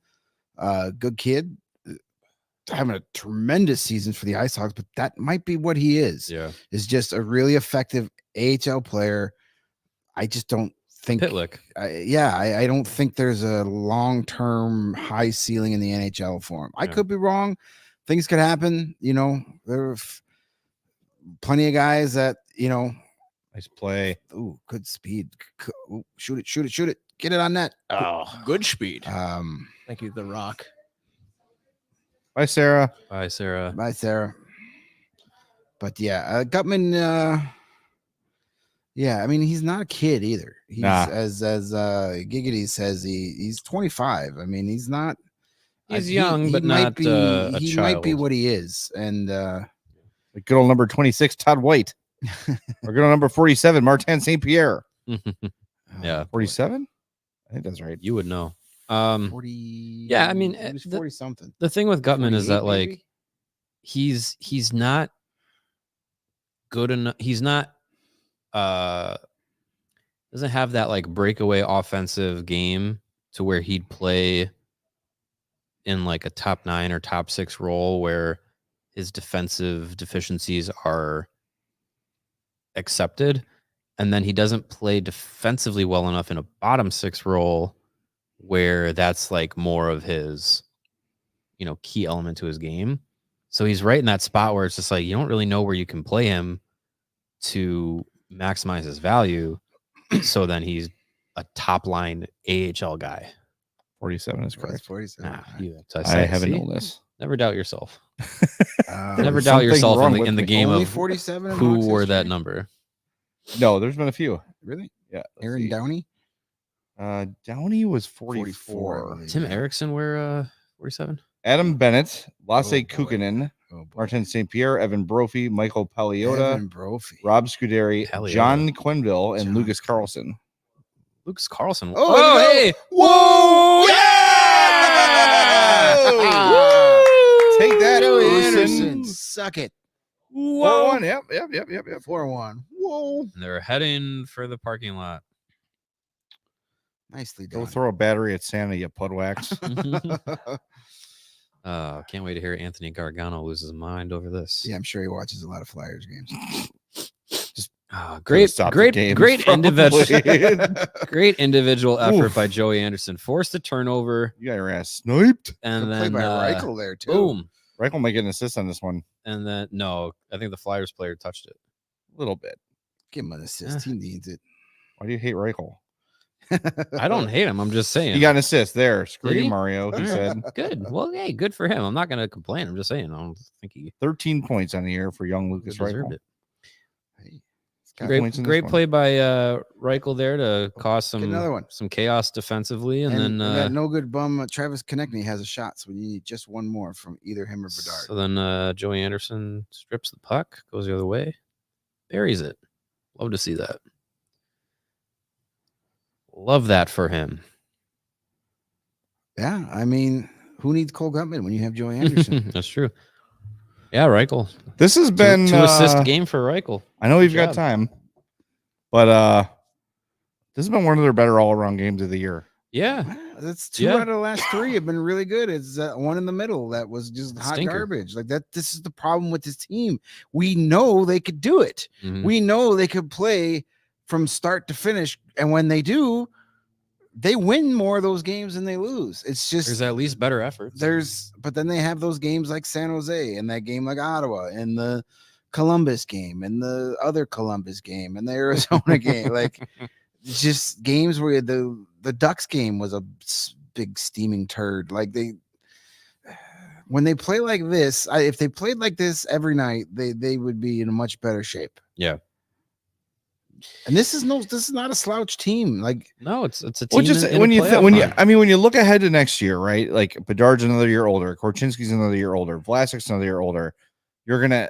good kid, having a tremendous season for the Ice Hawks, but that might be what he is. Yeah. Is just a really effective AHL player. I just don't think Pitlick. I don't think there's a long-term high ceiling in the NHL for him. I Yeah. could be wrong. Things could happen. There are plenty of guys that, Nice play. ooh, good speed. Ooh, shoot it. Get it on net. Oh, good speed. Thank you, The Rock. Bye, Sarah. Bye, Sarah. Bye, Sarah. But yeah, Gutman, I mean, he's not a kid either. He's Nah. as Giggity says, he's 25. I mean, he's not. He's young, but not a he child. might be what he is, and The good old number 26, Todd White. Or good old number 47, Martin St. Pierre. Yeah. 47? I think that's right. You would know. 40. Yeah, I mean, he was the- 40 something. The thing with Gutman is that 48 like maybe? he's not good enough. He's not doesn't have that like breakaway offensive game to where he'd play in like a top 9 or top 6 role where his defensive deficiencies are accepted, and then he doesn't play defensively well enough in a bottom 6 role where that's like more of his key element to his game. So he's right in that spot where it's just like you don't really know where you can play him to maximize his value. So then he's a top line AHL guy. 47 is Well, correct. it's 47. Nah, I have an illness. Never doubt yourself. Uh, Never There's doubt something yourself wrong in with the me. game only of 47 in who Hawks wore that history? number. No, there's been a few. Really? Yeah. let's Aaron see. Downey? Downey was 44, I 44. believe. Tim Yeah. Erickson wear 47. Adam Bennett, Lasse Oh, boy. Kukkonen, Oh, boy. Martin St. Pierre, Evan Brophy, Michael Paliota, Evan Brophy. Rob Scuderi, Paliota. John Quenville, and John Lucas Carlson. Lucas Carlson. Oh, there you go. Hey! Whoa! Take that, Joey Anderson. Anderson. Suck it. 4-1. Yep. 4-1. Whoa. And they're heading for the parking lot. Nicely Go done. throw a battery at Santa, you pudwax. Can't wait to hear Anthony Gargano lose his mind over this. Yeah, I'm sure he watches a lot of Flyers games. Great, stopped the great, game, great probably. individual, great individual effort Oof. by Joey Anderson. Forced a turnover, You got your ass sniped. and Good play then by Reichel there, too. boom, Reichel might get an assist on this one. and then no, I think the Flyers player touched it. A little bit. Give him an assist. He needs it. Why do you hate Reichel? I don't hate him. I'm just saying. He got an assist there. Screw Did you, he? Mario. He said Good. Well, hey, good for him. I'm not going to complain. I'm just saying. I don't think he 13 points on the year for young Lucas deserved Reichel. it. Hey, Got Great, points in this great one. play by Reichel there to cause another one. some chaos defensively, and, and then that no good bum Travis Konechny has a shot, so we need just one more from either him or Bedard. so then Joey Anderson strips the puck, goes the other way, buries it. Love to see that. Love that for him. Yeah, I mean, who needs Cole Gutman when you have Joey Anderson? That's true. Yeah, Reichel. This has been Two assist game for Reichel. I know we've Good got job. time. But this has been one of their better all-around games of the year. Yeah. That's 2 Yeah. out of the last 3 have been really good. It's one in the middle that was just hot Stinker. garbage. Like that. This is the problem with this team. We know they could do it. Mhm. We know they could play from start to finish, and when they do, they win more of those games than they lose. It's just There's at least better efforts. but then they have those games like San Jose and that game like Ottawa and the Columbus game and the other Columbus game and the Arizona game. Like it's just games where the Ducks game was a big steaming turd. Like when they play like this, if they played like this every night, they would be in a much better shape. Yeah. And this is not a slouch team. Like No, it's a team. Well, just in when a you playoff when you hunt. when you look ahead to next year, right? Like Bedard's another year older, Korchinski's another year older, Vlasic's another year older. You're gonna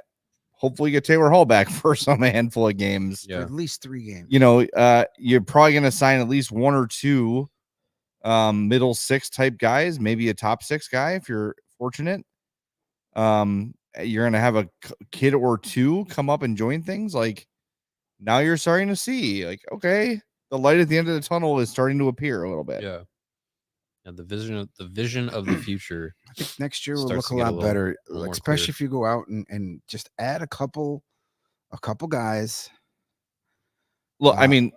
hopefully get Taylor Hall back for some handful of games. Yeah. at least 3 games. You know, you're probably gonna sign at least 1 or 2 middle 6 type guys, maybe a top 6 guy if you're fortunate. You're gonna have a kid or 2 come up and join things. Like now you're starting to see, like, okay, the light at the end of the tunnel is starting to appear a little bit. Yeah. Yeah, the vision of the future. I think next year will Starts look to a get a lot little- better, little more especially clear. if you go out and just add a couple guys. Look, I mean,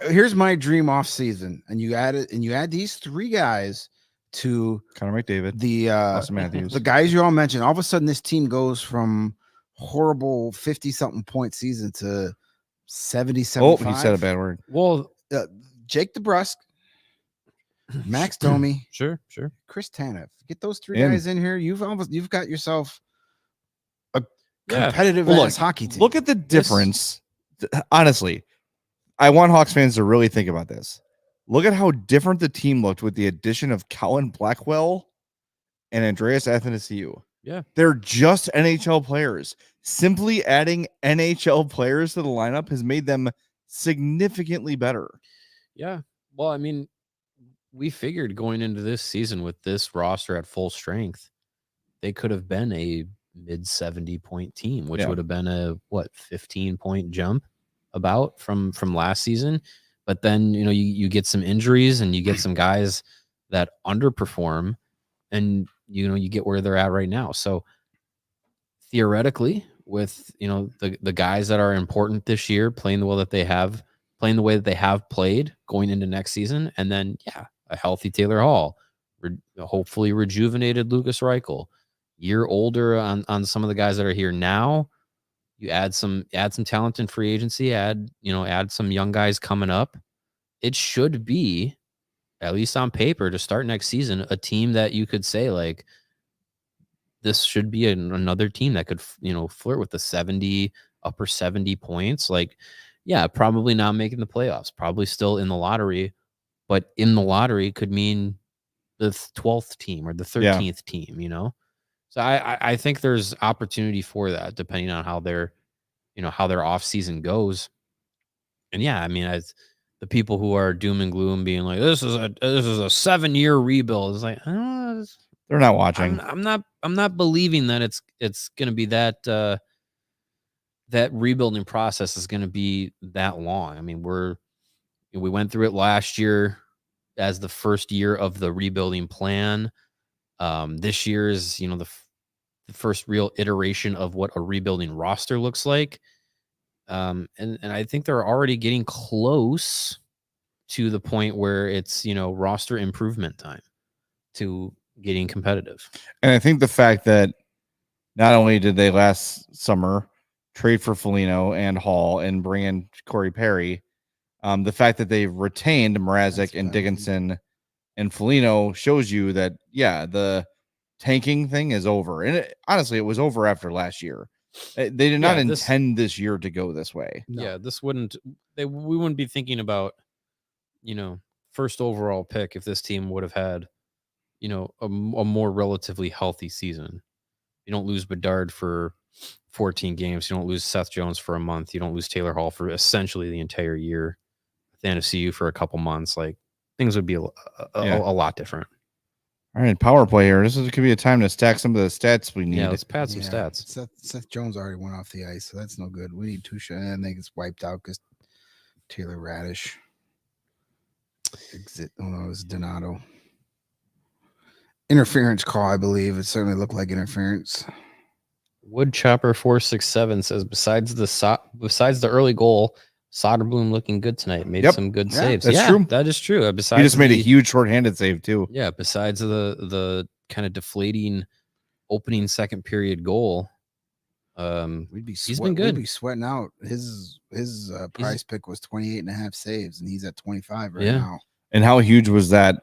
Here's my dream off season, and you add these 3 guys to Connor McDavid, the Austin Matthews. the guys you all mentioned. All of a sudden, this team goes from horrible 50-something point season to 70, Oh, 75. he said a bad word. Well, Jake DeBrusk, Max Domi, sure. Chris Tanev. Get those 3 In. guys in here. You've got yourself a Yeah. competitive Well, ass hockey team. Look at the difference. Honestly, I want Hawks fans to really think about this. Look at how different the team looked with the addition of Colin Blackwell and Andreas Athanasiou. Yeah. They're just NHL players. Simply adding NHL players to the lineup has made them significantly better. Yeah. Well, I mean, we figured going into this season with this roster at full strength, they could have been a mid 70 point team, which Yeah. would have been a 15-point jump about from last season. But then, you get some injuries and you get some guys that underperform, and you get where they're at right now. So theoretically, with the guys that are important this year playing the way that they have played going into next season, and then a healthy Taylor Hall, hopefully rejuvenated Lucas Reichel, year older on some of the guys that are here now. You add some talent in free agency, add some young guys coming up. It should be, at least on paper, to start next season, a team that you could say, like, this should be another team that could, flirt with the upper 70 points. Like, probably not making the playoffs, probably still in the lottery, but in the lottery could mean the 12th team or the 13th team, So I think there's opportunity for that, depending on how their off season goes. And I mean, the people who are doom and gloom being like, this is a 7-year rebuild. It's like, They're not watching. I'm not believing that it's going to be that rebuilding process is going to be that long. I mean, we went through it last year as the first year of the rebuilding plan. This year is, the first real iteration of what a rebuilding roster looks like. And I think they're already getting close to the point where it's, roster improvement time to getting competitive. And I think the fact that not only did they last summer trade for Foligno and Hall and bring in Corey Perry, the fact that they've retained Mrazek and Dickinson and Foligno shows you that, the tanking thing is over. And honestly, it was over after last year. They did not intend this year to go this way. No. Yeah, we wouldn't be thinking about, first overall pick if this team would have had, a more relatively healthy season. You don't lose Bedard for 14 games. You don't lose Seth Jones for a month. You don't lose Taylor Hall for essentially the entire year. Athanasiou for a couple months. Like, things would be a lot different. All right, power play here. Could be a time to stack some of the stats we need. Yeah, let's pad some stats. Seth Jones already went off the ice, so that's no good. We need Tusha, and I think it's wiped out because Taylor Radish. Exit. Oh no, it was Donato. Interference call, I believe. It certainly looked like interference. Woodchopper 467 says besides the early goal, Soderblom looking good tonight. Made Yep. some good Yeah, saves. that's true. That is true. Besides He just made a the- huge shorthanded save too. Yeah, besides the kind of deflating opening second period goal, We'd be He's been good. We'd be sweating out. His prize pick was 28.5 saves, and he's at 25 right Yeah. now. And how huge was that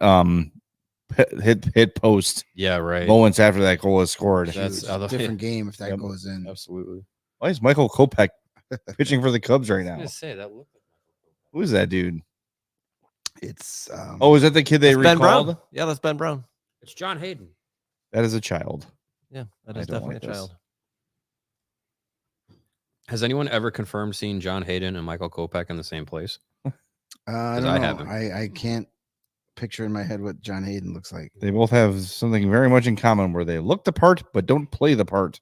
hit post yeah, right. moments after that goal was scored? That's Huge. Different game if that Yep. goes in. Absolutely. Why is Michael Kopech pitching for the Cubs right I now? was gonna say that looked like Who is that dude? It's Oh, is that the kid they That's Ben recalled? Brown. Yeah, that's Ben Brown. it's John Hayden. That is a child. Yeah, that I is don't definitely like a this. child. Has anyone ever confirmed seeing John Hayden and Michael Kopech in the same place? I 'Cause don't I know. haven't. I can't picture in my head what John Hayden looks like. They both have something very much in common where they look the part but don't play the part.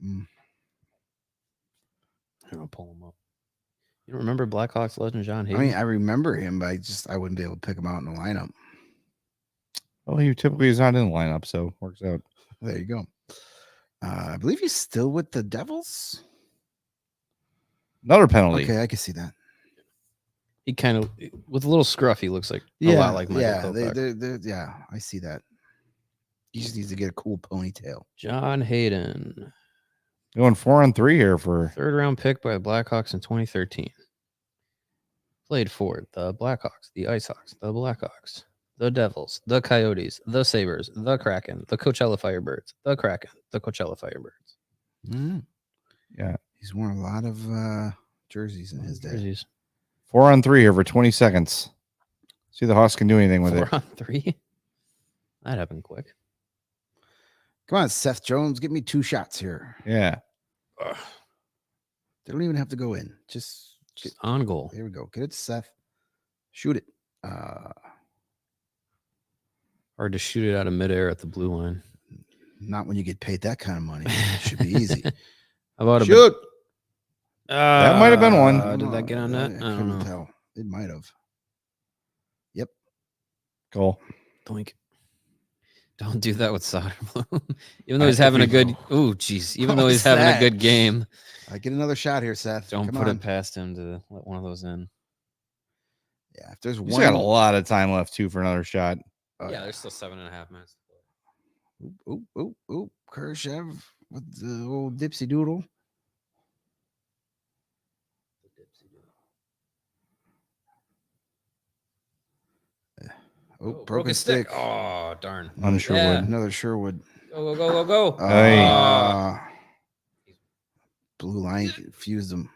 Mm. I'll pull him up. You don't remember Blackhawks legend John I Hayden? mean, I remember him, but I wouldn't be able to pick him out in the lineup. Well, he typically is not in the lineup, so it works out. There you go. I believe he's still with the Devils. Another penalty. Okay, I can see that. He kind of, with a little scruff, he looks like a lot like Michael yeah, Kopech. yeah, I see that. He just needs to get a cool ponytail. John Hayden, Going 4-on-3 here for third round pick by the Blackhawks in 2013. Played for the Blackhawks, the IceHawks, the Blackhawks, the Devils, the Coyotes, the Sabres, the Kraken, the Coachella Firebirds, the Kraken, the Coachella Firebirds. Mm. Yeah. He's worn a lot of jerseys in his day. Jerseys. 4-on-3 here for 20 seconds. See the Hawks can do anything with it. 4-on-3. That happened quick. Come on, Seth Jones, give me 2 shots here. Yeah. They don't even have to go in. Just On goal. there we go. Get it to Seth. Shoot it. Hard to shoot it out of midair at the blue line. Not when you get paid that kind of money. It should be easy. How about a Shoot. That might have been one. Did that get on net? I don't couldn't know. tell. It might have. Goal. Doink. Don't do that with Soderblom. Even though I he's having a think good, we ooh, geez. Even What though he's was having that? a good game, I get another shot here, Seth. don't Come put on. it past him to let one of those in. Yeah, if there's He's one. got a lot of time left too for another shot. Oh, Yeah, there's still 7.5 minutes. Oop. Khrushchev with the old dipsy doodle. Oh, broke a stick. Oh, darn. On Sherwood. Yeah. Another Sherwood. Go. Hey. Blue line fused him.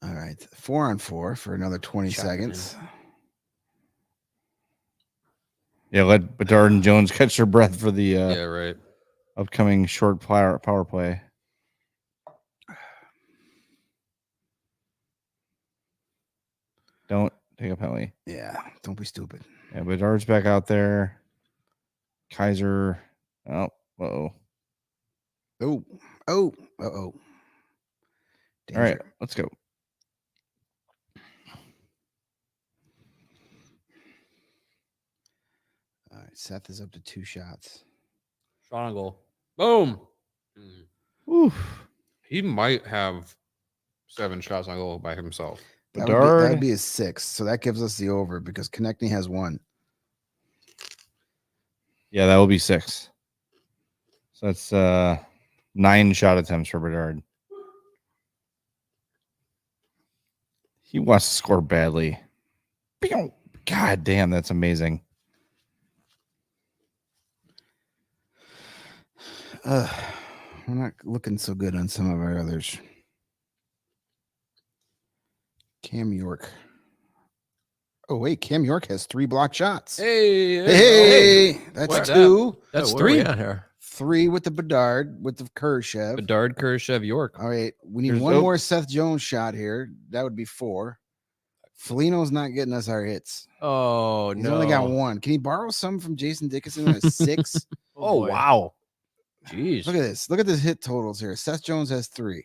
All right, 4-on-4 for another 20 Chop it in. seconds. Yeah, let Bedard and Jones catch their breath for the Yeah, right. upcoming short power play. Don't take a penalty. Yeah, don't be stupid. Yeah, Bedard's back out there. Kaiser. Oh, uh-oh. Oh. All right, let's go. All right, Seth is up to 2 shots. Shot on goal. Boom. Oof. He might have 7 shots on goal by himself. That Bedard. would be his 6, so that gives us the over because Konechny has 1. Yeah, that will be 6. So that's 9 shot attempts for Bedard. He wants to score badly. Pew! God damn, that's amazing. We're not looking so good on some of our others. Cam York. Oh, wait, Cam York has 3 blocked shots. Hey, that's What's 2. That's Where are we 3. at here? 3 with the Bedard, with the Khrushchev. Bedard, Khrushchev, York. All right, we need There's one no- more Seth Jones shot here. That would be 4. Felino's not getting us our hits. Oh, He's no. only got 1. Can he borrow some from Jason Dickinson at 6? Oh, boy. wow. Jeez. Look at this. Look at this hit totals here. Seth Jones has 3.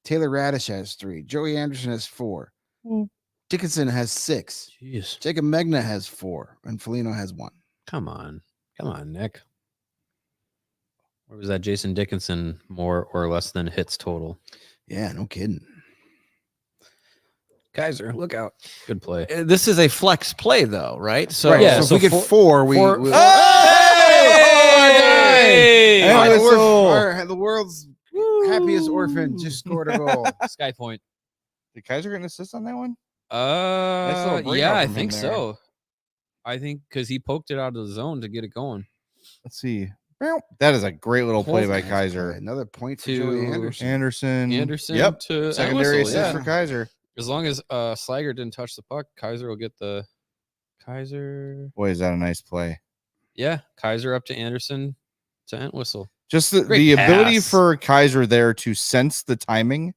Taylor Radish has 3. Joey Anderson has 4. Dickinson has 6. Jeez. Jacob Megna has 4. And Foligno has 1. Come on, Nick. Where was that Jason Dickinson more or less than hits total? Yeah, no kidding. Kaiser, look out. Good play. This is a flex play, though, right? So Right, yeah, so if we get 4, we Hey! Hey, Hey, the whistle. the world's happiest orphan just scored a goal. Sky Point. Did Kaiser get an assist on that one? little breakout Yeah, I from him think there. so. I think because he poked it out of the zone to get it going. Let's see. That is a great little play by Nice Kaiser. play. Another point for To Joey Anderson. Anderson. Anderson Yep. to Secondary whistle, assist yeah. for Kaiser. As long as Slager didn't touch the puck, Kaiser will get the Kaiser. Boy, is that a nice play. Yeah, Kaiser up to Anderson to Entwistle. Just the Great ability pass. for Kaiser there to sense the timing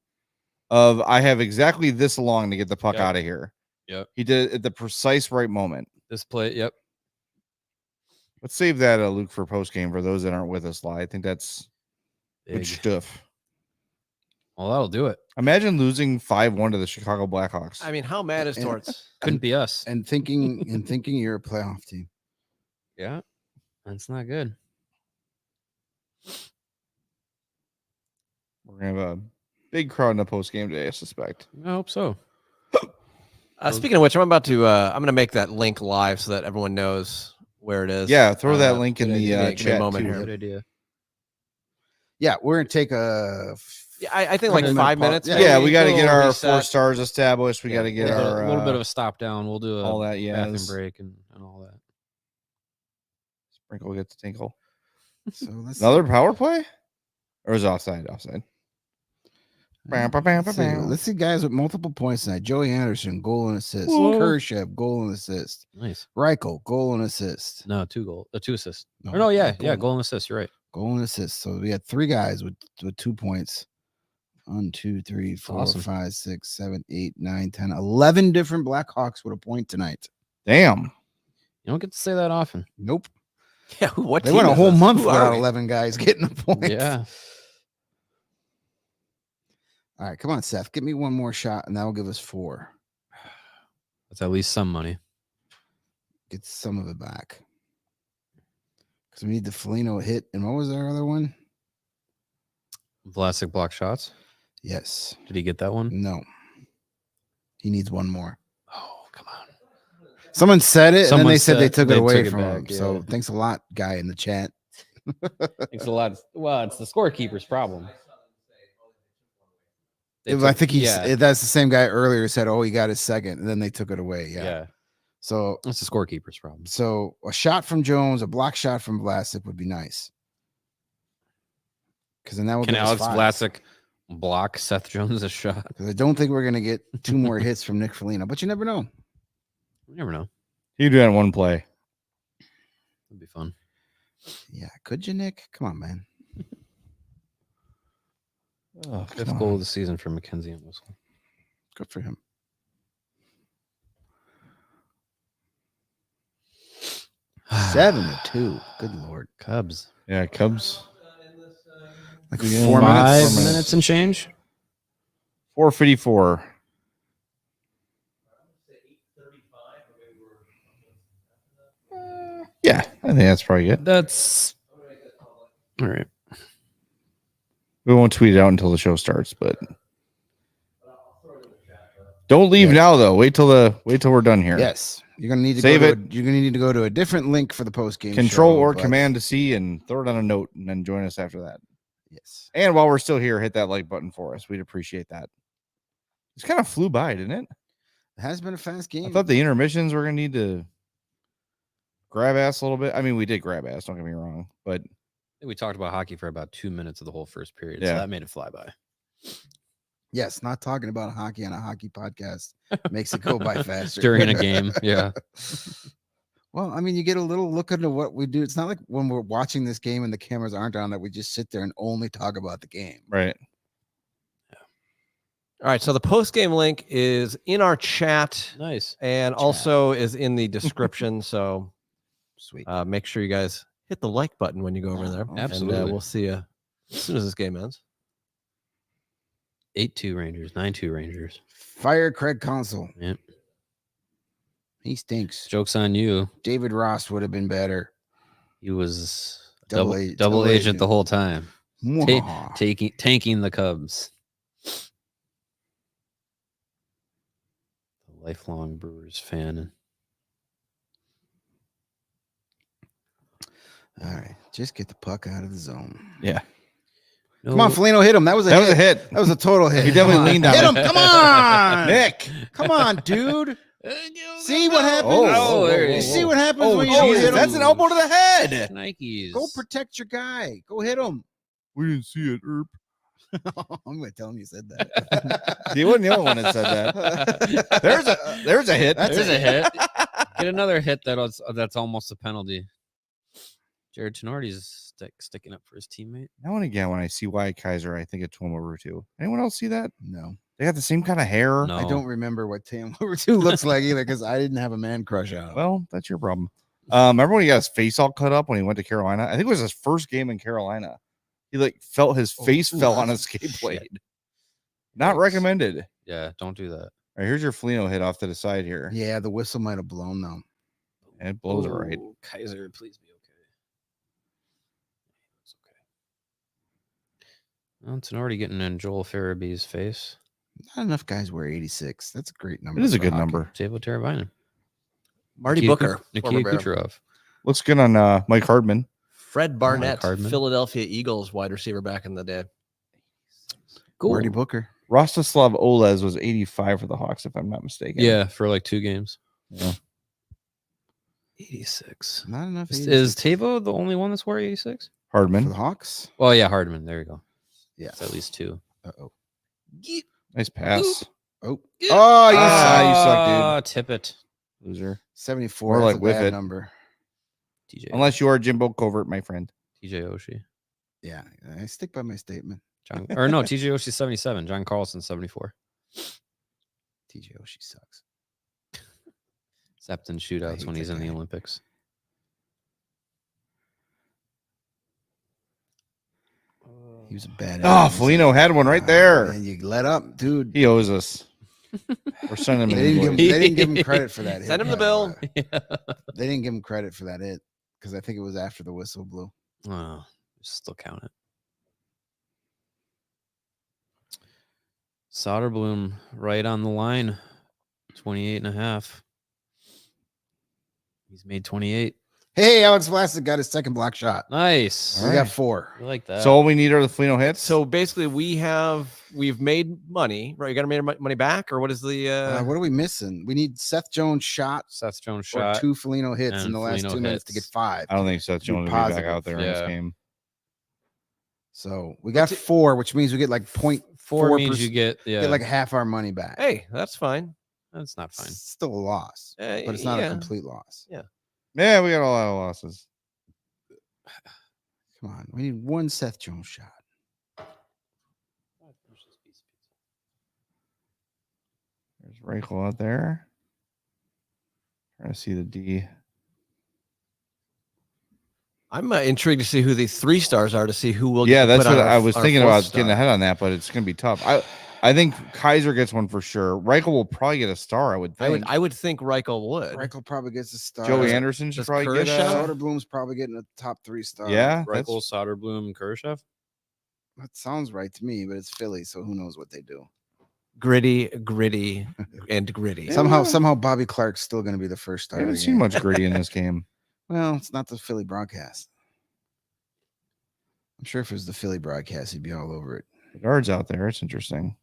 of I have exactly this long to get the puck Yep. out of here. Yep. He did it at the precise right moment. This play, yep. Let's save that, Luke, for post game for those that aren't with us live. I think that's good Big. stuff. Well, that'll do it. Imagine losing 5-1 to the Chicago Blackhawks. I mean, how mad is And- Torts? Couldn't be us. And thinking you're a playoff team. Yeah, that's not good. We're gonna have a big crowd in the post game today, I suspect. I hope so. Speaking of which, I'm about to. I'm going to make that link live so that everyone knows where it is. Yeah, throw that link in good the idea. Give me a chat moment too. here. Good idea. Yeah, we're gonna take a Yeah, I think like 100-minute 5 pause. minutes. Yeah, Yeah, maybe. we got to Do a get little our reset. 4 stars established. We Yeah, got to get A our little bit of a stop down. We'll do all a that. Yeah, bathroom break and all that. Sprinkle gets a tinkle. so let's Another power play, or is it offside? Offside. Let's see guys with multiple points tonight. Joey Anderson, goal and assist. Whoa. Kershev, goal and assist. Nice. Reichel, goal and assist. No, 2 assists. No, yeah, goal and assist. You're right. Goal and assist. So we had 3 guys with 2 points. 1, 2, 3, 4, Awesome. 5, 6, 7, 8, 9, 10, 11 different Blackhawks with a point tonight. Damn. You don't get to say that often. Nope. Yeah, what? They team went a is whole this? month Who are without we? 11 guys getting a point. Yeah. All right, come on, Seth. Give me one more shot, and that will give us 4. That's at least some money. Get some of it back. Because we need the Foligno hit. And what was our other one? Vlasic block shots. Yes. Did he get that one? No. He needs one more. Oh, come on. Someone said it, and then Someone they said they said took they it away took it from him. back, So yeah. thanks a lot, guy in the chat. Thanks a lot. Well, it's the scorekeeper's problem. They I took- think yeah, that's the same guy earlier said, "Oh, he got his second," and then they took it away. Yeah. yeah. So That's the scorekeeper's problem. a shot from Jones, a block shot from Vlasic would be nice. Because then that would Can give us Alex 5. Vlasic block Seth Jones' shot? Because I don't think we're gonna get 2 more hits from Nick Foligno, but you never know. You never know. You do that in one play. It'd be fun. Yeah, could you, Nick? Come on, man. Oh, 5th goal of the season for Mackenzie and Whistle. Good for him. Seven to 2. Good lord. Cubs. Yeah, Cubs. Like Yeah, 4 5 minutes. minutes and change. 4:54. Yeah, I think that's probably good. That's all right. We won't tweet it out until the show starts, but don't leave Yes. now though. Wait till we're done here. Yes. You're gonna need to Save go it. you're gonna need to go to a different link for the post game. Control or Command to see and throw it on a note and then join us after that. Yes. And while we're still here, hit that like button for us. We'd appreciate that. It's kind of flew by, didn't it? It has been a fast game. I thought the intermissions were gonna need to grab ass a little bit. I mean, we did grab ass, don't get me wrong, but I think we talked about hockey for about 2 minutes of the whole first period. Yeah. So that made it fly by. yes, not talking about hockey on a hockey podcast makes it go by faster. During a game. Yeah. Well, I mean, you get a little look into what we do. It's not like when we're watching this game and the cameras aren't on that we just sit there and only talk about the game. right. All right, so the post game link is in our chat Nice. and also is in the description. So Sweet. make sure you guys hit the like button when you go over there. Absolutely. And we'll see you as soon as this game ends. 8-2 Rangers, 9-2 Rangers. Fire Craig Counsell. Yep. He stinks. Joke's on you. David Ross would have been better. He was Double double agent agent. the whole time. Mwah. Tanking the Cubs. The lifelong Brewers fan. All right, just get the puck out of the zone. Yeah. No, Come on, Foligno, hit him. That was a That hit. was a hit. That was a total hit. He definitely Come on. leaned on Hit it. him. Come on, Nick. Come on, dude. See what happens? Oh, there you you see go. what happens Oh, when you don't Jesus, hit him? that's an elbow to the head. Nikes. Go protect your guy. Go hit him. We didn't see it. I'm going to tell him you said that. He wasn't the only one that said that. There's a hit. There's a hit. Get another hit that's almost a penalty. Jared Tenorti's sticking up for his teammate. Now and again, when I see Wyatt Kaiser, I think of Tuomo Rutu. Anyone else see that? No, They got the same kind of hair. No. I don't remember what Tam Over 2 looks like either because I didn't have a man crush on him. Well, that's your problem. Remember when he got his face all cut up when he went to Carolina? I think it was his first game in Carolina. He felt his face fell on his skate blade. Not Yikes. recommended. Yeah, don't do that. All right, here's your Foligno hit off to the side here. Yeah, the whistle might have blown though. And it blows it right. Oh, Kaiser, please be okay. It's okay. Well, it's already getting in Joel Farabee's face. Not enough guys wear 86. That's a great number. It is a for good hockey. number. Tavo Teravainen. Marty Booker. Nikita former Bear. Kucherov. Looks good on Mike Hardman. Fred Barnett, Hardman. Philadelphia Eagles wide receiver back in the day. Marty Booker. Rostislav Olez was 85 for the Hawks, if I'm not mistaken. Yeah, for like 2 games. Yeah. 86. Not enough. Is Tavo the only one that's wore 86? for Hardman. the Hawks? Well, yeah, Hardman. There you go. Yeah. It's at least 2. Uh-oh. Nice pass. Oh, you Ah, suck, you suck, Tip it. dude. Loser. 74. Or That's like a with bad it. number. TJ. Unless you are Jimbo Covert, my friend. TJ Oshie. Yeah, I stick by my statement. John, or no, TJ Oshie 77. John Carlson 74. TJ Oshie sucks. Except in shootouts hate when he's that in the guy. Olympics. He was a bad. Oh, Foligno had one right there. And you let up, dude. He owes us. We're sending him They an didn't, give him, invoice. they didn't give him credit for that. hit, Send him the by bill. way. Yeah. They didn't give him credit for that hit because I think it was after the whistle blew. Oh, still count it. Soderblom right on the line. 28.5. He's made 28. Hey, Alex Vlasic got his second block shot. Nice. We All got right. 4. I like that. So all we need are the Foligno hits. So basically, we've made money, right? You got to make money back, or what is the? What are we missing? We need Seth Jones shot Seth Jones or shot. 2 Foligno hits in and the last Foligno 2 minutes to get hits. 5. I don't think Seth Be Jones will be back positive. out there in this Yeah. game. So we got 4, which means we get like 0.4 4 means you get get like half our money back. Hey, that's fine. that's not fine. It's still a loss, but it's not yeah. a complete loss. Yeah, we got a lot of losses. Come on, we need 1 Seth Jones shot. There's Reichel out there. Trying to see the D. I'm intrigued to see who the 3 stars are to see who will. Yeah, get that's put on what our- I was our thinking 4th about star. getting ahead on that, but it's going to be tough. I think Kaiser gets one for sure. Reichel will probably get a star, I would think. I would think Reichel would. Reichel probably gets a star. Joey Anderson should Does probably get Kurashev? a. Soderblom's probably getting a top 3 star. Yeah, Reichel, Soderblom, Kurashev. That sounds right to me, but it's Philly, so who knows what they do. Gritty, and gritty. Somehow Bobby Clark's still going to be the first star. I of haven't the seen game. much gritty in this game. Well, it's not the Philly broadcast. I'm sure if it was the Philly broadcast, he'd be all over it. Bedard's out there. It's interesting.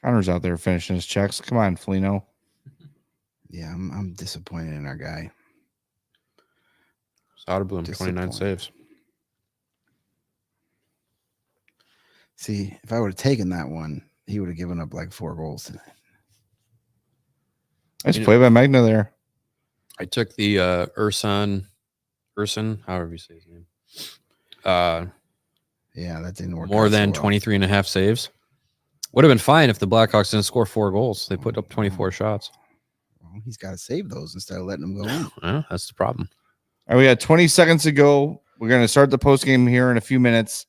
Connor's out there finishing his checks. Come on, Foligno. Yeah, I'm disappointed in our guy. Soderblom, 29 Disappointed. saves. See, if I would have taken that one, he would have given up like 4 goals tonight. Nice play by Magna there. I took the Urson, however you say his name. Yeah, that didn't work. More out so than well. 23.5 saves. Would have been fine if the Blackhawks didn't score 4 goals. They put up 24 shots. Well, he's got to save those instead of letting them go in. Yeah, that's the problem. All right, we got 20 seconds to go. We're going to start the post game here in a few minutes.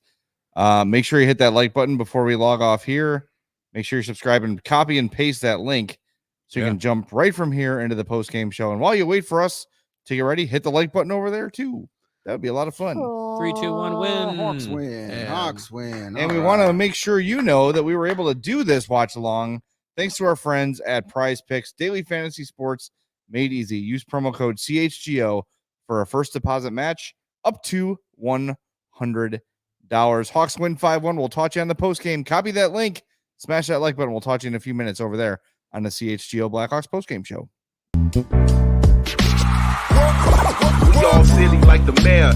Make sure you hit that like button before we log off here. Make sure you subscribe and copy and paste that link so you can jump right from here into the post game show. And while you wait for us to get ready, hit the like button over there too. That would be a lot of fun. 3, 2, 1, win. Hawks win. And- Hawks win. And we All want to right. make sure you know that we were able to do this watch along thanks to our friends at Prize Picks, daily fantasy sports made easy. Use promo code CHGO for a first deposit match up to $100. Hawks win 5-1. We'll talk to you on the post game. Copy that link, smash that like button. We'll talk to you in a few minutes over there on the CHGO Blackhawks post game show. We all silly like the mayor.